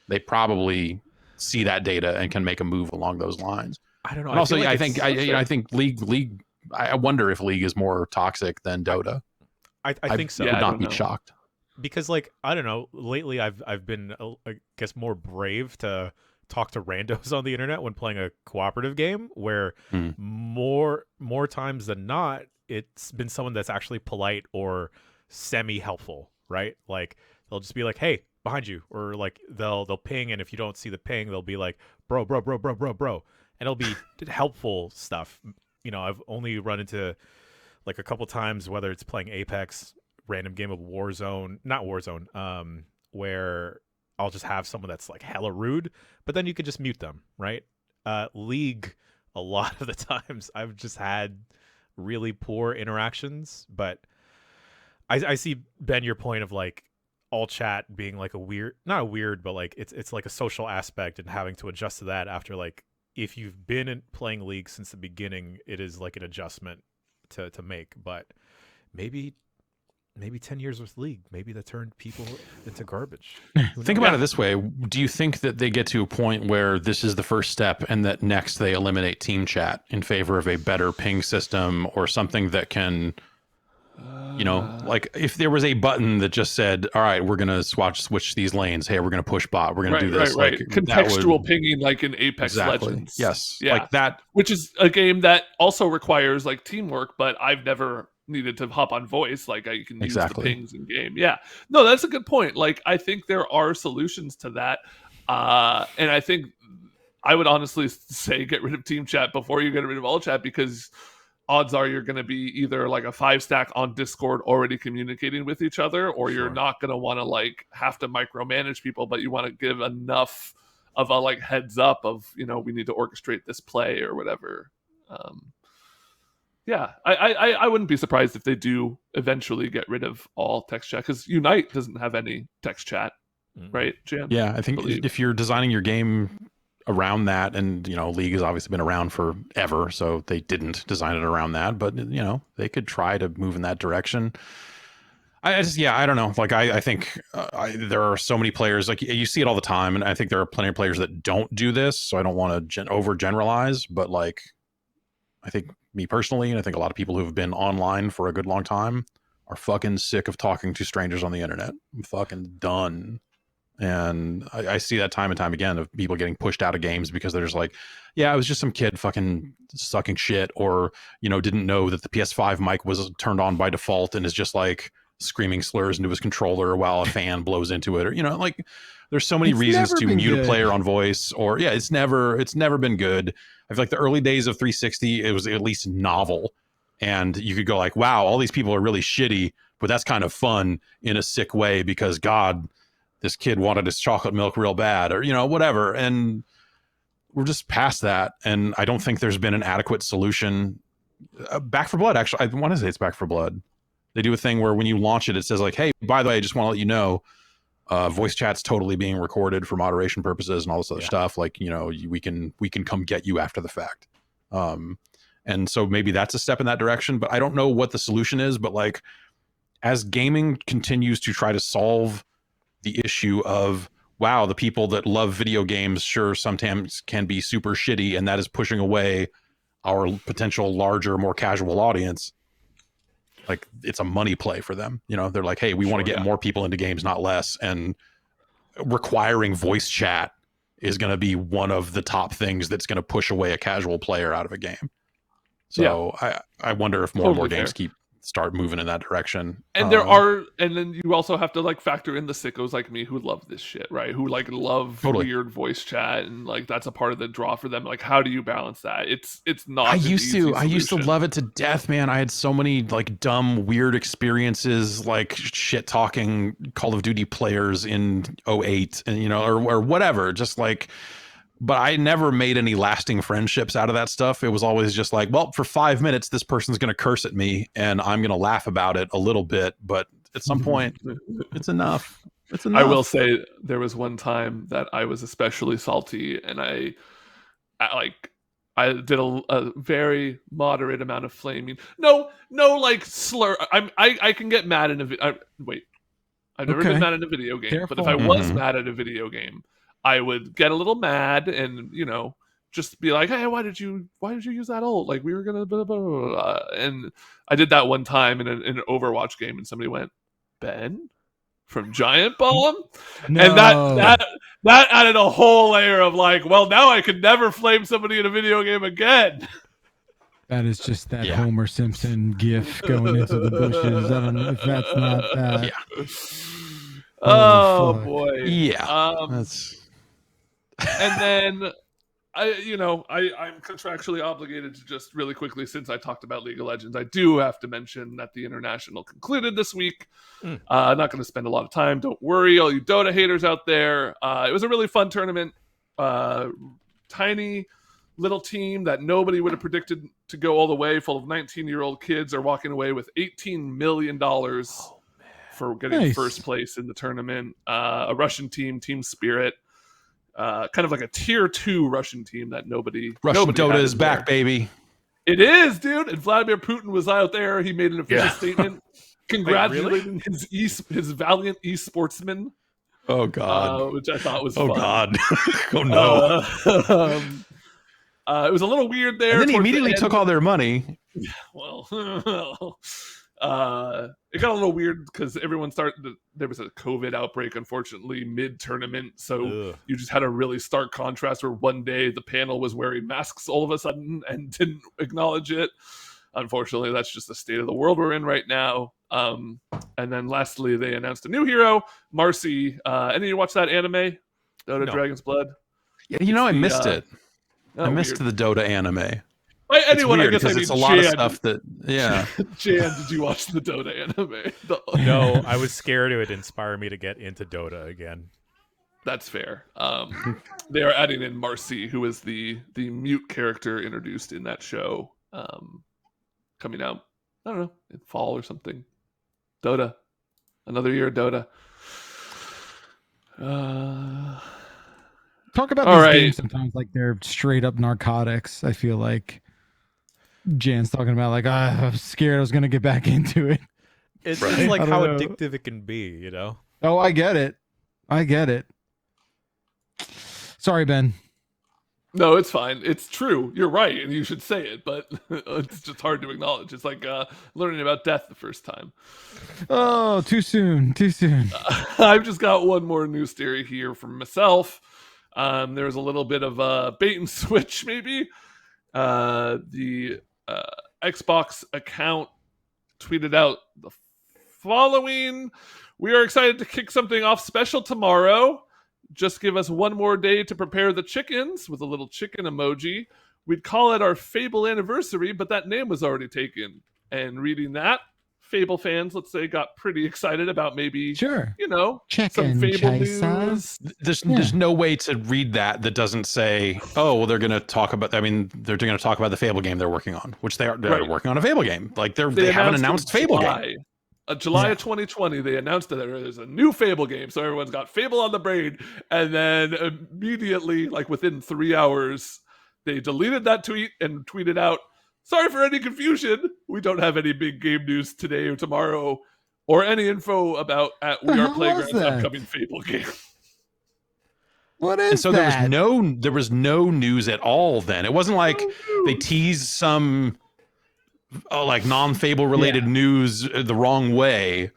they probably see that data and can make a move along those lines. I don't know. And also, I think League. I wonder if League is more toxic than Dota. I think so. I would not be know. shocked. Because, like, I don't know, lately I've been, I guess, more brave to talk to randos on the internet when playing a cooperative game, where more times than not, it's been someone that's actually polite or semi-helpful, right? Like, they'll just be like, hey, behind you, or, like, they'll ping, and if you don't see the ping, they'll be like, bro, and it'll be helpful stuff. You know, I've only run into, like, a couple times, whether it's playing Apex, random game of not Warzone, where I'll just have someone that's, like, hella rude, but then you can just mute them, right? League, a lot of the times I've just had really poor interactions, but I see, Ben, your point of, like, all chat being, like, not a weird, but, like, it's like a social aspect, and having to adjust to that after, like, if you've been playing League since the beginning, it is, like, an adjustment to make. But maybe 10 years with League, maybe that turned people into garbage. Think about it this way. Do you think that they get to a point where this is the first step, and that next they eliminate team chat in favor of a better ping system, or something that can, you know, like, if there was a button that just said, all right, we're going to switch these lanes. Hey, we're going to push bot. We're going to do this. Right. Like, Contextual pinging, like in Apex Legends. Yes. Yeah. Like that. Which is a game that also requires, like, teamwork, but I've never needed to hop on voice. Like, I can use the pings in game. Yeah. No, that's a good point. Like, I think there are solutions to that. And I think I would honestly say get rid of team chat before you get rid of all chat, because odds are you're going to be either, like, a 5 stack on Discord already communicating with each other, or you're not going to want to, like, have to micromanage people, but you want to give enough of a, like, heads up of, you know, we need to orchestrate this play or whatever. Yeah, I wouldn't be surprised if they do eventually get rid of all text chat, because Unite doesn't have any text chat, right, Jan? Yeah, I think if you're designing your game around that, and, you know, League has obviously been around forever, so they didn't design it around that, but, you know, they could try to move in that direction. I don't know. Like, I think there are so many players, like you see it all the time. And I think there are plenty of players that don't do this. So I don't want to overgeneralize, but like, I think me personally, and I think a lot of people who've been online for a good long time are fucking sick of talking to strangers on the internet. I'm fucking done. And I see that time and time again of people getting pushed out of games because they're just like, yeah, it was just some kid fucking sucking shit, or, you know, didn't know that the PS5 mic was turned on by default and is just like screaming slurs into his controller while a fan blows into it, or, you know, like there's so many reasons to mute a player on voice, or it's never been good. I feel like the early days of 360, it was at least novel, and you could go like, wow, all these people are really shitty, but that's kind of fun in a sick way because God, this kid wanted his chocolate milk real bad, or, you know, whatever. And we're just past that. And I don't think there's been an adequate solution. Back for Blood, actually, I want to say it's Back for Blood. They do a thing where when you launch it, it says like, hey, by the way, I just want to let you know, voice chat's totally being recorded for moderation purposes and all this other stuff. Like, you know, we can come get you after the fact. And so maybe that's a step in that direction, but I don't know what the solution is. But like, as gaming continues to try to solve the issue of, wow, the people that love video games sure sometimes can be super shitty, and that is pushing away our potential larger, more casual audience. Like, it's a money play for them. You know, they're like, hey, we want to get more people into games, not less. And requiring voice chat is going to be one of the top things that's going to push away a casual player out of a game. So I wonder if more and more games start moving in that direction. And and then you also have to like factor in the sickos like me who love this shit, right? Who like love weird voice chat, and like that's a part of the draw for them. Like, how do you balance that? It's not. I used to love it to death, man. I had so many like dumb, weird experiences, like shit talking Call of Duty players in 08 and, you know, or whatever, just like. But I never made any lasting friendships out of that stuff. It was always just like, well, for 5 minutes, this person's going to curse at me and I'm going to laugh about it a little bit. But at some point, it's enough. It's enough. I will say there was one time that I was especially salty, and I did a very moderate amount of flaming. No, like slur. I can get mad in wait. I've never been mad in a video game. Careful. But if I was mad at a video game, I would get a little mad and, you know, just be like, hey, why did you use that ult? Like, we were going to blah, blah, blah, blah. And I did that one time in an Overwatch game, and somebody went, Ben from Giant Bomb? No. And that added a whole layer of like, well, now I could never flame somebody in a video game again. That is just that Homer Simpson gif going into the bushes. I don't know if that's not that. Yeah. Oh boy. Yeah. That's... And then I'm contractually obligated to just really quickly, since I talked about League of Legends, I do have to mention that the International concluded this week. I'm not going to spend a lot of time. Don't worry, all you Dota haters out there. It was a really fun tournament. Tiny little team that nobody would have predicted to go all the way, full of 19-year-old kids, are walking away with $18 million for getting first place in the tournament. A Russian team, Team Spirit. Kind of like a tier 2 Russian team that nobody Dota is back, baby. It is, dude. And Vladimir Putin was out there. He made an official statement congratulating his valiant esportsmen. Oh God, which I thought was fun. God. Oh no. It was a little weird there. And then he immediately took all their money. Well, it got a little weird because everyone there was a COVID outbreak, unfortunately, mid-tournament. So you just had a really stark contrast where one day the panel was wearing masks all of a sudden and didn't acknowledge it. Unfortunately, that's just the state of the world we're in right now. And then lastly, they announced a new hero, Marcy. Any of you watch that anime, Dota Dragon's Blood? Yeah, I missed it. I missed the Dota anime. Anyone, I guess it's a lot of stuff that, Jan, did you watch the Dota anime? No, I was scared it would inspire me to get into Dota again. That's fair. They are adding in Marcy, who is the mute character introduced in that show, coming out, I don't know, in fall or something. Dota. Another year of Dota. Talk about these games sometimes like they're straight up narcotics. I feel like Jan's talking about like, I'm scared I was going to get back into it. It's Right. just like I how don't know. addictive it can be, you know? Oh, I get it. Sorry, Ben. No, it's fine. It's true. You're right, and you should say it, but it's just hard to acknowledge. It's like learning about death the first time. Oh, too soon. I've just got one more news theory here from myself. There's a little bit of bait and switch, maybe. The Xbox account tweeted out the following: "We are excited to kick something off special tomorrow. Just give us one more day to prepare the chickens," with a little chicken emoji. "We'd call it our Fable anniversary, but that name was already taken." And reading that, Fable fans, let's say, got pretty excited about maybe, Sure. some Chicken Fable chaser. news. There's no way to read that doesn't say, oh, well, they're going to talk about. I mean, they're going to talk about the Fable game they're working on, which they're Right. working on a Fable game. Like they haven't announced in Fable July. game. July of 2020, they announced that there's a new Fable game, so everyone's got Fable on the brain, and then immediately, like within 3 hours, they deleted that tweet and tweeted out, "Sorry for any confusion. We don't have any big game news today or tomorrow, or any info about The We Are hell Playground's was that? upcoming Fable game." What is And so that? there was no news at all. Then it wasn't like they teased some like non-Fable related news the wrong way.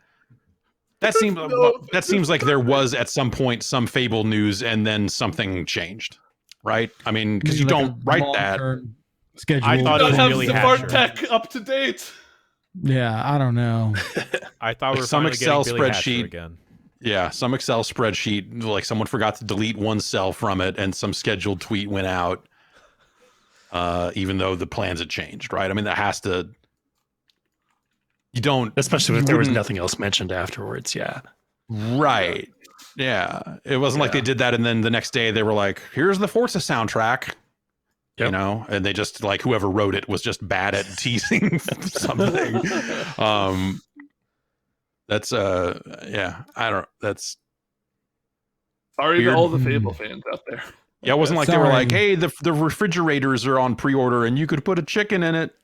That seems like there was at some point some Fable news and then something changed, right? I mean, because you Maybe don't write that. long-term schedule. I thought it Don't was have really Savart Hatcher. Tech up to date. Yeah, I don't know. I thought we were Some finally Excel getting Billy Hatcher spreadsheet. again. Yeah, some Excel spreadsheet, like someone forgot to delete one cell from it, and some scheduled tweet went out, even though the plans had changed, right? I mean, that has to. You don't, Especially you if there was wouldn't- nothing else mentioned afterwards. Yeah. right? Yeah, it wasn't like they did that, and then the next day they were like, "Here's the Forza soundtrack." You Yep. know, and they just like whoever wrote it was just bad at teasing something. That's yeah, I don't. That's Sorry Weird. to all the Fable fans out there. yeah. It wasn't like they were Sorry. like, "Hey, the refrigerators are on pre-order, and you could put a chicken in it.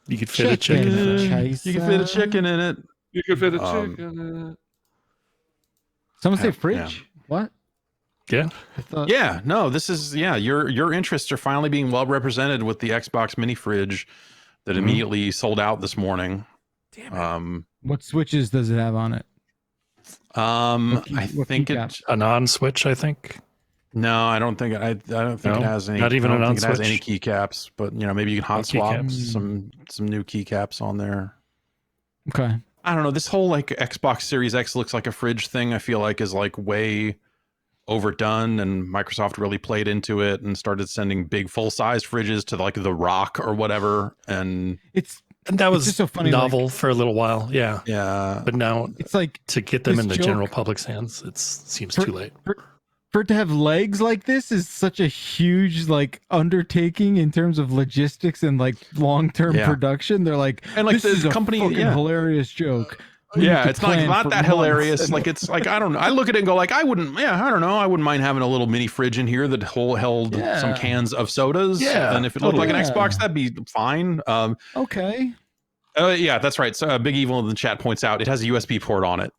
You could fit a chicken in it. You can fit a chicken in it." You could fit a Um, chicken in it. Someone say Yeah, fridge. What? Yeah. I thought, Yeah, no, this is your interests are finally being well represented with the Xbox mini fridge that Mhm. immediately sold out this morning. Damn it. What switches does it have on it? I what think keycaps? it. A non-switch, I think. No, I don't think I don't think it No, has any. not even I don't a think it has any non-switch? keycaps, but maybe you can hot No swap keycaps. some new keycaps on there. Okay. I don't know. This whole like Xbox Series X looks like a fridge thing. I feel like is like way overdone, and Microsoft really played into it and started sending big full size fridges to like the Rock or whatever. And And that was just so funny, novel for a little while. Yeah. yeah, But now It's like to get them this in the joke- general public's hands, it seems For- too late. for it to have legs like this is such a huge like undertaking in terms of logistics and like long-term Yeah. production. They're like, And, like, this the is a company- fucking yeah. hilarious joke. We need yeah, to it's not plan for that months. hilarious. And- Like it's like I don't know. I look at it and go like I wouldn't mind having a little mini fridge in here that held some Yeah. cans of sodas. Yeah, And if it looked like an totally. Xbox, that'd be fine. Okay. Yeah, that's right. So Big Evil in the chat points out it has a USB port on it.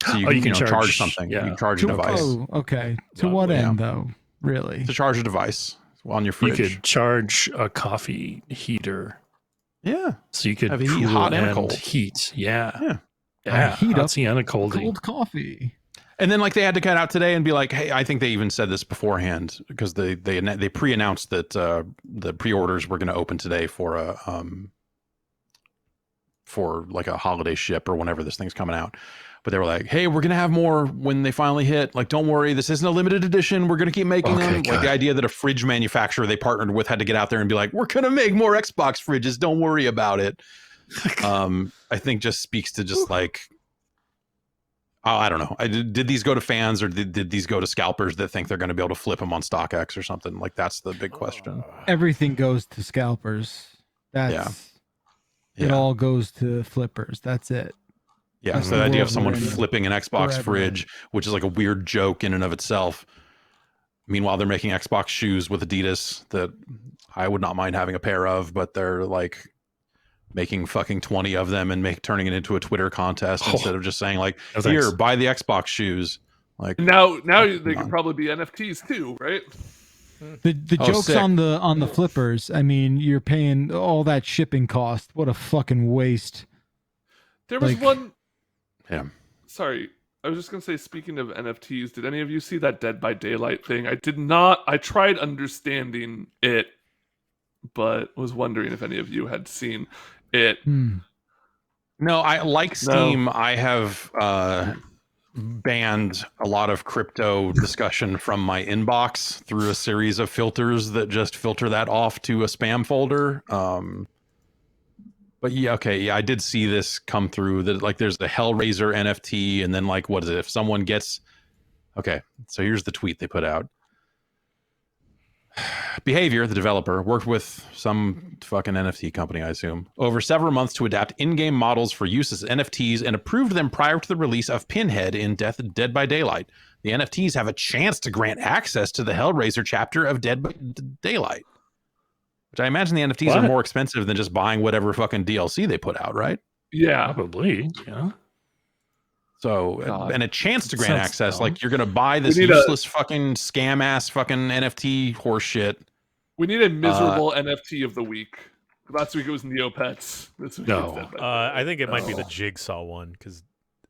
So you can charge something. yeah. You can charge a device. Oh, okay. To what Yeah. end though? Really? To charge a device on your You fridge. could charge a coffee heater. Yeah. So you could Have a cool hot and a and cold. heat. Yeah. Yeah. Yeah. heat up Hotsy and a coldie. Cold coffee. And then like they had to cut out today and be like, hey, I think they even said this beforehand because they pre-announced that the pre-orders were going to open today for like a holiday ship or whenever this thing's coming out. But they were like, hey, we're going to have more when they finally hit. Like, don't worry, this isn't a limited edition. We're going to keep making them. Okay, Like the God. idea that a fridge manufacturer they partnered with had to get out there and be like, we're going to make more Xbox fridges. Don't worry about it. I think just speaks to just like, I don't know. Did these go to fans or did these go to scalpers that think they're going to be able to flip them on StockX or something? Like that's the big question. Everything goes to scalpers. That's it. Yeah. All goes to flippers. That's it. Yeah. That's So the the idea world of someone we're in flipping an Xbox forever. fridge, which is like a weird joke in and of itself. Meanwhile, they're making Xbox shoes with Adidas that I would not mind having a pair of, but they're like making fucking 20 of them and turning it into a Twitter contest instead of just saying like, No, here, thanks. buy the Xbox shoes. Like Now they could probably be NFTs too, right? The Oh, jokes sick. on the flippers. I mean, you're paying all that shipping cost. What a fucking waste. There was Like- one. Yeah. Sorry, I was just gonna say. Speaking of NFTs, did any of you see that Dead by Daylight thing? I did not. I tried understanding it, but was wondering if any of you had seen it. No, I like Steam. I have banned a lot of crypto discussion from my inbox through a series of filters that just filter that off to a spam folder. But yeah, okay, yeah, I did see this come through. That like there's the Hellraiser NFT, and then like what is it? If someone gets, okay, so here's the tweet they put out. Behavior, the developer, worked with some fucking NFT company, I assume, over several months to adapt in-game models for use as NFTs and approved them prior to the release of Pinhead in Dead by Daylight. The NFTs have a chance to grant access to the Hellraiser chapter of Dead by Daylight. Which I imagine the NFTs are What? more expensive than just buying whatever fucking DLC they put out, right? Yeah, Probably. Yeah. So, God. and a chance to grant Sounds access, dumb. like you're going to buy this We need useless fucking scam ass fucking NFT horse shit. we need a miserable NFT of the week. Last week it was Neopets. This week No. it's Dead by Daylight. I think it might be the No. Jigsaw one because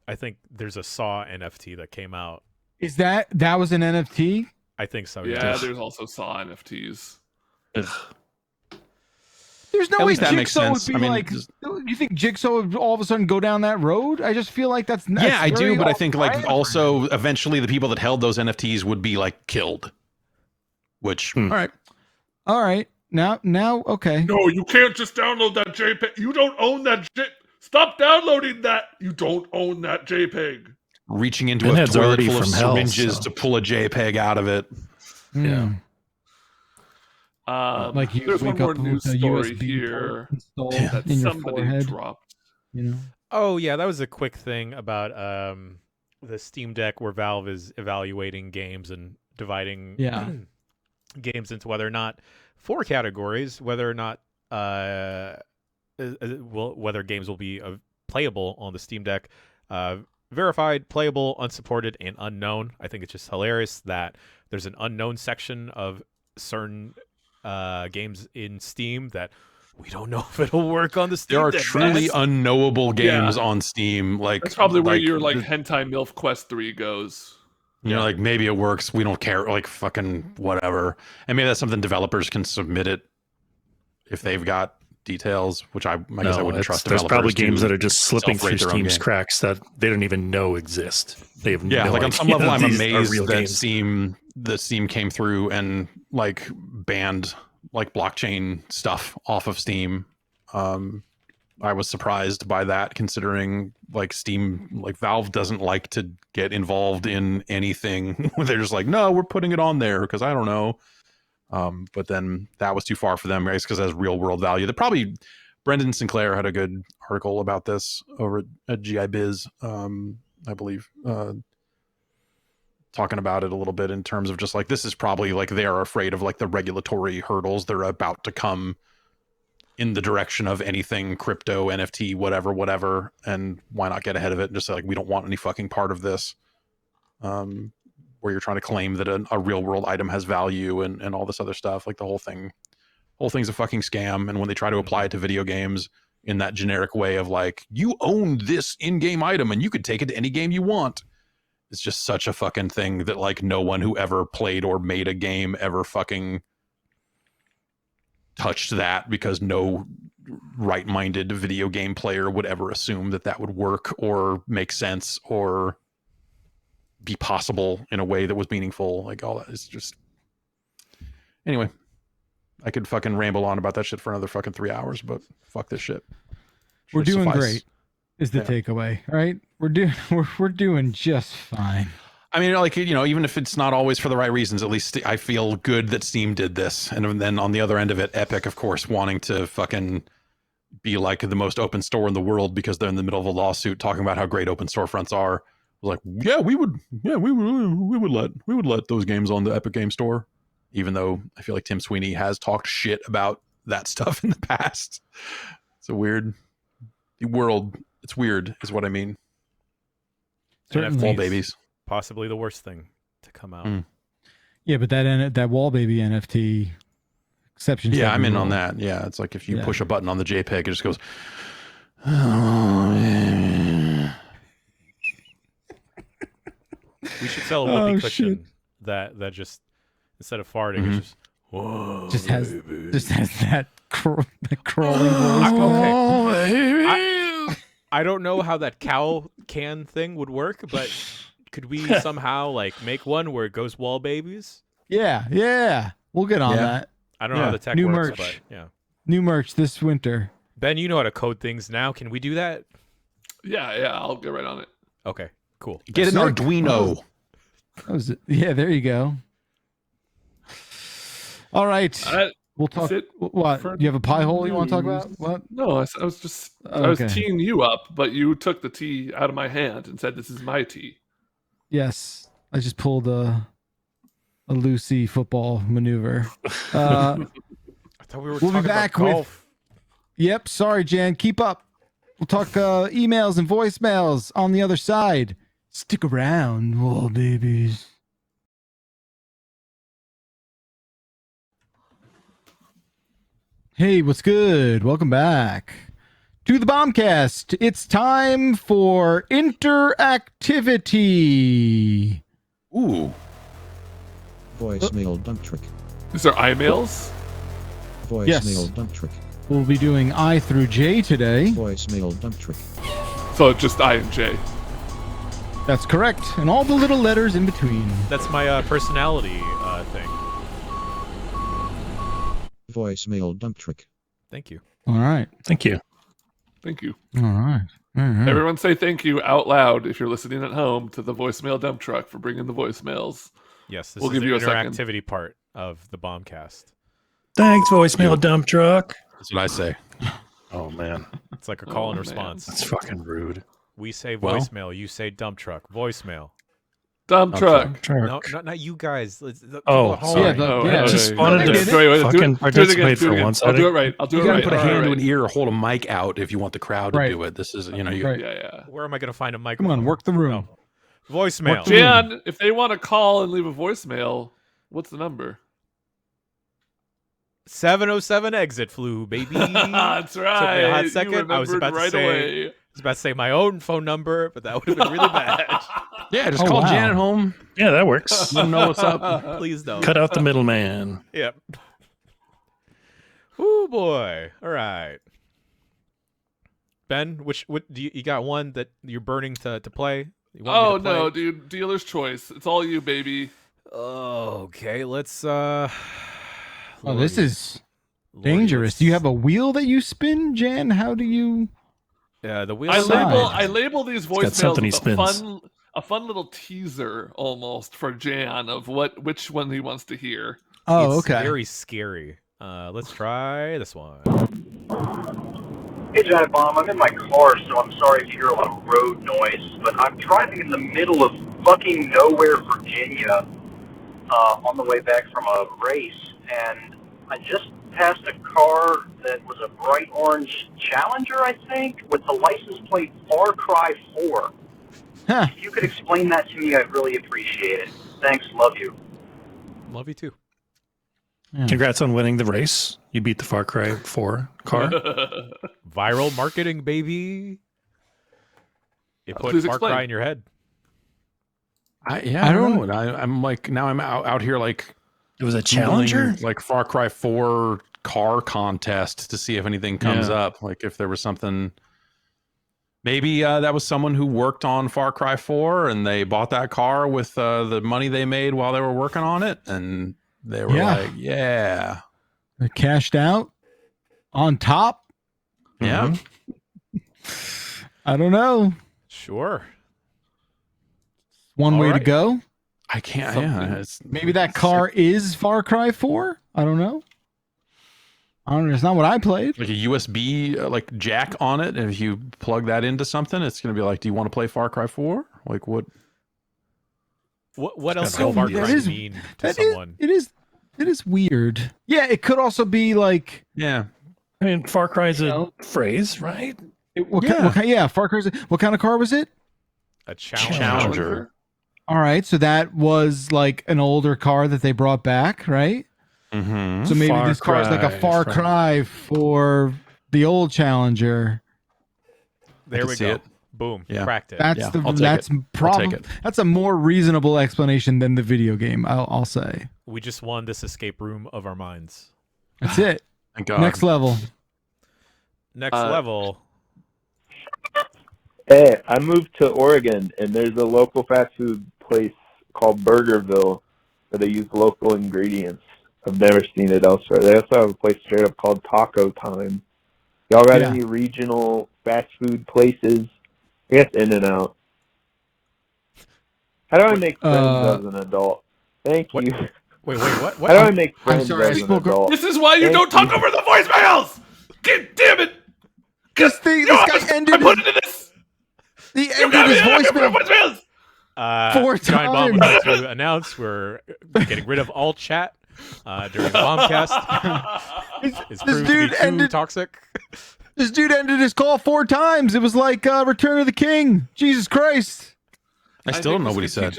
I think there's a Saw NFT that came out. Is that was an NFT? I think so. Yeah, there's also Saw NFTs. Ugh. There's no At way least that makes Jigsaw would sense. be I mean, like. just- You think Jigsaw would all of a sudden go down that road? I just feel like that's Yeah, I do, very but I think like off-brand for also him. eventually the people that held those NFTs would be like killed. Which Hmm. all right. All right, now, okay. No, you can't just download that JPEG. You don't own that Stop downloading that. You don't own that JPEG. Reaching into Pinhead's a toilet already full of from hell, syringes so- to pull a JPEG out of it. Yeah. Like you There's one wake more up news with a story USB here port installed that in your somebody forehead. dropped. You know. Oh yeah, that was a quick thing about the Steam Deck where Valve is evaluating games and dividing Yeah. games into whether or not 4 categories, whether or not whether games will be playable on the Steam Deck, verified, playable, unsupported, and unknown. I think it's just hilarious that there's an unknown section of certain games in Steam that we don't know if it'll work on the Steam There are Deck. truly unknowable games Yeah. on Steam. Like That's probably where your the- Hentai MILF Quest 3 goes. you know, like maybe it works. We don't care. Like fucking whatever. And maybe that's something developers can submit it if they've got details. Which I guess I wouldn't trust. There's probably developers to games that are just slipping through self-rate their own Steam's game. cracks that they don't even know exist. They have Yeah, no like on some idea level, I'm these are amazed real that games. Steam came through and like banned like blockchain stuff off of Steam. I was surprised by that, considering like Steam, like Valve doesn't like to get involved in anything. They're just like, no, we're putting it on there because I don't know. But then that was too far for them, right? Because it has real world value. Brendan Sinclair had a good article about this over at GI Biz, I believe, talking about it a little bit in terms of just like, this is probably like they are afraid of like the regulatory hurdles that are about to come in the direction of anything crypto, NFT, whatever, and why not get ahead of it and just say like, we don't want any fucking part of this. Where you're trying to claim that a real world item has value and all this other stuff. Like the whole thing's a fucking scam. And when they try to apply it to video games in that generic way of like, you own this in-game item and you could take it to any game you want, it's just such a fucking thing that like no one who ever played or made a game ever fucking touched that, because no right-minded video game player would ever assume that that would work or make sense or be possible in a way that was meaningful. Like all that is just, anyway, I could fucking ramble on about that shit for another fucking 3 hours, but fuck this shit. We're Should doing suffice. great. Is the Yeah. takeaway, right? We're doing just fine. I mean, like, you know, even if it's not always for the right reasons, at least I feel good that Steam did this. And then on the other end of it, Epic, of course, wanting to fucking be like the most open store in the world because they're in the middle of a lawsuit talking about how great open storefronts are. Was like, yeah, we would let those games on the Epic Game Store, even though I feel like Tim Sweeney has talked shit about that stuff in the past. It's a weird the world. It's weird, is what I mean. Certainly. Wall babies. Possibly the worst thing to come out. Yeah, but that wall baby NFT exception. Yeah, I'm in on that. Yeah, it's like if you push a button on the JPEG, it just goes. We should sell a whoopee cushion that just instead of farting, it's just whoa. Just has that crawling voice. Okay. I don't know how that cow can thing would work, but could we somehow like make one where it goes wall babies? Yeah. We'll get on that. I don't know how the tech New works, merch. but yeah. New merch this winter. Ben, you know how to code things now. Can we do that? Yeah, I'll get right on it. Okay, cool. Get an Arduino. That was it. Yeah, there you go. All right. We'll talk. What? Do you have a pie hole you want to talk about? What? No, I was teeing you up, but you took the tea out of my hand and said, "This is my tea." Yes, I just pulled a Lucy football maneuver. I thought we were We'll be talking back about golf. Yep. Sorry, Jan. Keep up. We'll talk emails and voicemails on the other side. Stick around, wall babies. Hey, what's good? Welcome back to the Bombcast. It's time for interactivity. Ooh. Voicemail dump trick. Is there iMails? Voicemail dump trick. We'll be doing I through J today. Voicemail dump trick. So just I and J. That's correct. And all the little letters in between. That's my personality thing. Voicemail dump trick. Thank you. All right. Thank you. Thank you. All right. Everyone say thank you out loud if you're listening at home to the voicemail dump truck for bringing the voicemails. Yes, this We'll is give the you a second. interactivity part of the Bombcast. Thanks, voicemail dump truck. That's what I say. Oh man, It's like a call and Oh, response. that's fucking rude. We say Well- voicemail, you say dump truck. Voicemail. Dump truck. No, not you guys. The people Oh, at home. sorry. Yeah, I okay. just wanted to Wait, fucking participate for again. once. I'll do it right. I'll do You it gotta right. put a All hand to right. an ear or hold a mic out if you want the crowd to Right. do it. This is, you Right. Yeah. Where am I going to find a Come microphone? on, work the room. Oh. Voicemail. Jan, if they want to call and leave a voicemail, what's the number? 707 exit flu, baby. That's right. Took me a hot You second. I was remembered about to right say away. I was about to say my own phone number, but that would have been really bad. Yeah, just Oh, call wow. Jan at home. Yeah, that works. Let them know what's up. Please don't. Cut out the middleman. Yep. Oh boy. All right. Ben, what do you got one that you're burning to play? You want me Oh to play? no, dude! Dealer's choice. It's all you, baby. Okay, let's Oh, this is Lordy, dangerous. let's- Do you have a wheel that you spin, Jan? How do you? the wheel I Side. label these got something he voicemails with spins. a fun little teaser almost for Jan of which one he wants to hear. Oh, It's okay. very scary. Let's try this one. Hey, Giant Bomb, I'm in my car, so I'm sorry if you hear a lot of road noise, but I'm driving in the middle of fucking nowhere, Virginia, on the way back from a race, and I just passed a car that was a bright orange Challenger, I think, with the license plate Far Cry 4. Huh. If you could explain that to me, I'd really appreciate it. Thanks, love you. Love you too. Congrats on winning the race. You beat the Far Cry 4 car. Viral marketing, baby. It put Please Far explain. Cry in your head. I don't know. I'm like now I'm out here like It was a Challenger. Googling, like Far Cry 4 car contest to see if anything comes up. Like if there was something. Maybe that was someone who worked on Far Cry 4 and they bought that car with the money they made while they were working on it, and they were like, "Yeah, They cashed out on top. yeah." I don't know. Sure. One All way to right. go. I can't. Something. Yeah, it's, Maybe that car is Far Cry 4. I don't know. It's not what I played. like a USB like jack on it, and if you plug that into something, it's going to be like, "Do you want to play Far Cry 4?" Like what? What else got can Far that Cry is- mean to That is, someone? it is weird. Yeah, it could also be like Yeah, I mean, Far Cry is a know. phrase, right? Far Cry. What kind of car was it? A Challenger. Challenger. All right, so that was like an older car that they brought back, right? Mm-hmm. So maybe Far this car is like a Cry Far from- Cry for the old Challenger. There can we see go. it. Boom. Yeah. Cracked it. That's Yeah, the I'll take that's it. I'll probably take it. that's a more reasonable explanation than the video game. I'll say We just won this escape room of our minds. that's it. Thank God. Next level. Next level. Hey, I moved to Oregon, and there's a local fast food place called Burgerville where they use local ingredients. I've never seen it elsewhere. They also have a place straight up called Taco Time. Y'all got Yeah. any regional fast food places? I guess In-N-Out. How do I make friends as an adult? Thank What? you. Wait, what? How do I make friends sorry, I as an spoke- adult? This is why you Thank don't talk you. over the voicemails! God damn it! This thing, You know this what? guy I ended put his, it in this! he You ended got me his talking over the voicemail. voicemails! 4 Giant Bomb would times. like to announce we're getting rid of all chat during the Bombcast. It's This proved to be dude too ended. toxic. This dude ended his call 4 times. It was like Return of the King. Jesus Christ. I still don't know what he said.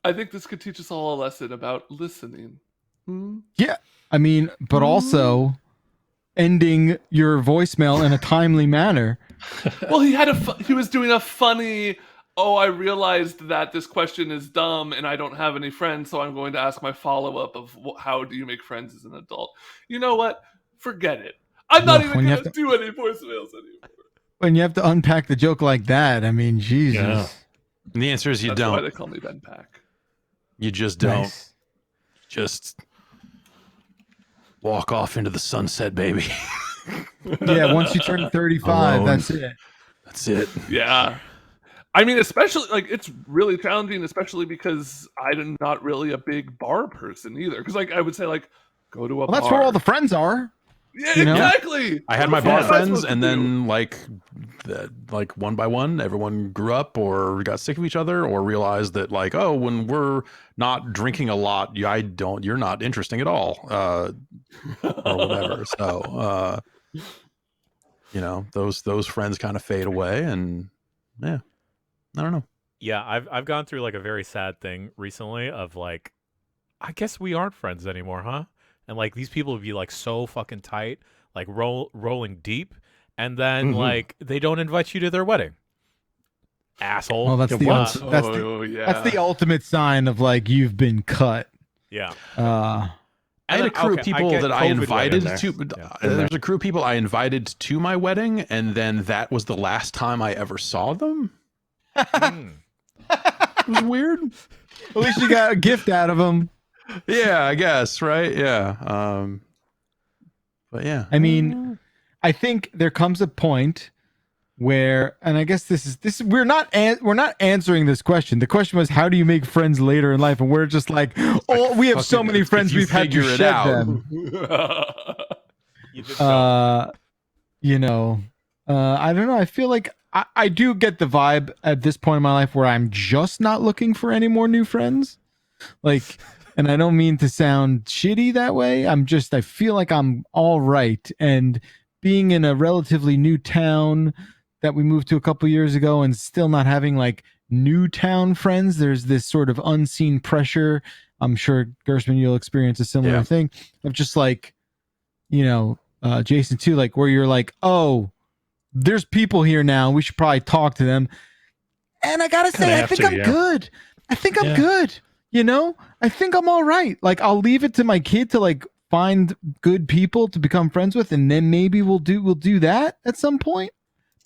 I think this could teach us all a lesson about listening. Hmm? Yeah, I mean, but also ending your voicemail in a timely manner. Well, he was doing a funny. Oh, I realized that this question is dumb, and I don't have any friends, so I'm going to ask my follow-up of how do you make friends as an adult? You know what? Forget it. I'm not Ugh, even when you going to have do any voicemails anymore. When you have to unpack the joke like that, I mean, Jesus. Yeah. And the answer is you That's why don't. they call me Ben Pack. You just don't. Nice. Just walk off into the sunset, baby. Yeah, once you turn 35, Alone. that's it. That's it. Yeah. I mean, especially, like, it's really challenging, especially because I'm not really a big bar person either. Because, like, I would say, like, go to a Well, bar. that's where all the friends are. Yeah, you know? exactly. I had my What bar am I friends, supposed and to do? then like one by one, everyone grew up or got sick of each other, or realized that like, oh, when we're not drinking a lot, you're not interesting at all, or whatever. So, those friends kind of fade away, and yeah, I don't know. Yeah, I've gone through like a very sad thing recently of like, I guess we aren't friends anymore, huh? And like these people would be like so fucking tight, like rolling deep, and then like they don't invite you to their wedding. Asshole. Well, that's Yeah, the what? that's the ultimate sign of like you've been cut. Yeah. I had a crew of people that I invited to. There's a crew of people I invited to my wedding, and then that was the last time I ever saw them. It was weird. At least you got a gift out of them. Yeah, I guess, right? Yeah. But yeah. I mean, I think there comes a point where, and I guess this we're not answering this question. The question was, how do you make friends later in life? And we're just like, oh, we have so many friends, we've had to figure it shed out. them. I don't know. I feel like I do get the vibe at this point in my life where I'm just not looking for any more new friends. Like, and I don't mean to sound shitty that way. I feel like I'm all right. And being in a relatively new town that we moved to a couple years ago and still not having like new town friends, there's this sort of unseen pressure. I'm sure, Gershman, you'll experience a similar thing of just like, Jason too, like where you're like, oh, there's people here now. We should probably talk to them. And I gotta say, I think I'm good. I think I'm good. I think I'm all right. Like I'll leave it to my kid to like find good people to become friends with, and then maybe we'll do that at some point.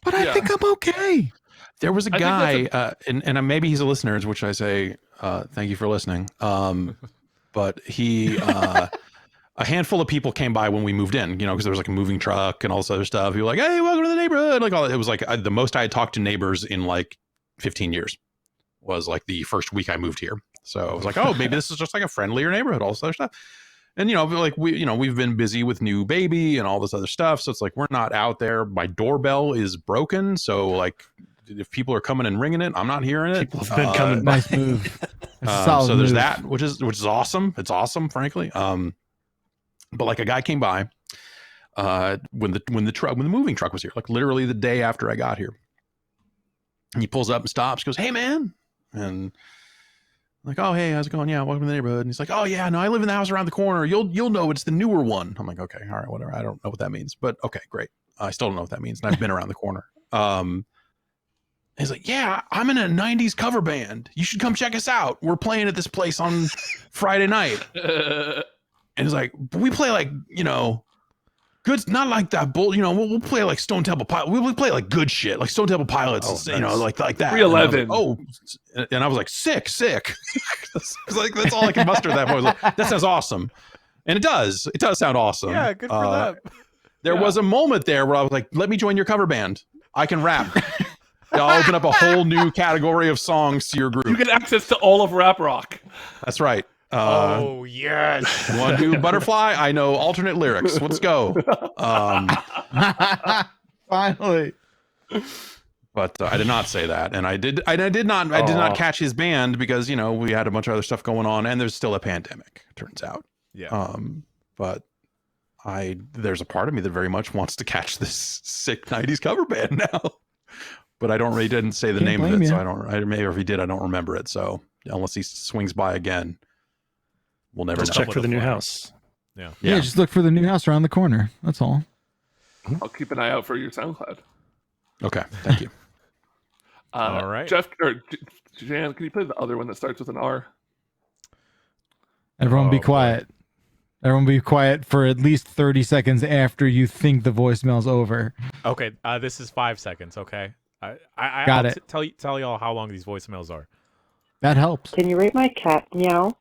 But I think I'm okay. There was a guy, and maybe he's a listener, which I say, thank you for listening. But he, a handful of people came by when we moved in, because there was like a moving truck and all this other stuff. He was like, hey, welcome to the neighborhood. Like it was like the most I had talked to neighbors in like 15 years was like the first week I moved here. So I was like, oh, maybe this is just like a friendlier neighborhood, all this other stuff. And, like we've been busy with new baby and all this other stuff. So it's like, we're not out there. My doorbell is broken. So like if people are coming and ringing it, I'm not hearing it. People have been coming by. Nice move. So there's that, which is awesome. It's awesome, frankly. But like a guy came by, when the moving truck was here, like literally the day after I got here. And he pulls up and stops, goes, "Hey man," and I'm like, "Oh hey, how's it going? Yeah, welcome to the neighborhood." And he's like, "Oh yeah, no, I live in the house around the corner. You'll know it's the newer one." I'm like, "Okay, all right, whatever. I don't know what that means, but okay, great. I still don't know what that means, and I've been around the corner." He's like, "Yeah, I'm in a 90s cover band. You should come check us out. We're playing at this place on Friday night." And he's like, "We play like, good, not like that bull. We'll play like Stone Temple Pilots. We'll play like good shit, like Stone Temple Pilots, like that." 311. And I was like, sick. Because like that's all I can muster at that point. Like, that sounds awesome, and it does. It does sound awesome. Yeah, good for them. There was a moment there where I was like, "Let me join your cover band. I can rap." I'll open up a whole new category of songs to your group. You get access to all of rap rock. That's right. Oh yes. You want to do Butterfly? I know alternate lyrics. Let's go. Finally. But I did not say that, and I did not catch his band because we had a bunch of other stuff going on, and there's still a pandemic. Turns out. Yeah. But there's a part of me that very much wants to catch this sick 90s cover band now. But he didn't say the name of it, so maybe if he did, I don't remember it. So unless he swings by again, we'll never Just know. check for the new house. Yeah. Yeah, just look for the new house around the corner. That's all. I'll keep an eye out for your SoundCloud. Okay, thank you. All right. Jeff or Jan, can you play the other one that starts with an R? Everyone be quiet. Everyone be quiet for at least 30 seconds after you think the voicemail's over. Okay, this is 5 seconds, okay? Got I'll it. Tell y'all how long these voicemails are. That helps. Can you rate my cat meow?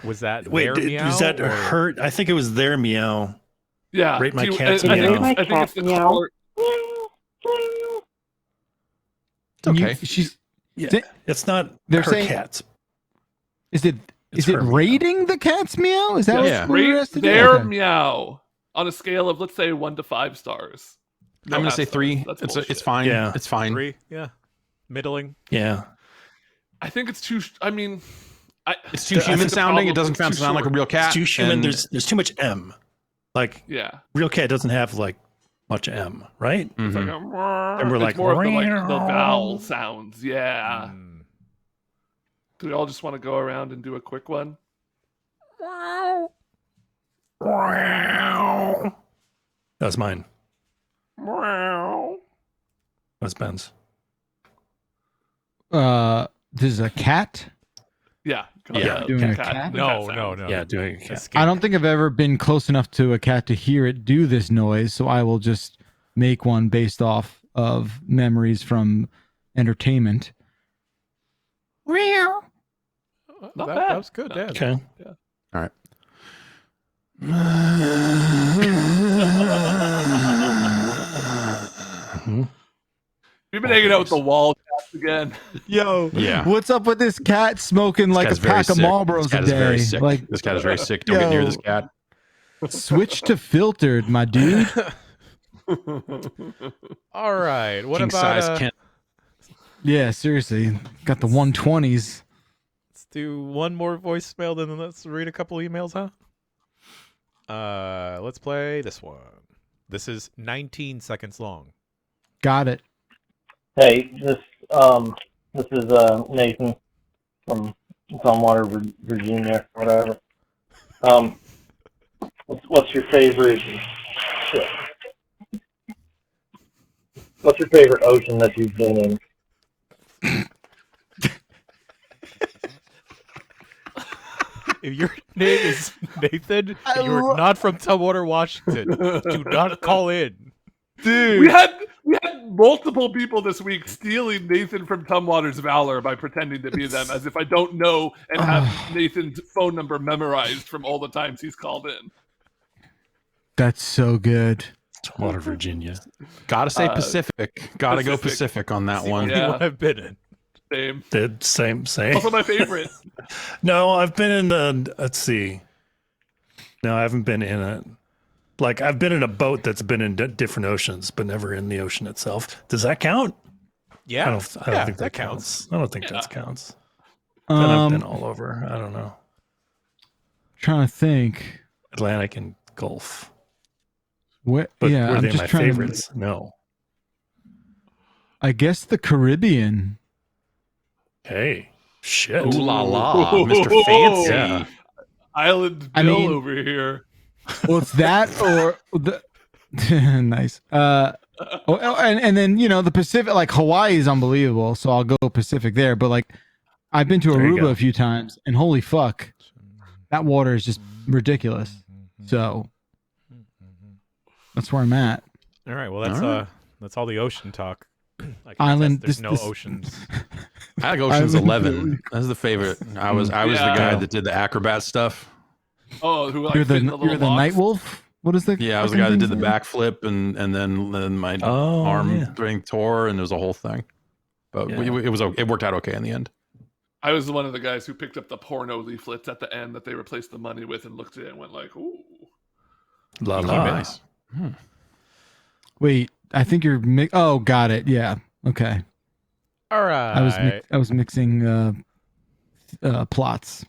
Was that Wait, their meow? was that hurt? I think it was their meow. Yeah. Rate my Do you- cat's I meow. think it's the Meow. caller. It's okay. It's not They're her saying- cat. Is it her meow. rating the cat's meow? Is that Yeah. what we're Rate asked to do? their Okay. meow on a scale of, let's say, 1 to 5 stars. No I'm gonna half say stars. 3. That's It's bullshit. fine. Yeah. It's fine. 3? Yeah. Middling. Yeah. I think it's too. I mean, It's too I think human the sounding. problem It doesn't is too sound like a short. real cat. It's too human. and- There's too much M. Like yeah. real cat doesn't have like much M, right? Mhm. It's like And we're it's like, more of the vowel sounds. Yeah. Mm. Do we all just want to go around and do a quick one? That was mine. Meow. That was Ben's. This is a cat? Yeah. Yeah. Doing a cat. cat? The No, cat no, sound. no. Yeah, doing a cat. Escape. I don't think I've ever been close enough to a cat to hear it do this noise, so I will just make one based off of memories from entertainment. Not that, bad. that was good, Dan. Okay. All right. We've been hanging out with the wall cats again. Yo, Yeah. what's up with this cat smoking like a cat's very pack of sick. Marlboros This cat a is very day? sick. Like, This cat is very sick. Don't get near Yo. this cat. switch to filtered, my dude. All right. What King about size Kent. Yeah, seriously. Got the 120s. let's do one more voicemail, then let's read a couple emails, huh? Let's play this one. This is 19 seconds long. Got it. Hey, this is Nathan from Tumwater, Virginia, whatever. What's your favorite? Shit. What's your favorite ocean that you've been in? If your name is Nathan, and you are not from Tumwater, Washington, do not call in. Dude. We had multiple people this week stealing Nathan from Tumwater's Valor by pretending to be them, as if I don't know and have Nathan's phone number memorized from all the times he's called in. That's so good. Water, Virginia. Gotta say Pacific. Gotta go Pacific. Pacific on that one. Yeah. What I've been in. Same. Did same. Also my favorite. No, I've been in the. Let's see. No, I haven't been in it. Like I've been in a boat that's been in different oceans, but never in the ocean itself. Does that count? Yeah. I don't think that counts. I don't think that counts. Then I've been all over. I don't know. trying to think. Atlantic and Gulf. What? But Yeah, were I'm they just my trying favorites? No. I guess the Caribbean. Hey, shit. Ooh la la, Mr. Fancy. Yeah. Island I Bill mean- over here. Well, it's that or the nice. And then the Pacific, like Hawaii is unbelievable, so I'll go Pacific there. But like, I've been to There you Aruba go. a few times, and holy fuck, that water is just ridiculous. So that's where I'm at. All right. Well, that's all the ocean talk. I can Island. attest there's no oceans. I like Ocean's Island 11. That's the favorite. I was the Yeah. guy that did the acrobat stuff. Oh, who like You're the fit in little you're the box? Night Wolf. What is the? Yeah, I was the fucking guy that did thing's the name? backflip and then my Oh, arm yeah. thing tore and there was a whole thing. But Yeah. it worked out okay in the end. I was one of the guys who picked up the porno leaflets at the end that they replaced the money with and looked at it and went like, "Ooh." La Oh, la. nice. Wait, I think you're. Oh, got it. Yeah. Okay. All right. I was mixing plots.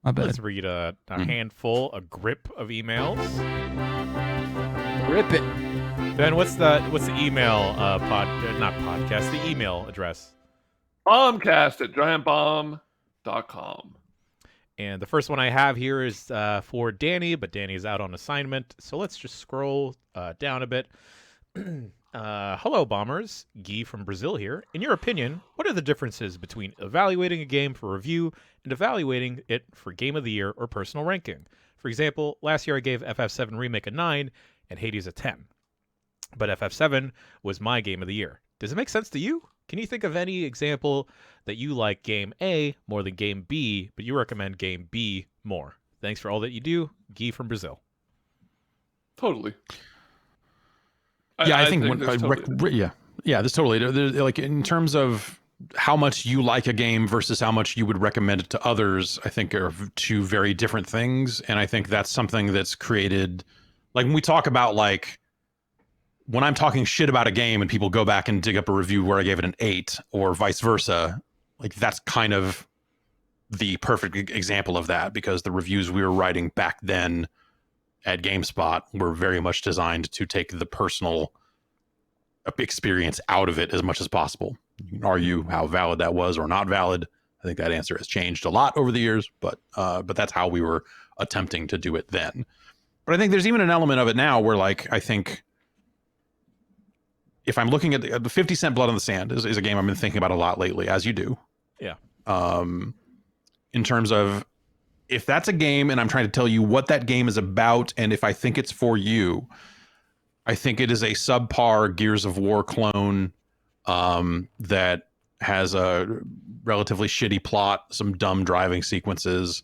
My bad. Let's read a handful, a grip of emails. Rip it. Ben, what's the email not podcast, the email address? Bombcast at giantbomb.com. And the first one I have here is for Danny, but Danny is out on assignment. So let's just scroll down a bit. Hello, Bombers. Guy from Brazil here. In your opinion, what are the differences between evaluating a game for review and evaluating it for Game of the Year or personal ranking? For example, last year I gave FF7 Remake a 9 and Hades a 10. But FF7 was my Game of the Year. Does it make sense to you? Can you think of any example that you like Game A more than Game B, but you recommend Game B more? Thanks for all that you do. Guy from Brazil. Totally. Yeah, I think there's totally- there's totally there's, like in terms of how much you like a game versus how much you would recommend it to others, I think are two very different things. And I think that's something that's created, like when we talk about like when I'm talking shit about a game and people go back and dig up a review where I gave it an 8 or vice versa, like that's kind of the perfect example of that, because the reviews we were writing back then at GameSpot were very much designed to take the personal experience out of it as much as possible. You can argue how valid that was or not valid. I think that answer has changed a lot over the years, but that's how we were attempting to do it then. But I think there's even an element of it now where, like, I think if I'm looking at the 50 Cent Blood on the Sand is a game I've been thinking about a lot lately, as you do. Yeah. In terms of if that's a game and I'm trying to tell you what that game is about, and if I think it's for you, I think it is a subpar Gears of War clone that has a relatively shitty plot, some dumb driving sequences,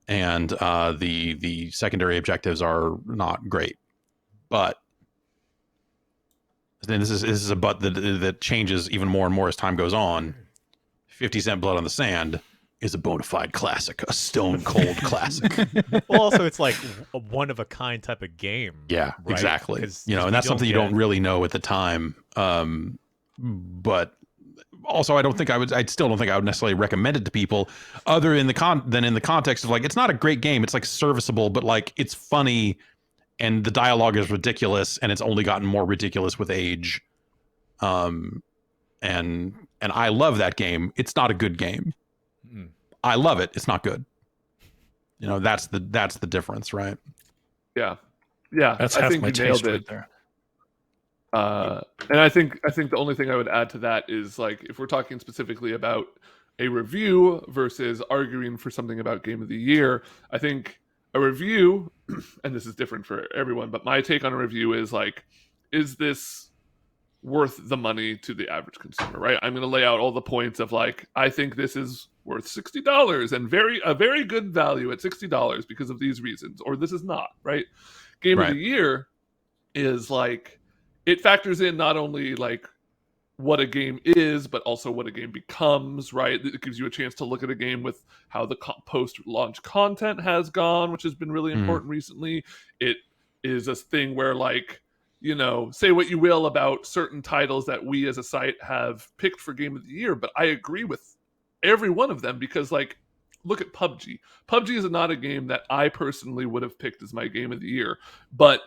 and the secondary objectives are not great. But then this is a but that changes even more and more as time goes on. 50 Cent Blood on the Sand is a bona fide classic, a stone cold classic. Well, also it's like a one of a kind type of game. Yeah, right? exactly. 'Cause And that's something you don't really know at the time. But also, I still don't think I would necessarily recommend it to people, other in the context of like, it's not a great game. It's like serviceable, but like it's funny, and the dialogue is ridiculous, and it's only gotten more ridiculous with age. And I love that game. It's not a good game. I love it. It's not good. That's the difference, right? Yeah. That's I half think my you nailed taste right it. there. And I think the only thing I would add to that is, like, if we're talking specifically about a review versus arguing for something about Game of the Year, I think a review, and this is different for everyone, but my take on a review is like, is this worth the money to the average consumer, right? I'm going to lay out all the points of like, I think this is worth $60 and a very good value at $60 because of these reasons, or this is not, right? Game of the Year is like, it factors in not only like what a game is, but also what a game becomes, right? It gives you a chance to look at a game with how the post-launch content has gone, which has been really important recently. It is a thing where, like, say what you will about certain titles that we as a site have picked for Game of the Year, but I agree with every one of them because, like, look at PUBG. PUBG is not a game that I personally would have picked as my game of the year, but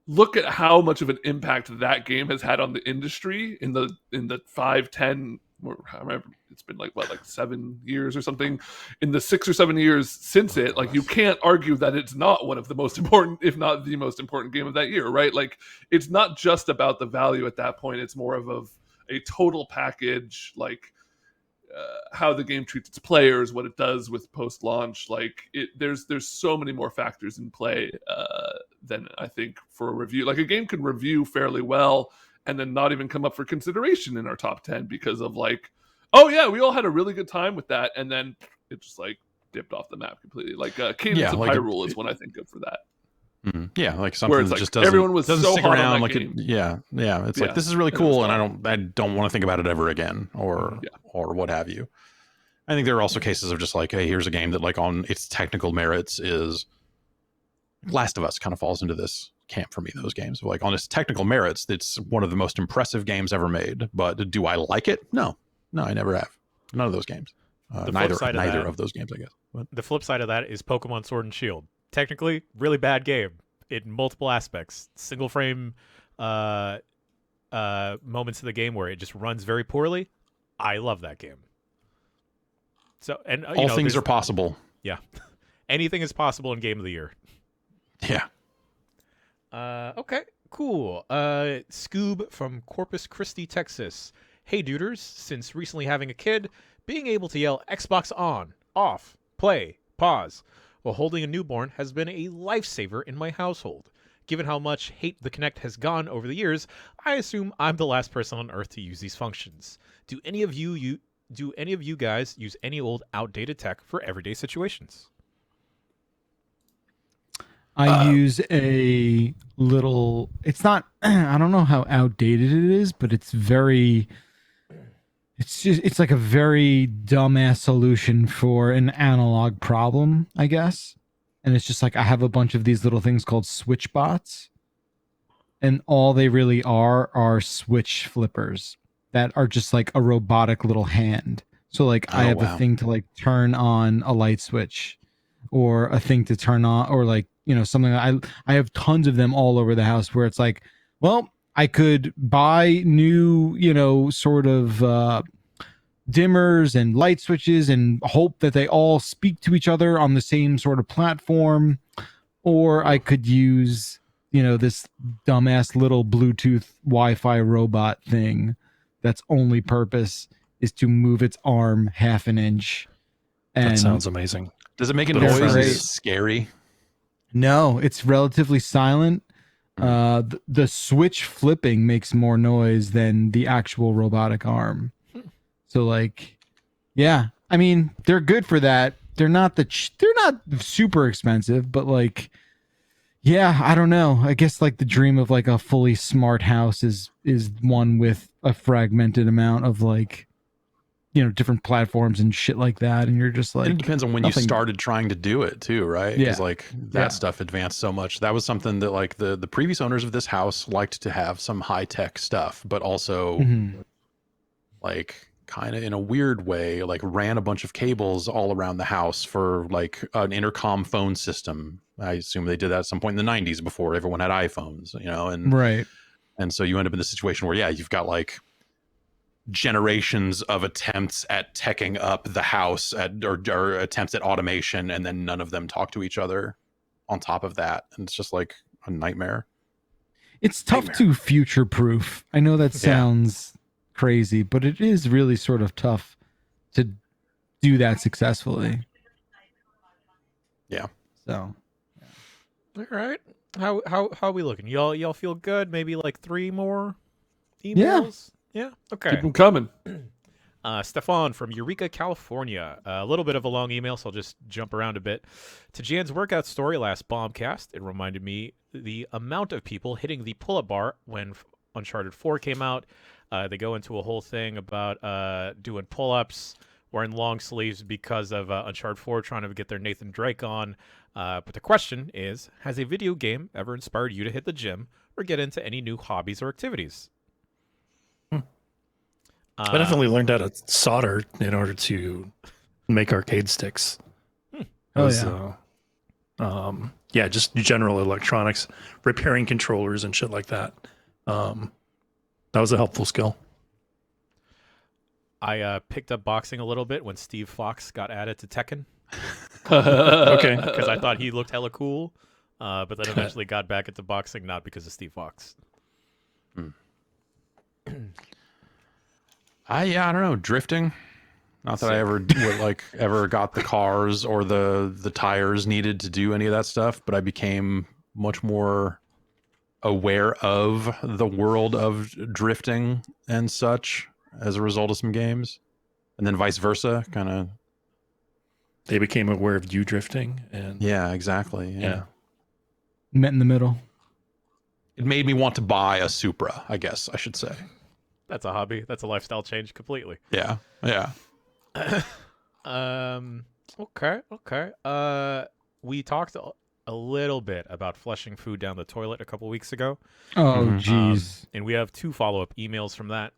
look at how much of an impact that game has had on the industry in the 5, 10, or however, it's been like 7 years or something. In the 6 or 7 years since it, like, you can't argue that it's not one of the most important, if not the most important game of that year, right? Like, it's not just about the value at that point. It's more of a total package, like how the game treats its players, what it does with post-launch. Like, there's so many more factors in play than I think for a review. Like, a game can review fairly well and then not even come up for consideration in our top 10 because of like, oh yeah, we all had a really good time with that, and then it just like dipped off the map completely. Like Cadence of Hyrule is one I think of for that. Mm-hmm. Yeah, like something that like, just doesn't, everyone was doesn't so stick hot on around. that Like game. It's like, this is really cool, and I don't want to think about it ever again, or what have you. I think there are also cases of just like, hey, here's a game that like on its technical merits is Last of Us kind of falls into this camp for me. Those games, like, on its technical merits, it's one of the most impressive games ever made. But do I like it? No, I never have. None of those games. Neither of those games, I guess. But the flip side of that is Pokemon Sword and Shield. Technically, really bad game in multiple aspects. Single frame moments of the game where it just runs very poorly. I love that game. So, and all things are possible. Yeah, anything is possible in Game of the Year. Yeah. Okay, cool. Scoob from Corpus Christi, Texas. Hey, duders. Since recently having a kid, being able to yell Xbox on, off, play, pause while holding a newborn has been a lifesaver in my household. Given how much hate the Kinect has gone over the years, I assume I'm the last person on Earth to use these functions. Do any of you guys use any old outdated tech for everyday situations? I use a little, it's not, I don't know how outdated it is, but it's like a very dumbass solution for an analog problem, I guess. And it's just like, I have a bunch of these little things called switch bots, and all they really are switch flippers that are just like a robotic little hand. So like, I have a thing to like turn on a light switch, or a thing to turn on, or like, something. I have tons of them all over the house where it's like, well, I could buy new, sort of dimmers and light switches and hope that they all speak to each other on the same sort of platform, or I could use, this dumbass little Bluetooth Wi-Fi robot thing that's only purpose is to move its arm half an inch. And that sounds amazing. Does it make a noise? Is it scary? No, it's relatively silent. The switch flipping makes more noise than the actual robotic arm. So like, yeah, I mean, they're good for that. They're not they're not super expensive, but like, yeah, I don't know. I guess like the dream of like a fully smart house is one with a fragmented amount of like, different platforms and shit like that. And you're just like, it depends on when you started trying to do it too, right? Because like that stuff advanced so much. That was something that like the previous owners of this house liked to have some high tech stuff, but also like kind of in a weird way, like ran a bunch of cables all around the house for like an intercom phone system. I assume they did that at some point in the 90s before everyone had iPhones, and right. And so you end up in the situation where, you've got like generations of attempts at teching up the house or attempts at automation, and then none of them talk to each other on top of that. And it's just like a nightmare. It's tough to future proof. I know that sounds crazy, but it is really sort of tough to do that successfully. Yeah. So all right. How are we looking? Y'all feel good? Maybe like 3 more emails? Yeah. Yeah. Okay. Keep them coming. Stefan from Eureka, California. A little bit of a long email, so I'll just jump around a bit. To Jan's workout story last Bombcast, it reminded me the amount of people hitting the pull-up bar when Uncharted 4 came out. They go into a whole thing about doing pull-ups, wearing long sleeves because of Uncharted 4 trying to get their Nathan Drake on. But the question is, has a video game ever inspired you to hit the gym or get into any new hobbies or activities? I definitely learned how to solder in order to make arcade sticks. Yeah, just general electronics, repairing controllers and shit like that. That was a helpful skill. I picked up boxing a little bit when Steve Fox got added to Tekken. Okay. Because I thought he looked hella cool, but then eventually got back into boxing, not because of Steve Fox. I don't know, drifting. Not that I ever got the cars or the tires needed to do any of that stuff, but I became much more aware of the world of drifting and such as a result of some games, and then vice versa. Kind of, they became aware of you drifting, and yeah, exactly. Yeah. Met in the middle. It made me want to buy a Supra, I guess I should say. That's a hobby. That's a lifestyle change completely. Yeah. Yeah. Okay. We talked a little bit about flushing food down the toilet a couple weeks ago. Oh, jeez. And we have 2 follow-up emails from that.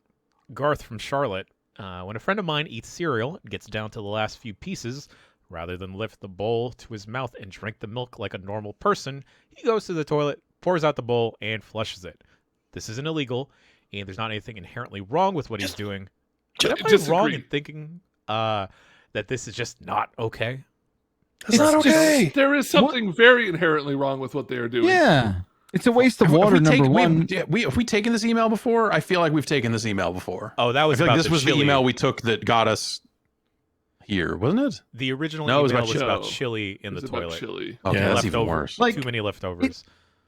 Garth from Charlotte. When a friend of mine eats cereal and gets down to the last few pieces, rather than lift the bowl to his mouth and drink the milk like a normal person, he goes to the toilet, pours out the bowl, and flushes it. This isn't illegal, and there's not anything inherently wrong with what he's doing. But am I wrong in thinking that this is just not okay? That's not okay. There is something very inherently wrong with what they are doing. Yeah. It's a waste of water, number one. Have we taken this email before? I feel like we've taken this email before. Oh, that was I feel about like this was chili. the email we took that got us here, wasn't it? The original No, email it was was about about chili in the toilet. Chili. Okay, that's even worse. Like, too many leftovers.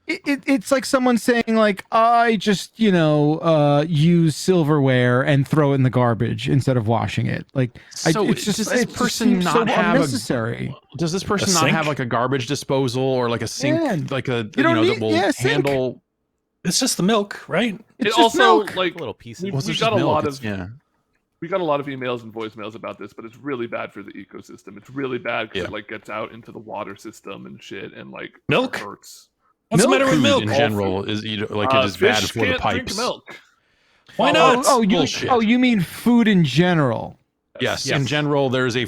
It's like someone saying, like, I just, use silverware and throw it in the garbage instead of washing it. Like, So it's just does this it person seems not so have unnecessary. Does this person A not sink? have like a garbage disposal or like a sink, Yeah. like a You don't that need- will yeah, sink. handle? It's just the milk, right? It It's just also milk. like Little pieces. we, Well, it's we just got a milk, lot it's- of yeah. we got a lot of emails and voicemails about this, but it's really bad for the ecosystem. It's really bad because it like gets out into the water system and shit, and like Milk? it hurts. What's the matter with Food milk? in general is like it is Fish bad for the can't drink pipes. milk. Why not? You mean food in general? Yes, in general, there is an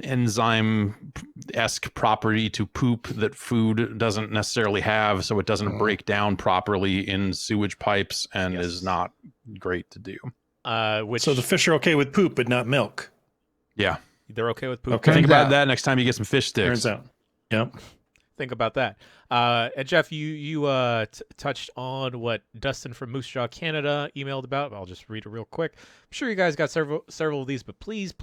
enzyme-esque property to poop that food doesn't necessarily have, so it doesn't break down properly in sewage pipes and is not great to do. So the fish are okay with poop, but not milk. Yeah. They're okay with poop. Okay. Think about that next time you get some fish sticks. Turns out. Yep. Think about that. And Jeff, you touched on what Dustin from Moose Jaw, Canada emailed about. I'll just read it real quick. I'm sure you guys got several of these, but please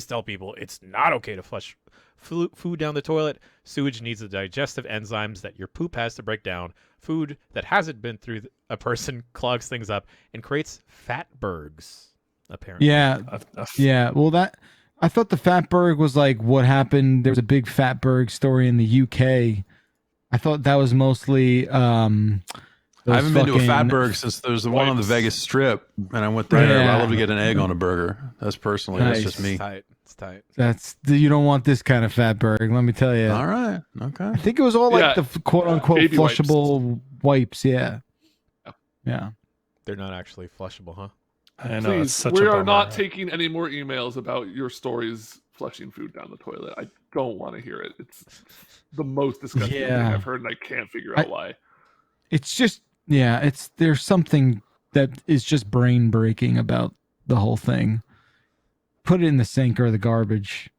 tell people it's not okay to flush food down the toilet. Sewage needs the digestive enzymes that your poop has to break down. Food that hasn't been through a person clogs things up and creates fatbergs, apparently. Yeah. Yeah. Well, I thought the Fatberg was like what happened. There was a big Fatberg story in the UK. I thought that was mostly. I haven't been to a Fatberg since there's the one on the Vegas Strip, and I went there. Yeah. I love to get an egg on a burger. That's personally, Nice. that's just me. It's tight. You don't want this kind of Fatberg. Let me tell you. All right. Okay. I think it was all like the quote unquote baby wipes. flushable wipes. Yeah. Yeah. They're not actually flushable, huh? I know. It's Please, such we a are bummer. not taking any more emails about your stories flushing food down the toilet. I don't want to hear it. It's the most disgusting thing Yeah. I've heard, and I can't figure out why. It's just there's something that is just brain breaking about the whole thing. Put it in the sink or the garbage.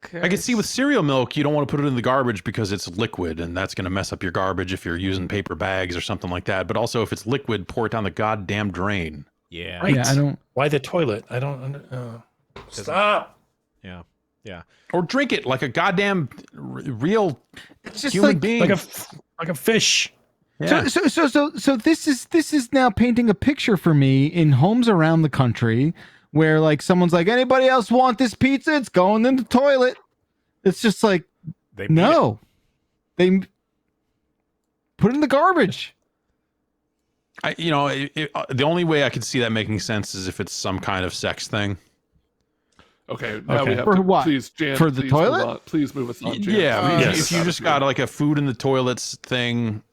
Okay. I can see with cereal milk, you don't want to put it in the garbage because it's liquid, and that's going to mess up your garbage if you're using paper bags or something like that. But also, if it's liquid, pour it down the goddamn drain. Yeah. Right. Yeah, I don't. Why the toilet? I don't. Stop. Yeah. Yeah. Or drink it like a goddamn real It's just human like being. Like a fish. Yeah. So this is now painting a picture for me in homes around the country where like someone's like, anybody else want this pizza? It's going in the toilet. It's just like, They no, they put it in the garbage. The only way I could see that making sense is if it's some kind of sex thing. Okay, now we have For to what? please, Jan, For the please toilet? Move on. Please move us on, Jan. Yeah, I mean, Yes. if you just got like a food in the toilets thing,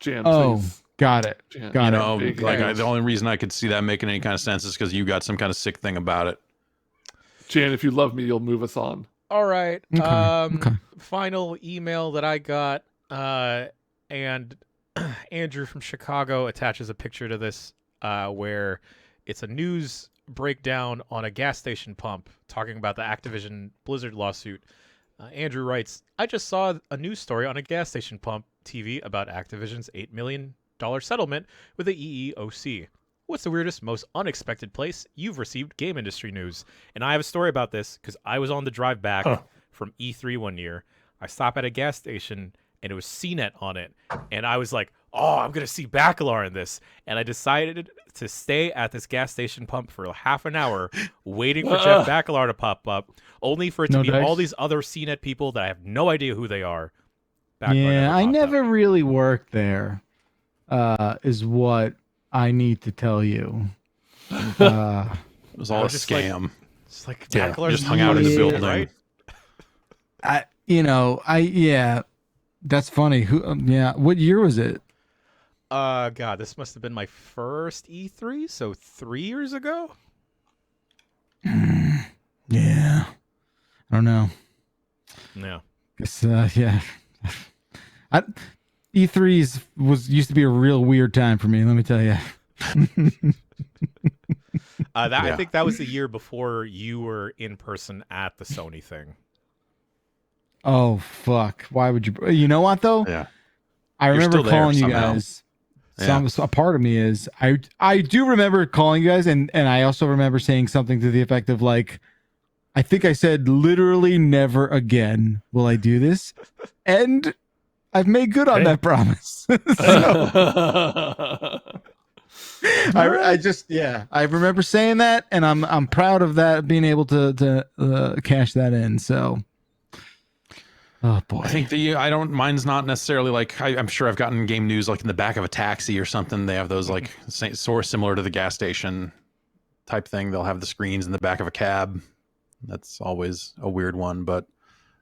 Jan, Oh, please. got it. Jan, Got it. big like hands. the only reason I could see that making any kind of sense is because you got some kind of sick thing about it. Jan, if you love me, you'll move us on. All right. Okay. Final email that I got, and Andrew from Chicago attaches a picture to this, where it's a news breakdown on a gas station pump talking about the Activision Blizzard lawsuit. Andrew writes, I just saw a news story on a gas station pump TV about Activision's $8 million settlement with the EEOC. What's the weirdest, most unexpected place you've received game industry news? And I have a story about this because I was on the drive back from E3 one year. I stopped at a gas station and it was CNET on it. And I was like, oh, I'm going to see Bacalar in this. And I decided to stay at this gas station pump for half an hour waiting for Jeff Bacalar to pop up, only for it to be all these other CNET people that I have no idea who they are. Bacalar I never really worked there, is what I need to tell you. It was all a scam. It's like Bacalar just hung out in the building. Right? That's funny. What year was it? God, this must have been my first E3, so 3 years ago. Yeah, I don't know. Yeah, it's E3 used to be a real weird time for me. Let me tell you. I think that was the year before you were in person at the Sony thing. Oh fuck! Why would you? You know what though? Yeah, I remember calling you guys. A part of me is I do remember calling you guys, and I also remember saying something to the effect of like, I think I said literally never again will I do this, and I've made good on that promise. I remember saying that, and I'm proud of that, being able to cash that in. So. Oh boy! I think mine's not necessarily like I'm sure I've gotten game news like in the back of a taxi or something. They have those like sort of similar to the gas station type thing. They'll have the screens in the back of a cab. That's always a weird one, but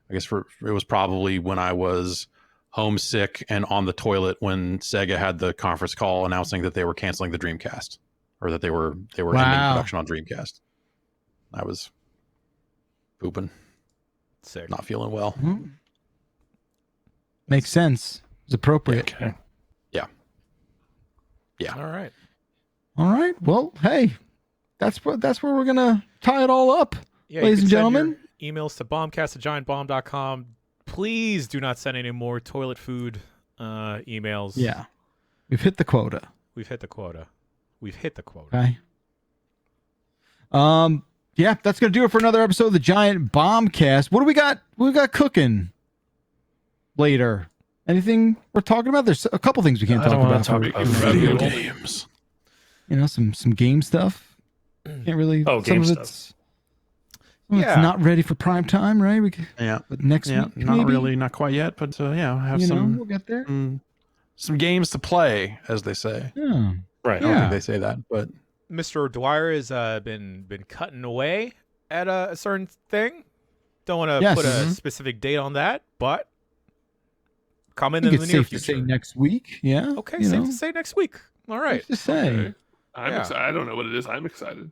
I guess it was probably when I was homesick and on the toilet when Sega had the conference call announcing that they were canceling the Dreamcast, or that they were ending production on Dreamcast. I was pooping, sick, not feeling well. Mm-hmm. Makes sense. It's appropriate. Okay. Yeah. All right. Well, hey, that's where we're gonna tie it all up, ladies and gentlemen. Emails to bombcast@giantbomb.com. Please do not send any more toilet food emails. Yeah, we've hit the quota. Okay. Yeah, that's gonna do it for another episode of the Giant Bombcast. What do we got? What we got cooking later? Anything we're talking about? There's a couple things we can't talk about. Video games. Some game stuff. Can't really. Game stuff. It's not ready for prime time, right? But next week, not maybe? really, not quite yet. But have we'll get there. Some games to play, as they say. Yeah. Right. I don't think they say that, but Mr. Dwyer has been cutting away at a certain thing. Don't want to put a specific date on that, but coming in the near future. Safe to say next week. Yeah. Okay, safe to say next week. All right. Just say. Okay. I'm excited. I don't know what it is. I'm excited.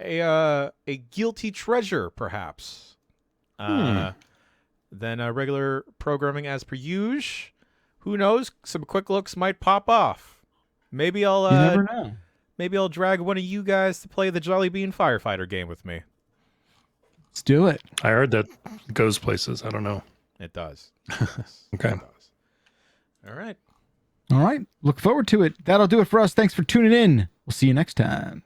A guilty treasure, perhaps. Then regular programming as per usual. Who knows? Some quick looks might pop off. Maybe I'll you never know. Maybe I'll drag one of you guys to play the Jolly Bean Firefighter game with me. Let's do it. I heard that goes places. I don't know. It does. Okay. It does. All right. Look forward to it. That'll do it for us. Thanks for tuning in. We'll see you next time.